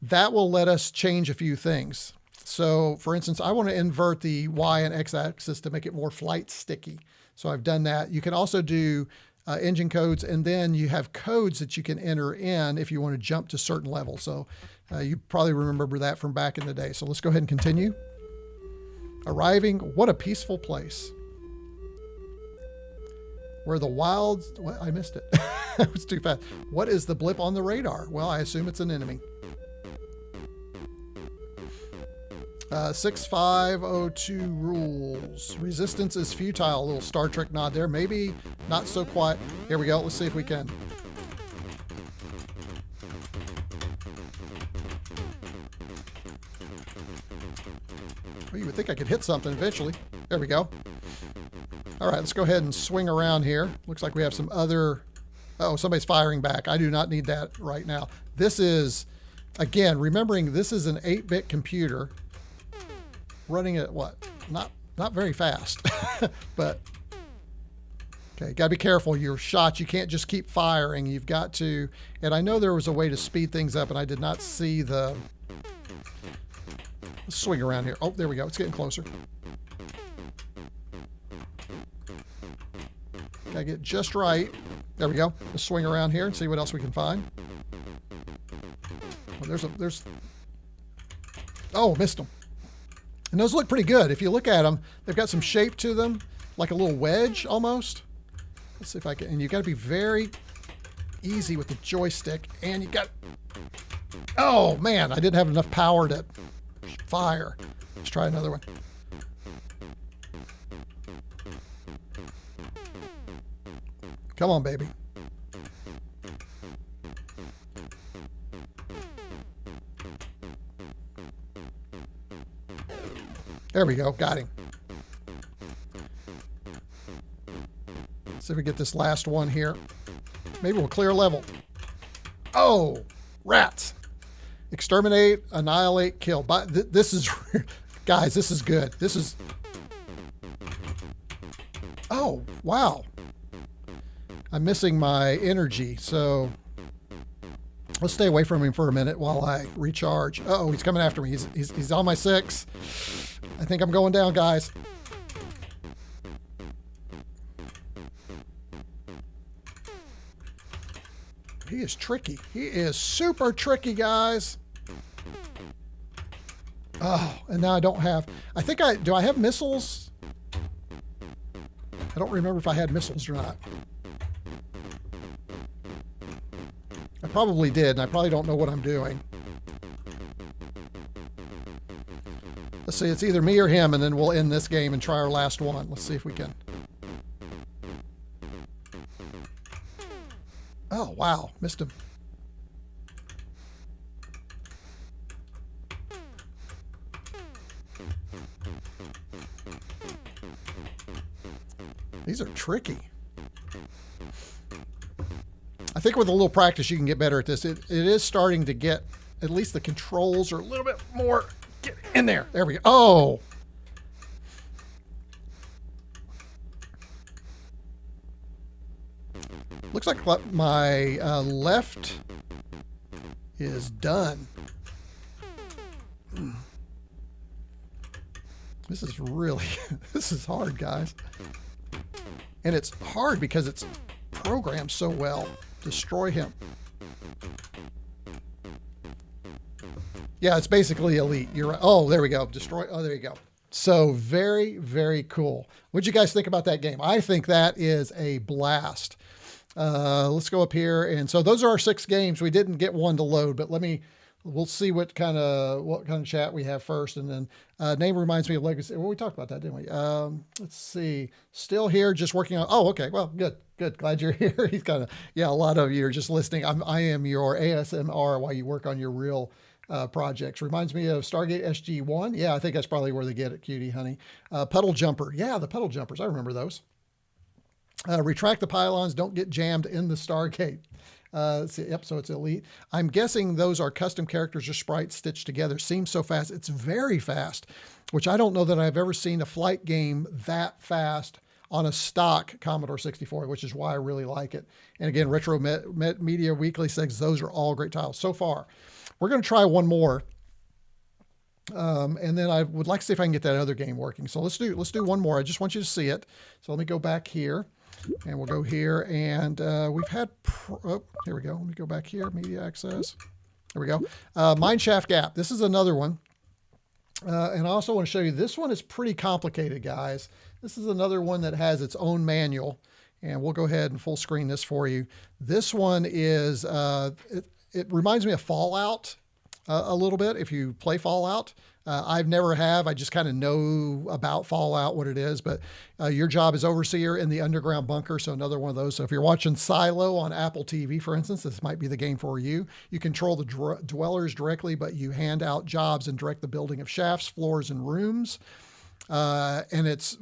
A: That will let us change a few things. So for instance, I want to invert the Y and X axis to make it more flight sticky. So I've done that. You can also do engine codes, and then you have codes that you can enter in if you want to jump to certain levels. So you probably remember that from back in the day. So let's go ahead and continue. Arriving, what a peaceful place. Where the wilds, well, I missed it. It was too fast. What is the blip on the radar? Well, I assume it's an enemy. 6502 rules. Resistance is futile. A little Star Trek nod there. Maybe not so quiet. Here we go. Let's see if we can. Well, you would think I could hit something eventually. There we go. All right, let's go ahead and swing around here. Looks like we have some other... Oh, somebody's firing back. I do not need that right now. This is, again, remembering this is an 8-bit computer running at what? Not very fast, but Okay, got to be careful. Your shots, you can't just keep firing. You've got to, and I know there was a way to speed things up, and I did not see the... Let's swing around here. Oh, there we go. It's getting closer. Got to get just right. There we go. Let's swing around here and see what else we can find. Oh, Oh, missed them. And those look pretty good. If you look at them, they've got some shape to them, like a little wedge almost. Let's see if I can. And you got to be very easy with the joystick. And you got... Oh, man, I didn't have enough power to fire. Let's try another one. Come on, baby. There we go. Got him. Let's see if we get this last one here. Maybe we'll clear level. Oh, rats. Exterminate, annihilate, kill. This is... Guys, this is good. This is... Oh, wow. I'm missing my energy, so let's stay away from him for a minute while I recharge. Uh-oh, he's coming after me. He's on my 6. I think I'm going down, guys. He is tricky. He is super tricky, guys. Oh, and now I don't have... do I have missiles? I don't remember if I had missiles or not. I probably did, and I probably don't know what I'm doing. Let's see, it's either me or him, and then we'll end this game and try our last one. Let's see if we can. Oh, wow. Missed him. These are tricky. I think with a little practice, you can get better at this. It is starting to get, at least the controls are a little bit more. Get in there. There we go. Oh. Looks like my left is done. This is really, this is hard, guys. And it's hard because it's programmed so well. Destroy him. Yeah, it's basically elite. You're right. Oh, there we go. Destroy. Oh, there you go. So very, very cool. What'd you guys think about that game? I think that is a blast. Let's go up here. And so those are our 6 games. We didn't get one to load, but we'll see what kind of chat we have first. And then name reminds me of Legacy. Well, we talked about that, didn't we? Let's see. Still here, just working on. Oh, okay. Well, good. Glad you're here. He's kind of, yeah, a lot of you are just listening. I am your ASMR while you work on your real projects. Reminds me of Stargate SG-1. Yeah, I think that's probably where they get it, cutie, honey. Puddle jumper. Yeah, the puddle jumpers. I remember those. Retract the pylons. Don't get jammed in the Stargate. Yep, so it's elite. I'm guessing those are custom characters or sprites stitched together. Seems so fast. It's very fast, which I don't know that I've ever seen a flight game that fast on a stock Commodore 64, which is why I really like it. And again, Retro Media Weekly says those are all great titles so far. We're going to try one more. And then I would like to see if I can get that other game working. So let's do one more. I just want you to see it. So let me go back here. And we'll go here, and we've had, here we go. Let me go back here, media access. There we go. Mineshaft Gap. This is another one. And I also want to show you, this one is pretty complicated, guys. This is another one that has its own manual, and we'll go ahead and full screen this for you. This one is, it reminds me of Fallout a little bit, if you play Fallout. I've never have. I just kind of know about Fallout, what it is. But your job is overseer in the underground bunker. So another one of those. So if you're watching Silo on Apple TV, for instance, this might be the game for you. You control the dwellers directly, but you hand out jobs and direct the building of shafts, floors, and rooms. And it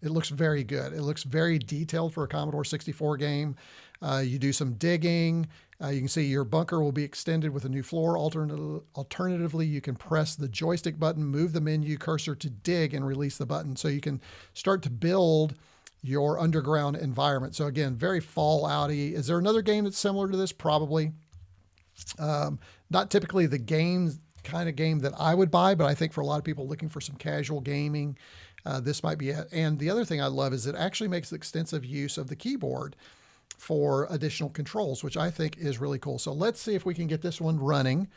A: looks very good. It looks very detailed for a Commodore 64 game. You do some digging. You can see your bunker will be extended with a new floor. Alternatively, you can press the joystick button, move the menu cursor to dig, and release the button. So you can start to build your underground environment. So again, very Fallout-y. Is there another game that's similar to this? Probably. Not typically the kind of game that I would buy, but I think for a lot of people looking for some casual gaming, this might be it. And the other thing I love is it actually makes extensive use of the keyboard for additional controls, which I think is really cool. So let's see if we can get this one running.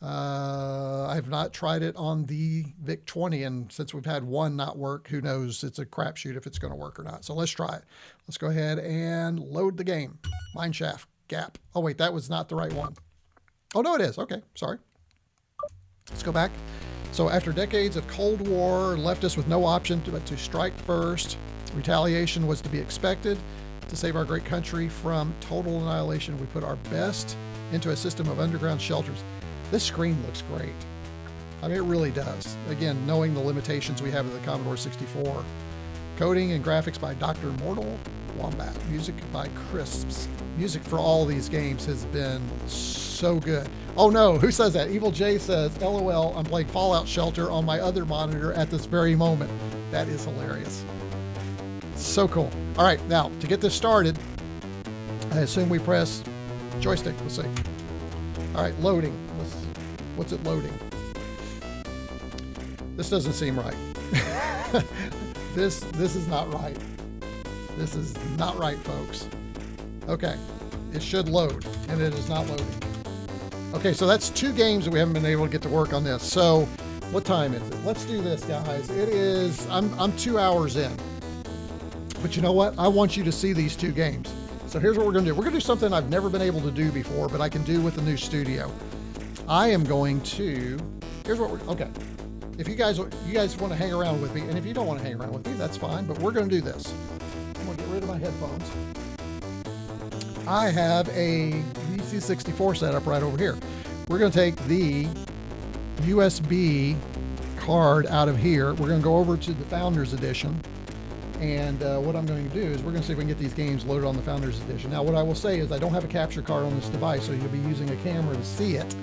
A: I've not tried it on the VIC-20, and since we've had one not work, who knows, it's a crapshoot if it's going to work or not. So let's try it. Let's go ahead and load the game. Mineshaft Gap. Oh wait, that was not the right one. Oh no, it is. Okay, sorry. Let's go back. So after decades of Cold War left us with no option but to strike first. Retaliation was to be expected. To save our great country from total annihilation, we put our best into a system of underground shelters. This screen looks great. I mean, it really does. Again, knowing the limitations we have of the Commodore 64. Coding and graphics by DrMortalWombat. Music by Crisps. Music for all these games has been so good. Oh no, who says that? Evil J says, LOL, I'm playing Fallout Shelter on my other monitor at this very moment. That is hilarious. So cool. All right, now to get this started, I assume we press joystick. Let's see. All right, loading. What's it loading? This doesn't seem right. This is not right. This is not right, folks. Okay, it should load, and it is not loading. Okay, so that's 2 games that we haven't been able to get to work on this. So what time is it? Let's do this, guys. It is, I'm 2 hours in. But you know what? I want you to see these 2 games. So here's what we're gonna do. We're gonna do something I've never been able to do before, but I can do with the new studio. I am going to, here's what we're, okay. If you guys want to hang around with me, and if you don't want to hang around with me, that's fine, but we're gonna do this. I'm gonna get rid of my headphones. I have a C64 setup right over here. We're gonna take the USB card out of here. We're gonna go over to the Founders Edition. And what I'm going to do is we're going to see if we can get these games loaded on the Founders Edition. Now, what I will say is I don't have a capture card on this device, so you'll be using a camera to see it.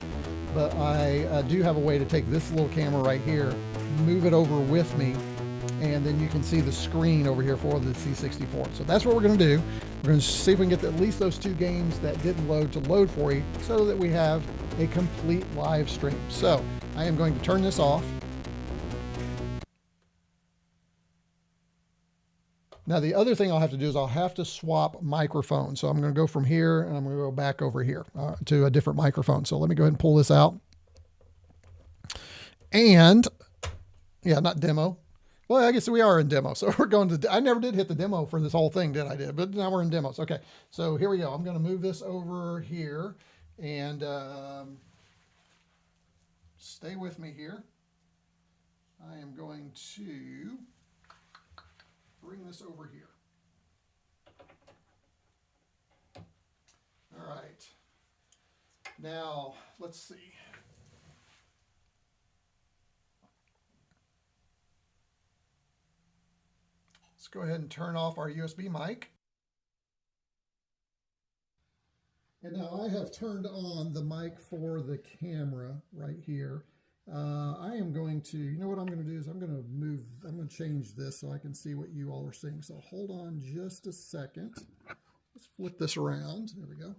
A: But I do have a way to take this little camera right here, move it over with me, and then you can see the screen over here for the C64. So that's what we're going to do. We're going to see if we can get at least those 2 games that didn't load to load for you so that we have a complete live stream. So I am going to turn this off. Now, the other thing I'll have to do is I'll have to swap microphones. So I'm going to go from here and I'm going to go back over here to a different microphone. So let me go ahead and pull this out. And yeah, not demo. Well, I guess we are in demo. So we're going to, I never did hit the demo for this whole thing, did I? But now we're in demos. Okay. So here we go. I'm going to move this over here and stay with me here. I am going to bring this over here. All right. Now, let's see. Let's go ahead and turn off our USB mic. And now I have turned on the mic for the camera right here. I am going to, you know what I'm going to do is I'm going to change this so I can see what you all are seeing. So hold on just a second. Let's flip this around. There we go.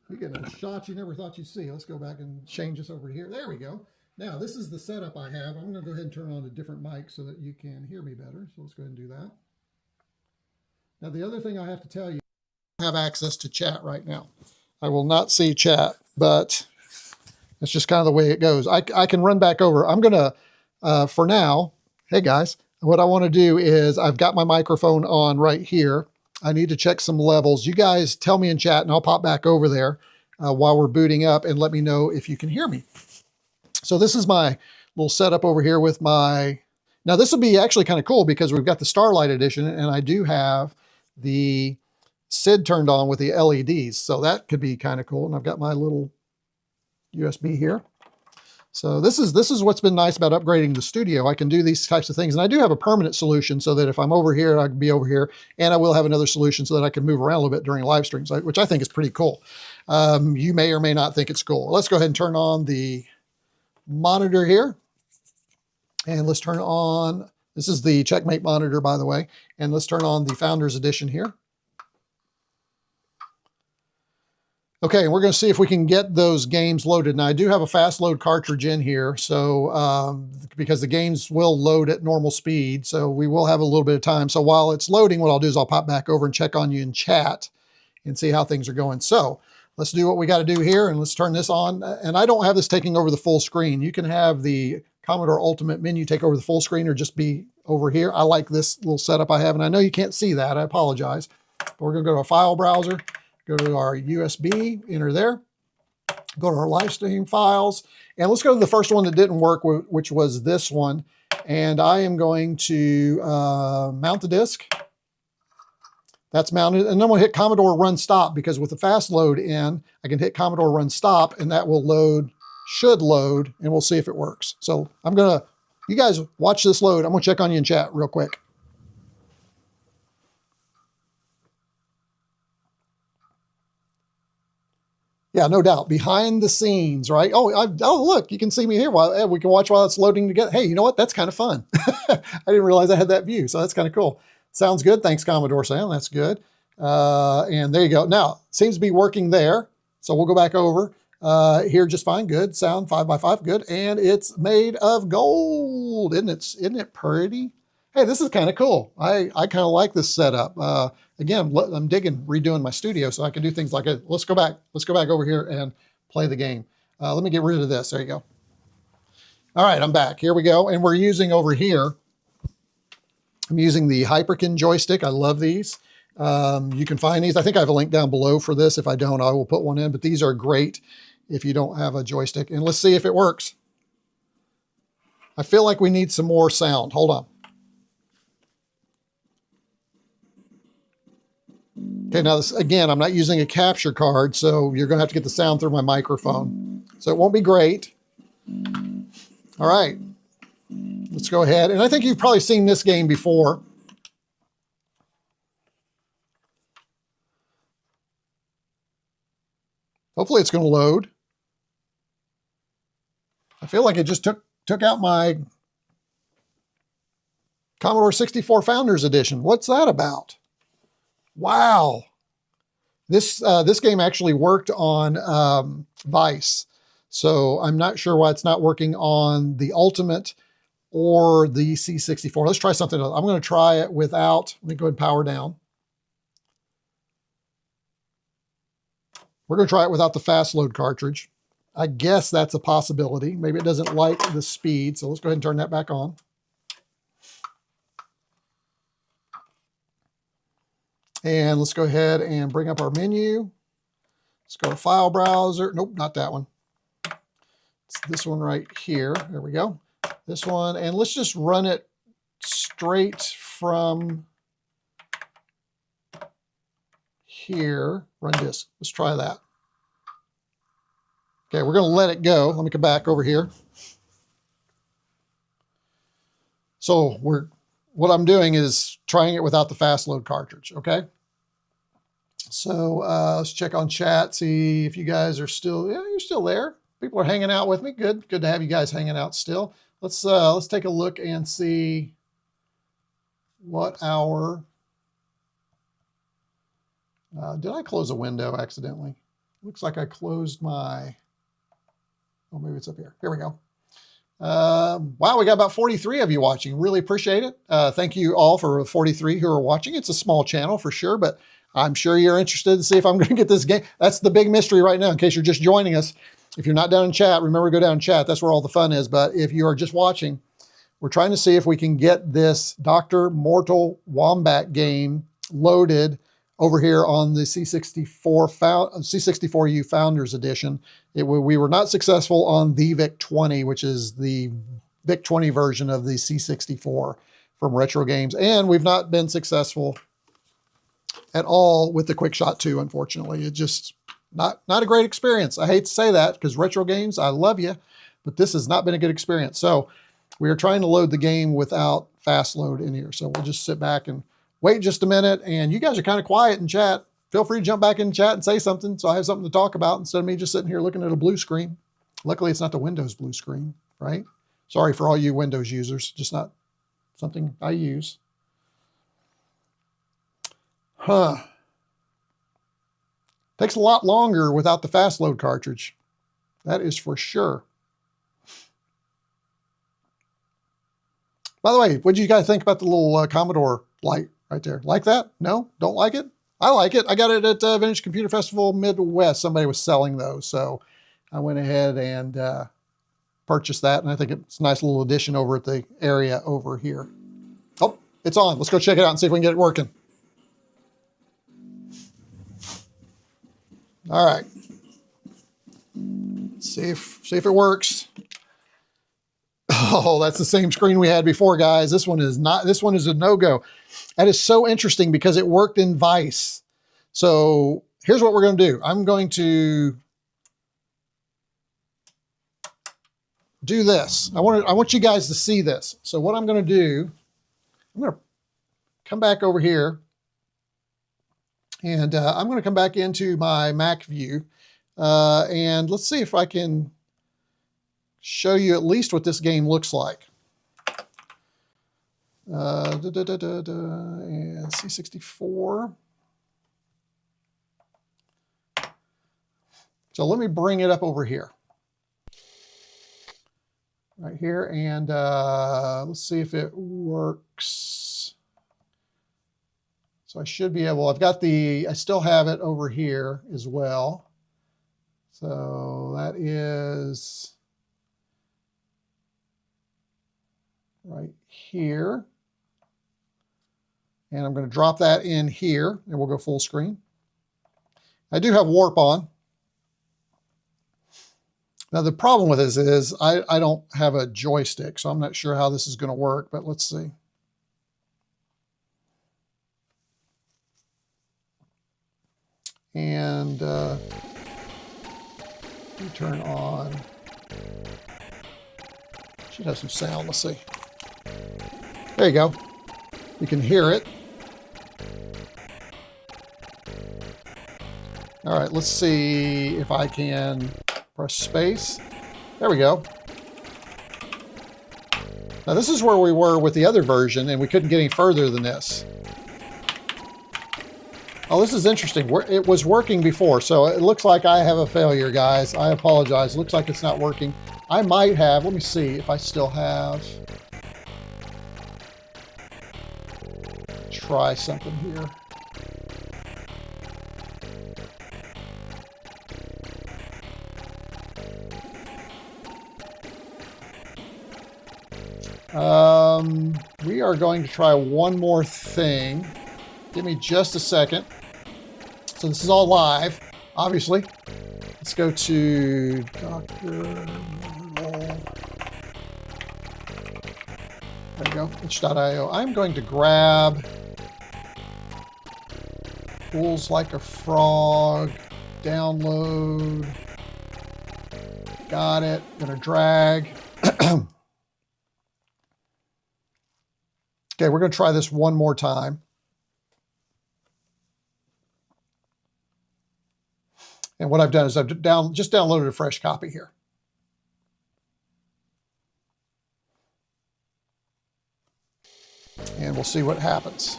A: You get a shot you never thought you'd see. Let's go back and change this over here. There we go. Now this is the setup I have. I'm going to go ahead and turn on a different mic so that you can hear me better. So let's go ahead and do that. Now the other thing I have to tell you, I have access to chat right now. I will not see chat, but it's just kind of the way it goes. I can run back over. I'm going to, for now, hey guys, what I want to do is I've got my microphone on right here. I need to check some levels. You guys tell me in chat and I'll pop back over there while we're booting up and let me know if you can hear me. So this is my little setup over here with my, now this will be actually kind of cool because we've got the Starlight Edition and I do have the SID turned on with the LEDs. So that could be kind of cool. And I've got my little USB here. So this is what's been nice about upgrading the studio. I can do these types of things. And I do have a permanent solution so that if I'm over here, I can be over here. And I will have another solution so that I can move around a little bit during live streams, which I think is pretty cool. You may or may not think it's cool. Let's go ahead and turn on the monitor here. And let's turn on This is the Checkmate monitor, by the way. And let's turn on the Founders Edition here. Okay, we're going to see if we can get those games loaded. Now, I do have a fast load cartridge in here, so because the games will load at normal speed, so we will have a little bit of time. So while it's loading, what I'll do is I'll pop back over and check on you in chat and see how things are going. So let's do what we got to do here, and let's turn this on. And I don't have this taking over the full screen. You can have the Commodore Ultimate menu take over the full screen or just be over here. I like this little setup I have, and I know you can't see that. I apologize. But we're going to go to a file browser. Go to our USB, enter there, go to our live stream files, and let's go to the first one that didn't work, which was this one. And I am going to mount the disk. That's mounted, and then I'm going to hit Commodore Run Stop, because with the fast load in, I can hit Commodore Run Stop, and that will load, should load, and we'll see if it works. So I'm going to, you guys watch this load. I'm going to check on you in chat real quick. Yeah, no doubt. Behind the scenes, right? Oh, look, you can see me here. While we can watch while it's loading together. Hey, you know what? That's kind of fun. I didn't realize I had that view, so that's kind of cool. Sounds good. Thanks, Commodore Sam. That's good. And there you go. Now, seems to be working there. So we'll go back over here just fine. Good. Sound 5x5. Good. And it's made of gold. Isn't it pretty? Hey, this is kind of cool. I kind of like this setup. Again, I'm digging redoing my studio so I can do things like it. Let's go back over here and play the game. Let me get rid of this. There you go. All right, I'm back. Here we go. And we're using over here, I'm using the Hyperkin joystick. I love these. You can find these. I think I have a link down below for this. If I don't, I will put one in. But these are great if you don't have a joystick. And let's see if it works. I feel like we need some more sound. Hold on. Okay, now this, again, I'm not using a capture card, so you're going to have to get the sound through my microphone. So it won't be great. All right, let's go ahead. And I think you've probably seen this game before. Hopefully it's going to load. I feel like it just took out my Commodore 64 Founders Edition. What's that about? Wow. This game actually worked on Vice. So I'm not sure why it's not working on the Ultimate or the C64. Let's try something else. I'm going to try it without, let me go ahead and power down. We're going to try it without the fast load cartridge. I guess that's a possibility. Maybe it doesn't like the speed. So let's go ahead and turn that back on. And let's go ahead and bring up our menu. Let's go to File Browser. Nope, not that one. It's this one right here. There we go. This one. And let's just run it straight from here. Run disk. Let's try that. Okay, we're going to let it go. Let me come back over here. So what I'm doing is trying it without the fast load cartridge, okay? So let's check on chat, see if you guys are still, yeah, you're still there. People are hanging out with me. Good to have you guys hanging out still. Let's take a look and see what our, did I close a window accidentally? Looks like I closed my, oh, maybe it's up here. Here we go. Wow, we got about 43 of you watching. Really appreciate it. Thank you all for 43 who are watching. It's a small channel for sure, but I'm sure you're interested to see if I'm going to get this game. That's the big mystery right now, in case you're just joining us. If you're not down in chat, remember to go down in chat. That's where all the fun is. But if you are just watching, we're trying to see if we can get this DrMortalWombat game loaded over here on the C64U Founders Edition. We were not successful on the VIC-20, which is the VIC-20 version of the C64 from Retro Games. And we've not been successful at all with the Quickshot II, unfortunately. It just not a great experience. I hate to say that because Retro Games, I love you, but this has not been a good experience. So we are trying to load the game without fast load in here. So we'll just sit back and wait just a minute. And you guys are kind of quiet in chat. Feel free to jump back in chat and say something so I have something to talk about instead of me just sitting here looking at a blue screen. Luckily, it's not the Windows blue screen, right? Sorry for all you Windows users, just not something I use. Huh. Takes a lot longer without the fast load cartridge. That is for sure. By the way, what did you guys think about the little Commodore light right there? Like that? No? Don't like it? I like it. I got it at Vintage Computer Festival Midwest. Somebody was selling those, so I went ahead and purchased that, and I think it's a nice little addition over at the area over here. Oh, it's on. Let's go check it out and see if we can get it working. All right. See if it works. Oh, that's the same screen we had before, guys. This one is not. This one is a no-go. That is so interesting because it worked in Vice. So here's what we're going to do. I'm going to do this. I want you guys to see this. So what I'm going to do, I'm going to come back over here, and I'm going to come back into my Mac view, and let's see if I can show you at least what this game looks like. And C64. So let me bring it up over here. Right here, and let's see if it works. So I should be able, I still have it over here as well. So that is right here. And I'm going to drop that in here, and we'll go full screen. I do have warp on. Now the problem with this is I don't have a joystick, so I'm not sure how this is going to work, but let's see. And we turn on. Should have some sound. Let's see. There you go. You can hear it. All right, let's see if I can press space. There we go. Now this is where we were with the other version, and we couldn't get any further than this. Oh, this is interesting. It was working before, so it looks like I have a failure, guys. I apologize. Looks like it's not working. I might have, let me see if I still have. Try something here. We are going to try one more thing. Give me just a second. So this is all live, obviously. Let's go to Dr. There we go, itch.io. I'm going to grab Pulls Like a Frog, download. Got it. Gonna drag. Okay, we're going to try this one more time. And what I've done is I've just downloaded a fresh copy here. And we'll see what happens.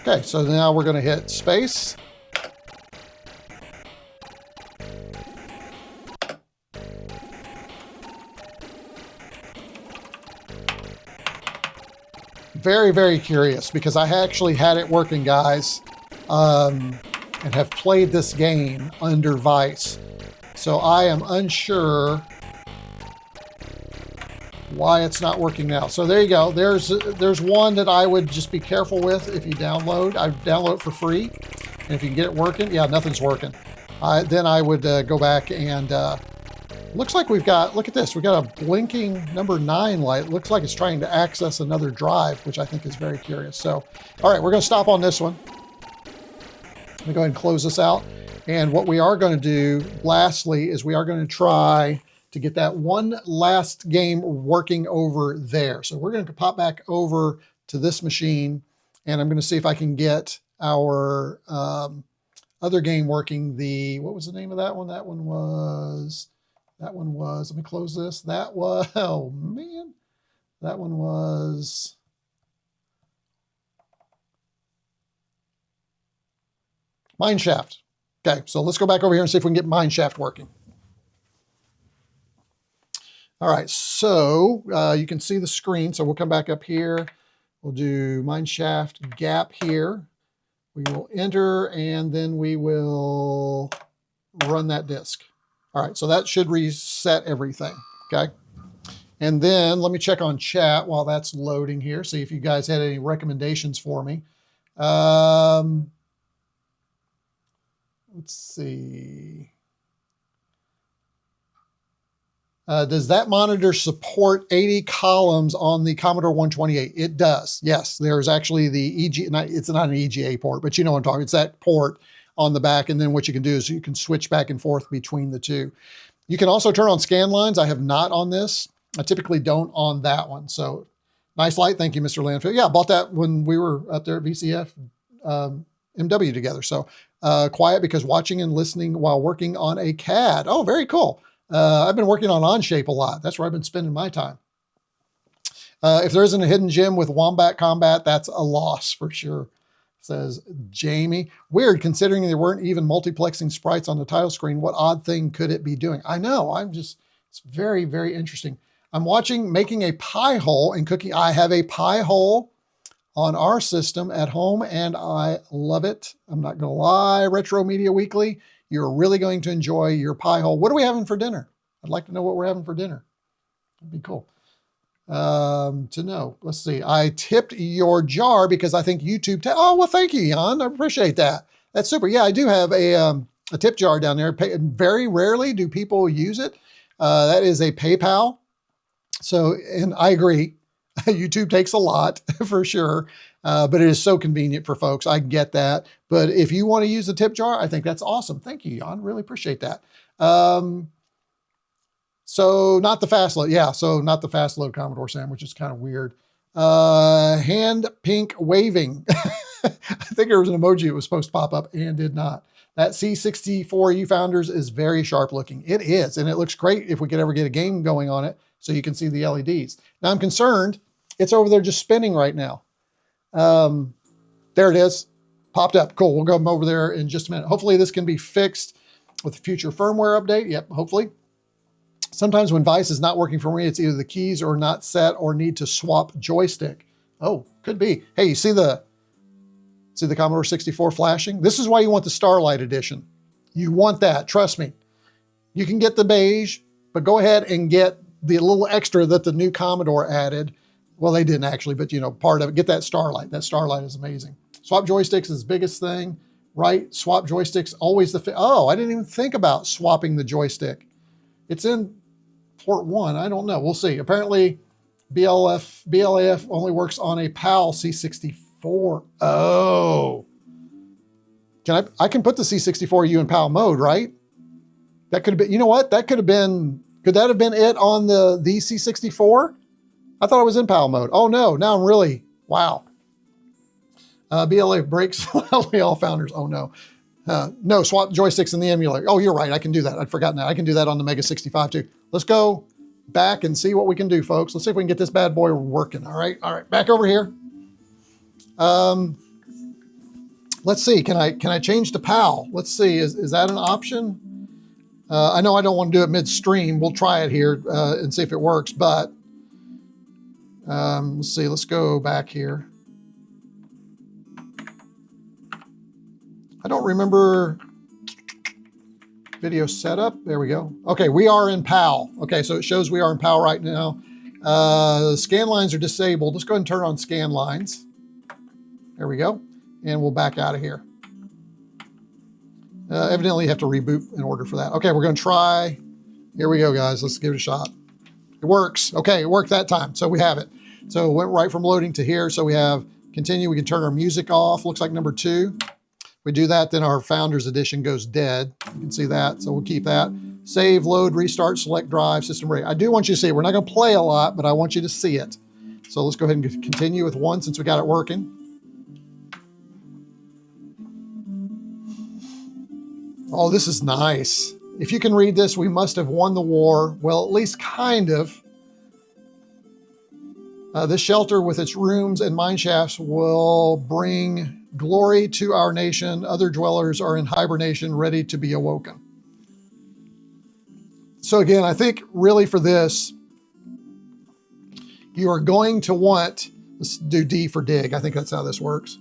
A: Okay, so now we're going to hit space. Very, very curious because I actually had it working, guys, and have played this game under Vice. So I am unsure why it's not working now. So there you go. There's one that I would just be careful with if you download. I download it for free. And if you can get it working, yeah, nothing's working. Then I would go back and looks like we've got, look at this, we've got a blinking number 9 light. Looks like it's trying to access another drive, which I think is very curious. So, all right, we're going to stop on this one. Let me go ahead and close this out. And what we are going to do, lastly, is we are going to try to get that one last game working over there. So we're going to pop back over to this machine, and I'm going to see if I can get our other game working. What was the name of that one? That one was, let me close this. That was, oh man, That one was Mineshaft. Okay, so let's go back over here and see if we can get Mineshaft working. All right, so you can see the screen. So we'll come back up here. We'll do Mineshaft Gap here. We will enter, and then we will run that disk. All right, so that should reset everything, okay? And then let me check on chat while that's loading here, see if you guys had any recommendations for me. Let's see. Does that monitor support 80 columns on the Commodore 128? It does, yes. There's actually the it's not an EGA port, but you know what I'm talking. It's that port on the back, and then what you can do is you can switch back and forth between the two. You can also turn on scan lines. I have not on this. I typically don't on that one. So nice light. Thank you, Mr. Landfill. Yeah, I bought that when we were up there at VCF MW together. So quiet because watching and listening while working on a CAD. Oh, very cool. I've been working on Onshape a lot. That's where I've been spending my time. If there isn't a hidden gem with Wombat Combat, that's a loss for sure, says Jamie. Weird, considering there weren't even multiplexing sprites on the title screen. What odd thing could it be doing? I know, it's very, very interesting. I'm watching making a pie hole and cooking. I have a pie hole on our system at home, and I love it. I'm not going to lie, Retro Media Weekly, you're really going to enjoy your pie hole. What are we having for dinner? I'd like to know what we're having for dinner. That'd be cool to know. Let's see. I tipped your jar because I think YouTube... Oh, well, thank you, Jan. I appreciate that. That's super. Yeah, I do have a tip jar down there. Very rarely do people use it. That is a PayPal. So, and I agree. YouTube takes a lot for sure, but it is so convenient for folks. I get that. But if you want to use the tip jar, I think that's awesome. Thank you, Jan. Really appreciate that. So not the fast load. Yeah, so not the fast load Commodore Sam, which is kind of weird. Hand pink waving. I think there was an emoji that was supposed to pop up and did not. That C64 U-Founders is very sharp looking. It is, and it looks great if we could ever get a game going on it so you can see the LEDs. Now I'm concerned it's over there just spinning right now. There it is. Popped up. Cool. We'll go over there in just a minute. Hopefully this can be fixed with a future firmware update. Yep, hopefully. Sometimes when Vice is not working for me, it's either the keys are not set or need to swap joystick. Oh, could be. Hey, you see the Commodore 64 flashing? This is why you want the Starlight Edition. You want that. Trust me. You can get the beige, but go ahead and get the little extra that the new Commodore added. Well, they didn't actually, but you know, part of it. Get that Starlight. That Starlight is amazing. Swap joysticks is the biggest thing, right? Swap joysticks, always oh, I didn't even think about swapping the joystick. It's in port 1. I don't know. We'll see. Apparently, BLAF only works on a PAL C64. Oh. I can put the C64U in PAL mode, right? That could have been, you know what? That could have been, could that have been it on the C64? I thought it was in PAL mode. Oh no, now I'm really, wow. BLA breaks all founders. Oh no. No, swap joysticks in the emulator. Oh, you're right. I can do that. I'd forgotten that. I can do that on the Mega 65 too. Let's go back and see what we can do, folks. Let's see if we can get this bad boy working. All right. All right. Back over here. Let's see. Can I change to PAL? Let's see. Is that an option? I know I don't want to do it midstream. We'll try it here and see if it works, but let's see. Let's go back here. I don't remember video setup. There we go. Okay, we are in PAL. Okay, so it shows we are in PAL right now. Scan lines are disabled. Let's go ahead and turn on scan lines. There we go. And we'll back out of here. Evidently, you have to reboot in order for that. Okay, we're going to try. Here we go, guys. Let's give it a shot. It works. Okay, it worked that time. So we have it. So it went right from loading to here. So we have continue. We can turn our music off. Looks like number 2. If we do that, then our Founders Edition goes dead. You can see that. So we'll keep that. Save, load, restart, select drive, system ready. I do want you to see it. We're not going to play a lot, but I want you to see it. So let's go ahead and continue with 1 since we got it working. Oh, this is nice. If you can read this, we must have won the war. Well, at least kind of. This shelter with its rooms and mine shafts will bring glory to our nation. Other dwellers are in hibernation, ready to be awoken. So again, I think really for this, you are going to want, let's do D for dig. I think that's how this works.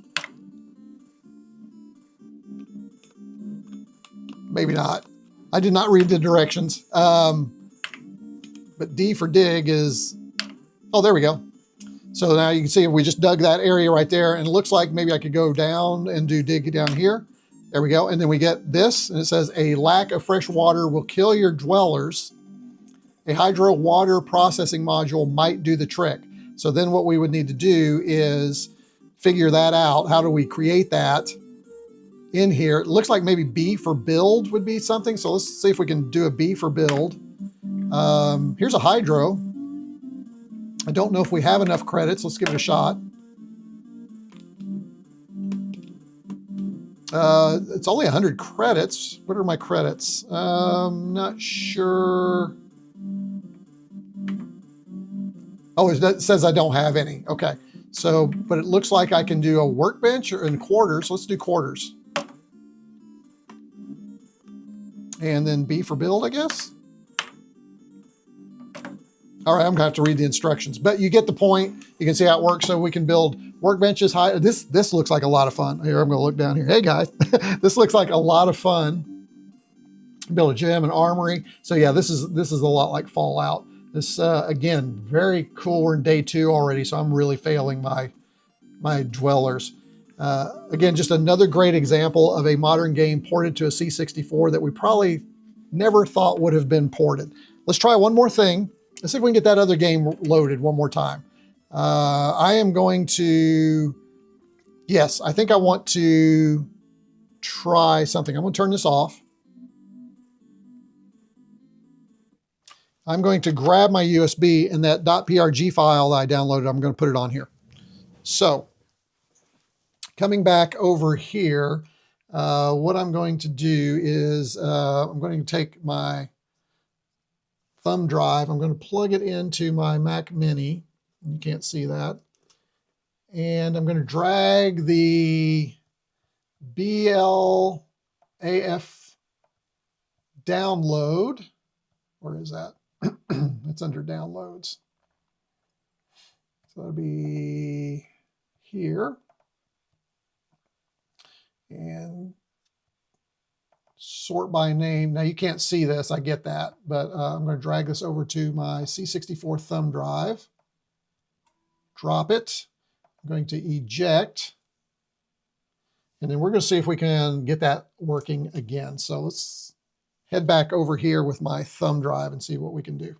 A: Maybe not. I did not read the directions. But D for dig is, oh, there we go. So now you can see we just dug that area right there, and it looks like maybe I could go down and do dig down here. There we go. And then we get this, and it says a lack of fresh water will kill your dwellers. A hydro water processing module might do the trick. So then what we would need to do is figure that out. How do we create that in here? It looks like maybe B for build would be something. So let's see if we can do a B for build. Here's a hydro. I don't know if we have enough credits. Let's give it a shot. It's only 100 credits. What are my credits? Not sure. Oh, it says I don't have any. Okay. So, but it looks like I can do a workbench or in quarters. Let's do quarters. And then B for build, I guess. All right, I'm gonna have to read the instructions, but you get the point. You can see how it works. So we can build workbenches high. This looks like a lot of fun. Here, I'm gonna look down here. Hey guys, this looks like a lot of fun. Build a gym and armory. So yeah, this is a lot like Fallout. This again, very cool. We're in day 2 already, so I'm really failing my dwellers. Again, just another great example of a modern game ported to a C64 that we probably never thought would have been ported. Let's try one more thing. Let's see if we can get that other game loaded one more time. I am going to, yes, I think I want to try something. I'm going to turn this off. I'm going to grab my USB and that .prg file that I downloaded, I'm going to put it on here. So coming back over here, what I'm going to do is I'm going to take my thumb drive. I'm going to plug it into my Mac Mini. You can't see that. And I'm going to drag the BLAF download. Where is that? It's under downloads. So that'll be here. And sort by name. Now you can't see this, I get that, but I'm going to drag this over to my C64 thumb drive. Drop it. I'm going to eject. And then we're going to see if we can get that working again. So let's head back over here with my thumb drive and see what we can do.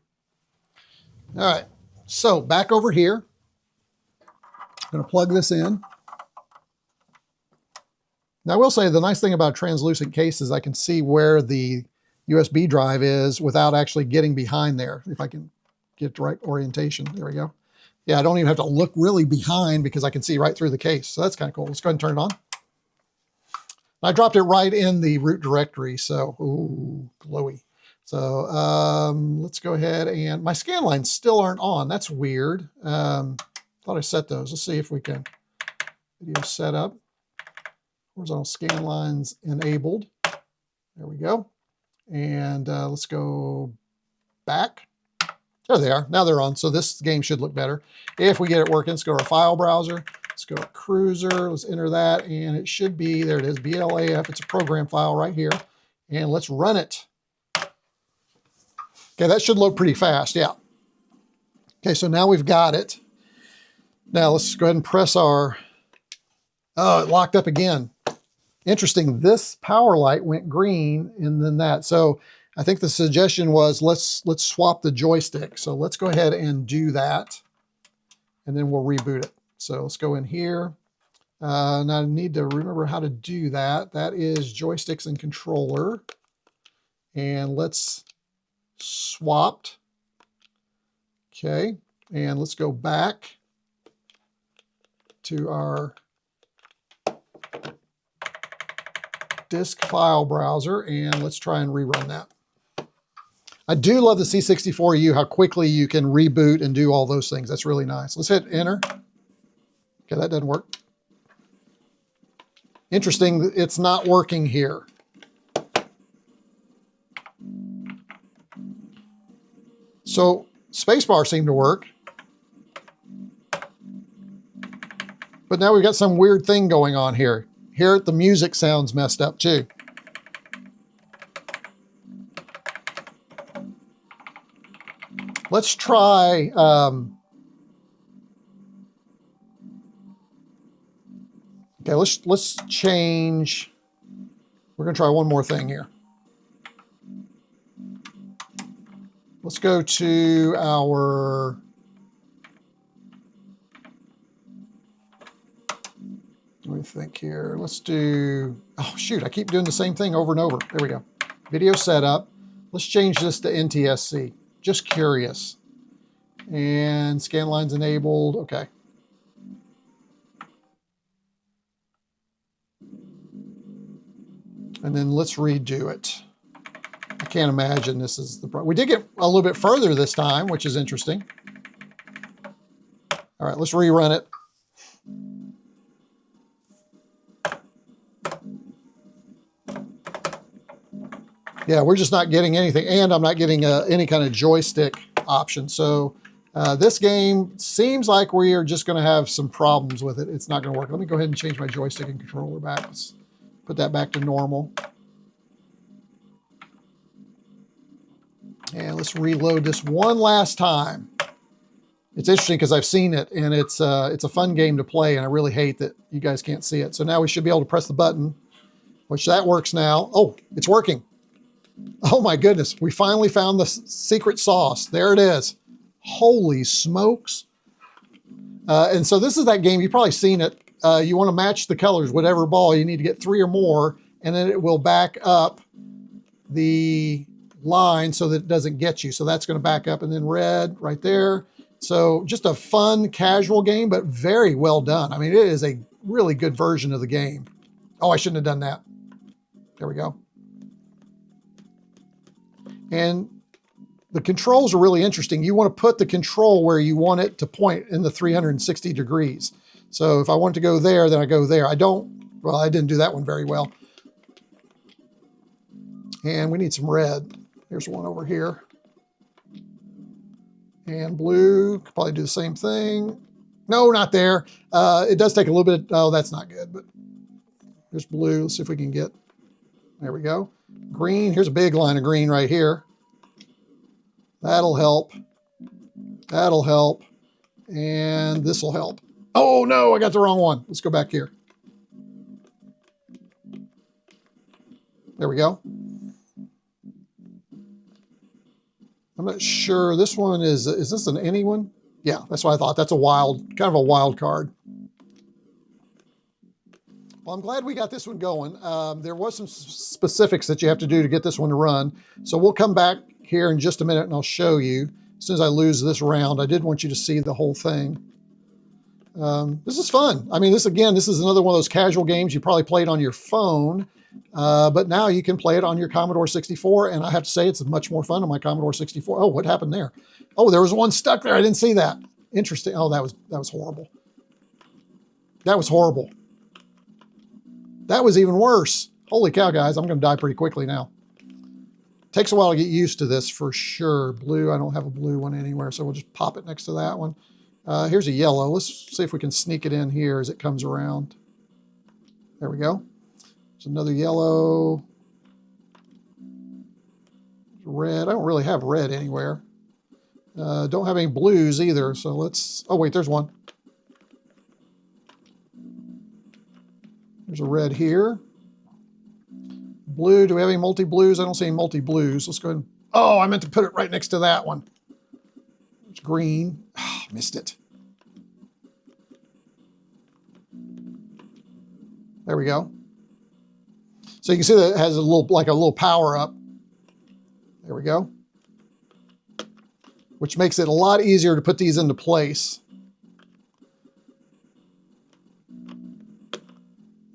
A: All right, so back over here. I'm going to plug this in. Now I will say the nice thing about a translucent case is I can see where the USB drive is without actually getting behind there. If I can get the right orientation, there we go. Yeah, I don't even have to look really behind because I can see right through the case. So that's kind of cool. Let's go ahead and turn it on. I dropped it right in the root directory, so, ooh, glowy. So let's go ahead and, my scan lines still aren't on. That's weird. Thought I set those. Let's see if we can, video setup. Horizontal scan lines enabled. There we go. And let's go back. There they are. Now they're on. So this game should look better. If we get it working, let's go to our file browser. Let's go to Cruiser. Let's enter that. And it should be, there it is, BLAF. It's a program file right here. And let's run it. Okay, that should load pretty fast. Yeah. Okay, so now we've got it. Now let's go ahead and press our, oh, it locked up again. Interesting, this power light went green and then that. So I think the suggestion was let's swap the joystick. So let's go ahead and do that. And then we'll reboot it. So let's go in here. Now I need to remember how to do that. That is joysticks and controller. And let's swapped. Okay, and let's go back to our disk file browser and let's try and rerun that. I do love the C64U, how quickly you can reboot and do all those things. That's really nice. Let's hit enter. Okay, that doesn't work. Interesting, it's not working here. So spacebar seemed to work. But now we've got some weird thing going on here. Here, the music sounds messed up too. Let's try, okay, let's change. We're gonna try one more thing here. Let's go to our, let me think here. Let's do, oh shoot, I keep doing the same thing over and over. There we go. Video setup. Let's change this to NTSC. Just curious. And scan lines enabled. Okay. And then let's redo it. I can't imagine this is the problem. We did get a little bit further this time, which is interesting. All right, let's rerun it. Yeah, we're just not getting anything, and I'm not getting any kind of joystick option. So this game seems like we are just going to have some problems with it. It's not going to work. Let me go ahead and change my joystick and controller back. Let's put that back to normal. And let's reload this one last time. It's interesting because I've seen it, and it's a fun game to play, and I really hate that you guys can't see it. So now we should be able to press the button, which that works now. Oh, it's working. Oh my goodness, we finally found the secret sauce. There it is. Holy smokes. And so this is that game, you've probably seen it. You want to match the colors, whatever ball, you need to get 3 or more, and then it will back up the line so that it doesn't get you. So that's going to back up, and then red right there. So just a fun, casual game, but very well done. I mean, it is a really good version of the game. Oh, I shouldn't have done that. There we go. And the controls are really interesting. You want to put the control where you want it to point in the 360 degrees. So if I want to go there, then I go there. I didn't do that one very well. And we need some red. Here's one over here. And blue, could probably do the same thing. No, not there. It does take a little bit, oh, that's not good, but here's blue. Let's see if we can get, there we go. Green, here's a big line of green right here. That'll help. That'll help. And this will help. Oh no, I got the wrong one. Let's go back here. There we go. I'm not sure. This one is this an any one? Yeah, that's what I thought. That's a wild, kind of a wild card. Well, I'm glad we got this one going. There was some specifics that you have to do to get this one to run. So we'll come back here in just a minute and I'll show you. As soon as I lose this round, I did want you to see the whole thing. This is fun. I mean, this is another one of those casual games you probably played on your phone, but now you can play it on your Commodore 64, and I have to say it's much more fun on my Commodore 64. Oh, what happened there? Oh, there was one stuck there. I didn't see that. Interesting. Oh, that was horrible. That was horrible. That was even worse. Holy cow, guys. I'm going to die pretty quickly now. Takes a while to get used to this for sure. Blue, I don't have a blue one anywhere, so we'll just pop it next to that one. Here's a yellow. Let's see if we can sneak it in here as it comes around. There we go. There's another yellow. Red. I don't really have red anywhere. Don't have any blues either, so let's... Oh, wait, there's one. There's a red here. Blue. Do we have any multi-blues? I don't see any multi-blues. Let's go ahead and... Oh, I meant to put it right next to that one. It's green. Oh, missed it. There we go. So you can see that it has a little, like a little power up. There we go. Which makes it a lot easier to put these into place.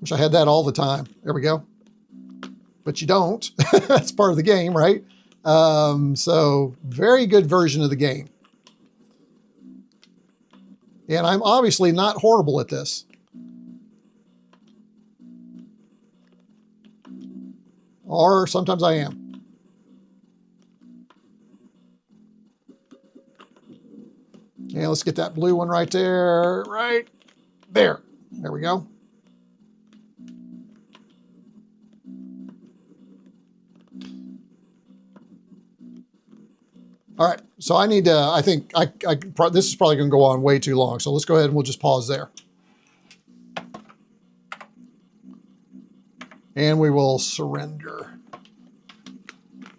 A: Wish I had that all the time. There we go. But you don't. That's part of the game, right? So very good version of the game. And I'm obviously not horrible at this. Or sometimes I am. Okay, let's get that blue one right there. Right there. There we go. All right, so I need to, I think this is probably going to go on way too long. So let's go ahead and we'll just pause there. And we will surrender.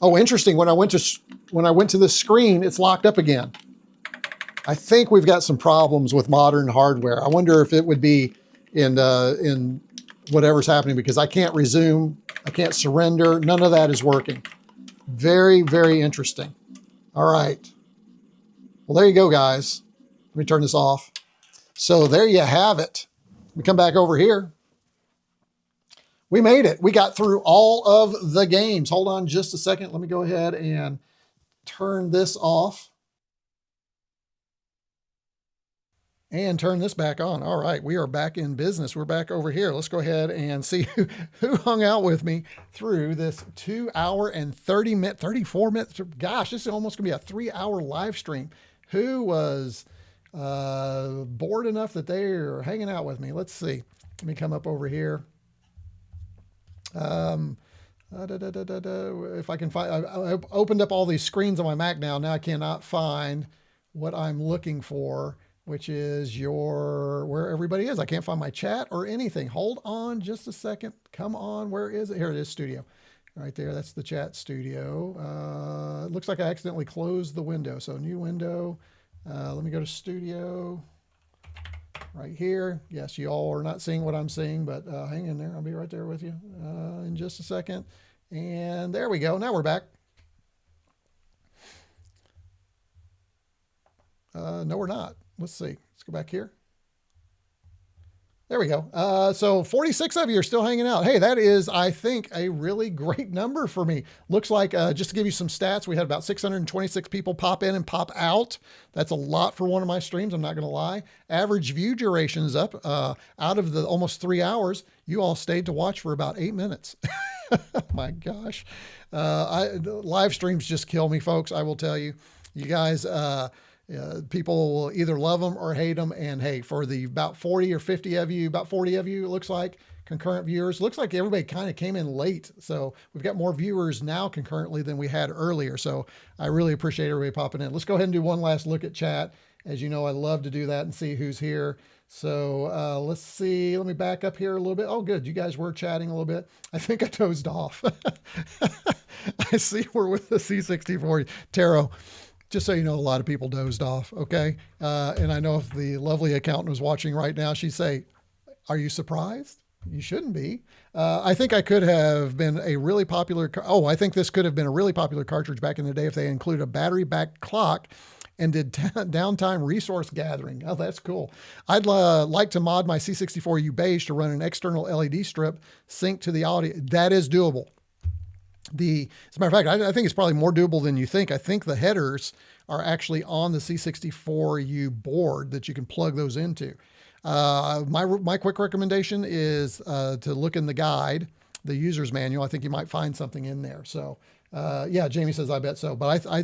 A: Oh, interesting. When I went to this screen, it's locked up again. I think we've got some problems with modern hardware. I wonder if it would be in whatever's happening, because I can't resume, I can't surrender. None of that is working. Very, very interesting. All right. Well, there you go, guys. Let me turn this off. So there you have it. We come back over here. We made it. We got through all of the games. Hold on just a second. Let me go ahead and turn this off. And turn this back on. All right, we are back in business. We're back over here. Let's go ahead and see who hung out with me through this 2 hour and 34 minutes. Gosh, this is almost gonna be a 3-hour live stream. Who was bored enough that they're hanging out with me? Let's see. Let me come up over here. If I can find, I've opened up all these screens on my Mac now. Now I cannot find what I'm looking for, which is where everybody is. I can't find my chat or anything. Hold on just a second. Come on, where is it? Here it is, studio. Right there, that's the chat studio. It looks like I accidentally closed the window. So new window, let me go to studio right here. Yes, you all are not seeing what I'm seeing, but hang in there. I'll be right there with you in just a second. And there we go, now we're back. No, we're not. Let's see. Let's go back here. There we go. So 46 of you are still hanging out. Hey, that is, I think, a really great number for me. Looks like, just to give you some stats, we had about 626 people pop in and pop out. That's a lot for one of my streams, I'm not going to lie. Average view duration is up. Out of the almost 3 hours, you all stayed to watch for about 8 minutes. My gosh. Live streams just kill me, folks. I will tell you. You guys... people will either love them or hate them. And hey, for the about 40 or 50 of you, about 40 of you, it looks like concurrent viewers, looks like everybody kind of came in late. So we've got more viewers now concurrently than we had earlier. So I really appreciate everybody popping in. Let's go ahead and do one last look at chat. As you know, I love to do that and see who's here. So let's see, let me back up here a little bit. Oh, good. You guys were chatting a little bit. I think I dozed off. I see we're with the C64. Taro. Just so you know, a lot of people dozed off, okay? And I know if the lovely accountant was watching right now, she'd say, are you surprised? You shouldn't be. I think I could have been a really popular, I think this could have been a really popular cartridge back in the day if they included a battery back clock and did downtime resource gathering. Oh, that's cool. I'd like to mod my C64U beige to run an external LED strip sync to the audio. That is doable. As a matter of fact, I think it's probably more doable than you think. I think the headers are actually on the C64U board that you can plug those into. My quick recommendation is to look in the guide, the user's manual. I think you might find something in there. So yeah, Jamie says, I bet so. But I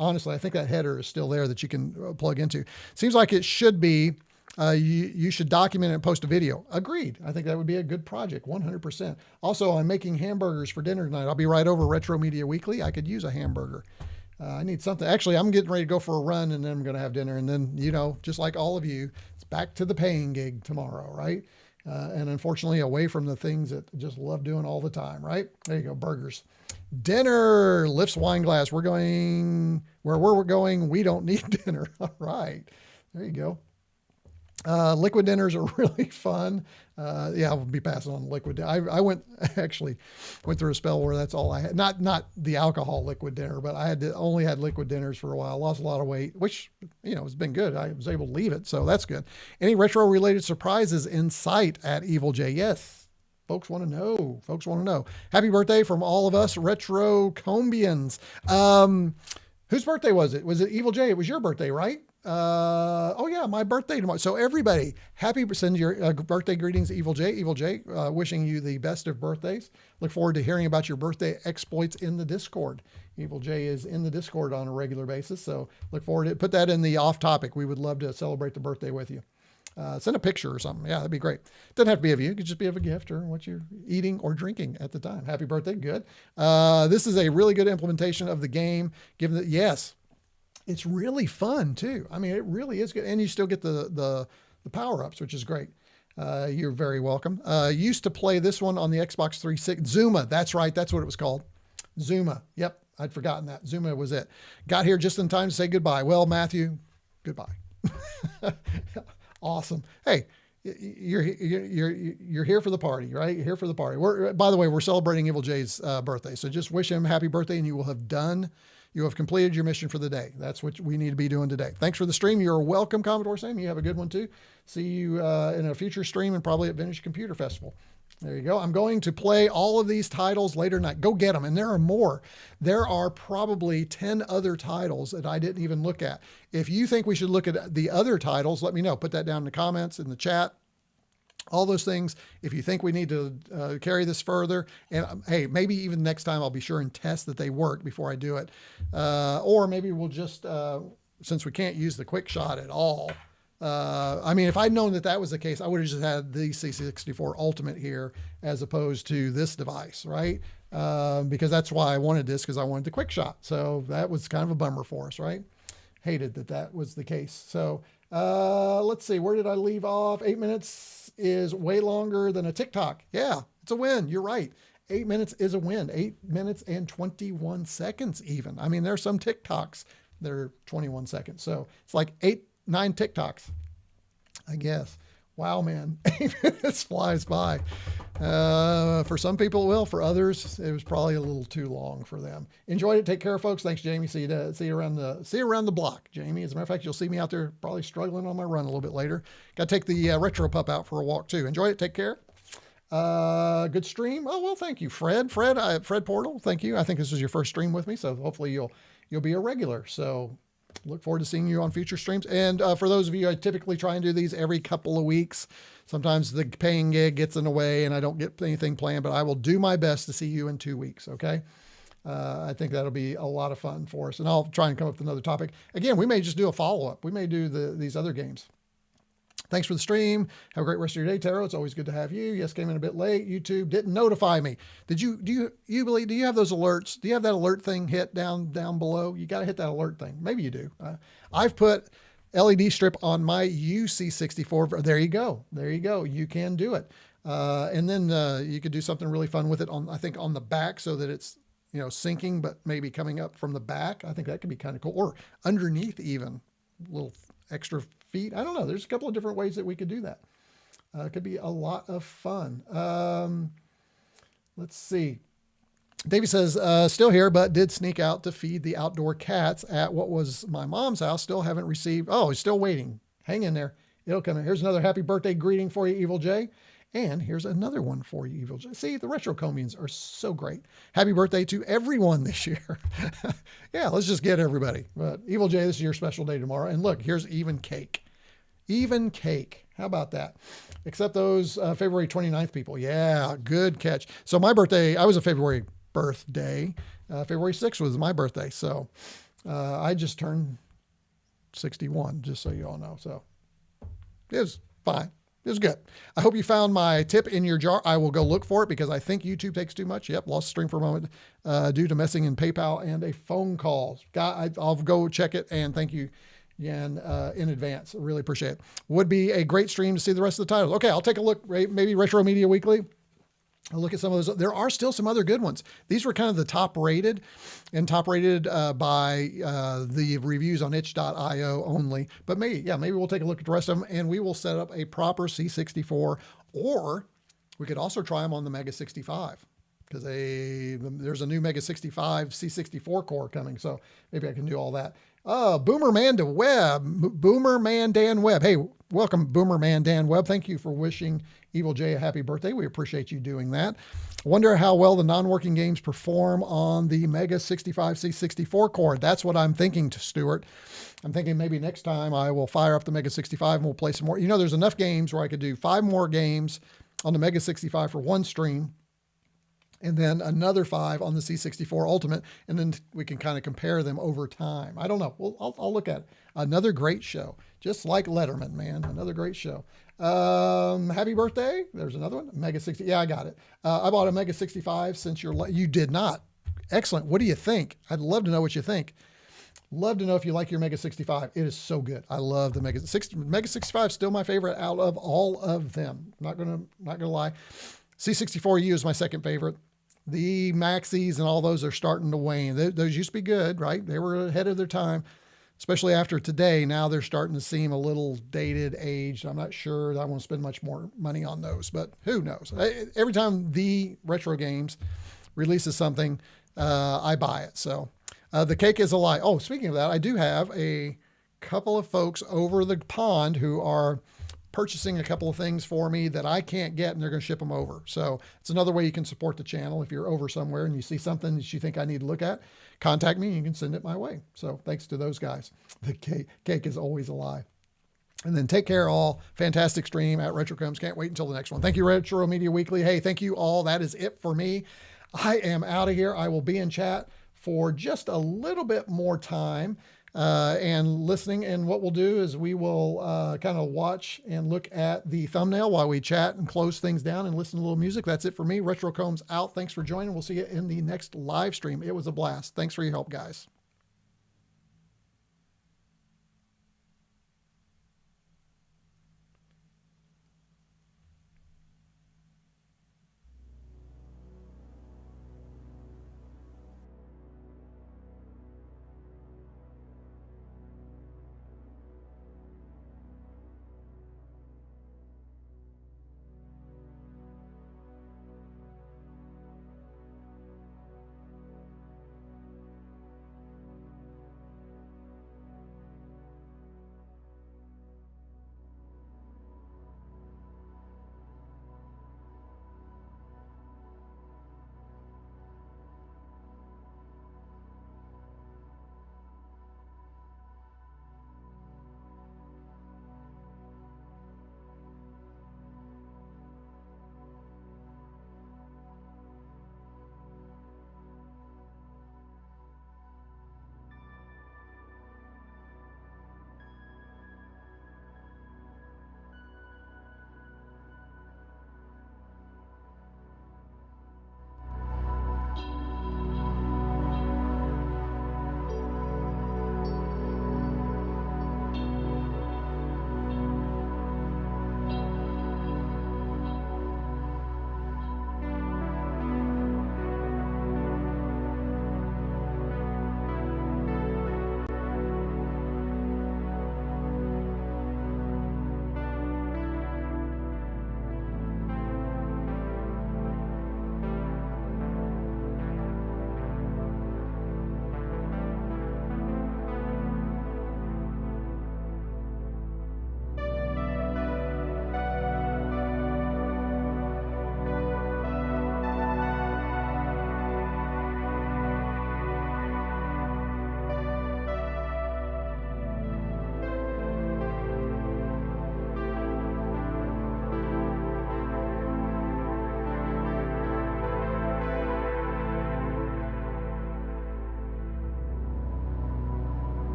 A: honestly, I think that header is still there that you can plug into. Seems like it should be. You should document it and post a video. Agreed. I think that would be a good project, 100%. Also, I'm making hamburgers for dinner tonight. I'll be right over Retro Media Weekly. I could use a hamburger. I need something. Actually, I'm getting ready to go for a run, and then I'm going to have dinner. And then, you know, just like all of you, it's back to the paying gig tomorrow, right? And unfortunately, away from the things that I just love doing all the time, right? There you go, burgers. Dinner, lifts wine glass. We're going where we're going. We don't need dinner. All right. There you go. Liquid dinners are really fun. Yeah, I'll be passing on liquid. I went through a spell where that's all I had. Not the alcohol liquid dinner, but I only had liquid dinners for a while. Lost a lot of weight, which, you know, has been good. I was able to leave it, so that's good. Any retro related surprises in sight at Evil J? Yes, Folks want to know. Folks want to know. Happy birthday from all of us Retro Combians. Whose birthday was it? Was it Evil J? It was your birthday, right? Oh yeah, my birthday tomorrow. So everybody, send your birthday greetings to Evil J. Evil J, wishing you the best of birthdays. Look forward to hearing about your birthday exploits in the Discord. Evil J is in the Discord on a regular basis, so look forward to put that in the off topic. We would love to celebrate the birthday with you. Send a picture or something. Yeah, that'd be great. Doesn't have to be of you. It could just be of a gift or what you're eating or drinking at the time. Happy birthday. Good. This is a really good implementation of the game. Given that, yes, it's really fun too. I mean, it really is good. And you still get the power-ups, which is great. You're very welcome. Used to play this one on the Xbox 360. Zuma. That's right. That's what it was called. Zuma. Yep. I'd forgotten that. Zuma was it. Got here just in time to say goodbye. Well, Matthew, goodbye. Awesome. Hey, you're here for the party, right? You're here for the party. By the way, we're celebrating Evil J's birthday. So just wish him happy birthday and you have completed your mission for the day. That's what we need to be doing today. Thanks for the stream. You're welcome, Commodore Sam. You have a good one too. See you in a future stream and probably at Vintage Computer Festival. There you go. I'm going to play all of these titles later tonight. Go get them. And there are more. There are probably 10 other titles that I didn't even look at. If you think we should look at the other titles, let me know. Put that down in the comments, in the chat, all those things. If you think we need to carry this further, and hey, maybe even next time I'll be sure and test that they work before I do it. Or maybe we'll just, since we can't use the Quickshot at all, I mean, if I'd known that was the case, I would have just had the C64 Ultimate here as opposed to this device, right? Because that's why I wanted this, because I wanted the Quickshot. So that was kind of a bummer for us, right? Hated that was the case. So let's see, where did I leave off? 8 minutes is way longer than a TikTok. Yeah, it's a win. You're right. 8 minutes is a win. 8 minutes and 21 seconds even. I mean, there's some TikToks that are 21 seconds. So it's like 9 TikToks, I guess. Wow, man. 8 minutes flies by. For some people it will. For others, it was probably a little too long for them. Enjoyed it. Take care, folks. Thanks, Jamie. See you around the block, Jamie. As a matter of fact, you'll see me out there probably struggling on my run a little bit later. Got to take the retro pup out for a walk too. Enjoy it. Take care. Good stream. Oh, well, thank you, Fred. Fred Portal. Thank you. I think this is your first stream with me, so hopefully you'll be a regular. So look forward to seeing you on future streams. And for those of you, I typically try and do these every couple of weeks. Sometimes the paying gig gets in the way and I don't get anything planned, but I will do my best to see you in 2 weeks. Okay. I think that'll be a lot of fun for us. And I'll try and come up with another topic. Again, we may just do a follow-up. We may do these other games. Thanks for the stream. Have a great rest of your day, Taro. It's always good to have you. Yes, came in a bit late. YouTube didn't notify me. Do you have those alerts? Do you have that alert thing hit down below? You got to hit that alert thing. Maybe you do. I've put LED strip on my UC64. There you go. There you go. You can do it. And then you could do something really fun with it I think on the back so that it's, sinking, but maybe coming up from the back. I think that could be kind of cool. Or underneath even, little extra feet. I don't know. There's a couple of different ways that we could do that. It could be a lot of fun. Let's see. Davey says, still here, but did sneak out to feed the outdoor cats at what was my mom's house. Still haven't received. Oh, he's still waiting. Hang in there. It'll come in. Here's another happy birthday greeting for you, Evil J. And here's another one for you, Evil J. See, the retro Comians are so great. Happy birthday to everyone this year. Yeah, let's just get everybody. But Evil J, this is your special day tomorrow. And look, here's even cake. Even cake. How about that? Except those February 29th people. Yeah, good catch. So my birthday, I was a February birthday. February 6th was my birthday. So I just turned 61, just so you all know. So it was fine. It was good. I hope you found my tip in your jar. I will go look for it because I think YouTube takes too much. Yep, lost the stream for a moment due to messing in PayPal and a phone call. I'll go check it, and thank you again in advance. I really appreciate it. Would be a great stream to see the rest of the titles. Okay, I'll take a look, maybe Retro Media Weekly. I'll look at some of those. There are still some other good ones. These were kind of the top rated by the reviews on itch.io only. But maybe we'll take a look at the rest of them and we will set up a proper C64, or we could also try them on the Mega 65 because there's a new Mega 65 C64 core coming. So maybe I can do all that. Boomerman Dan Webb. Hey, welcome, Boomerman Dan Webb. Thank you for wishing Evil Jay a happy birthday. We appreciate you doing that. Wonder how well the non-working games perform on the Mega 65 C64 cord. That's what I'm thinking, Stuart. I'm thinking maybe next time I will fire up the Mega 65 and we'll play some more. You know, there's enough games where I could do 5 more games on the Mega 65 for one stream, and then another 5 on the C64 Ultimate, and then we can kind of compare them over time. I don't know. Well, I'll look at it. Another great show, just like Letterman, man. Another great show. Happy birthday. There's another one. Mega 60. Yeah, I got it. I bought a Mega 65 since you did not. Excellent. What do you think? I'd love to know what you think. Love to know if you like your Mega 65. It is so good. I love the Mega 65 is still my favorite out of all of them. Not gonna lie. C64U is my second favorite. The Maxis and all those are starting to wane. Those used to be good, right? They were ahead of their time, especially after today. Now they're starting to seem a little dated, aged. I'm not sure that I want to spend much more money on those, but who knows? Every time the Retro Games releases something, I buy it. So the cake is a lie. Oh, speaking of that, I do have a couple of folks over the pond who are purchasing a couple of things for me that I can't get, and they're going to ship them over. So it's another way you can support the channel. If you're over somewhere and you see something that you think I need to look at, contact me and you can send it my way. So thanks to those guys. The cake is always a lie. And then take care all. Fantastic stream at RetroCombs. Can't wait until the next one. Thank you, Retro Media Weekly. Hey, thank you all. That is it for me. I am out of here. I will be in chat for just a little bit more time and listening. And what we'll do is we will kind of watch and look at the thumbnail while we chat and close things down and listen to a little music. That's it for me. RetroCombs out. Thanks for joining. We'll see you in the next live stream. It was a blast. Thanks for your help, guys.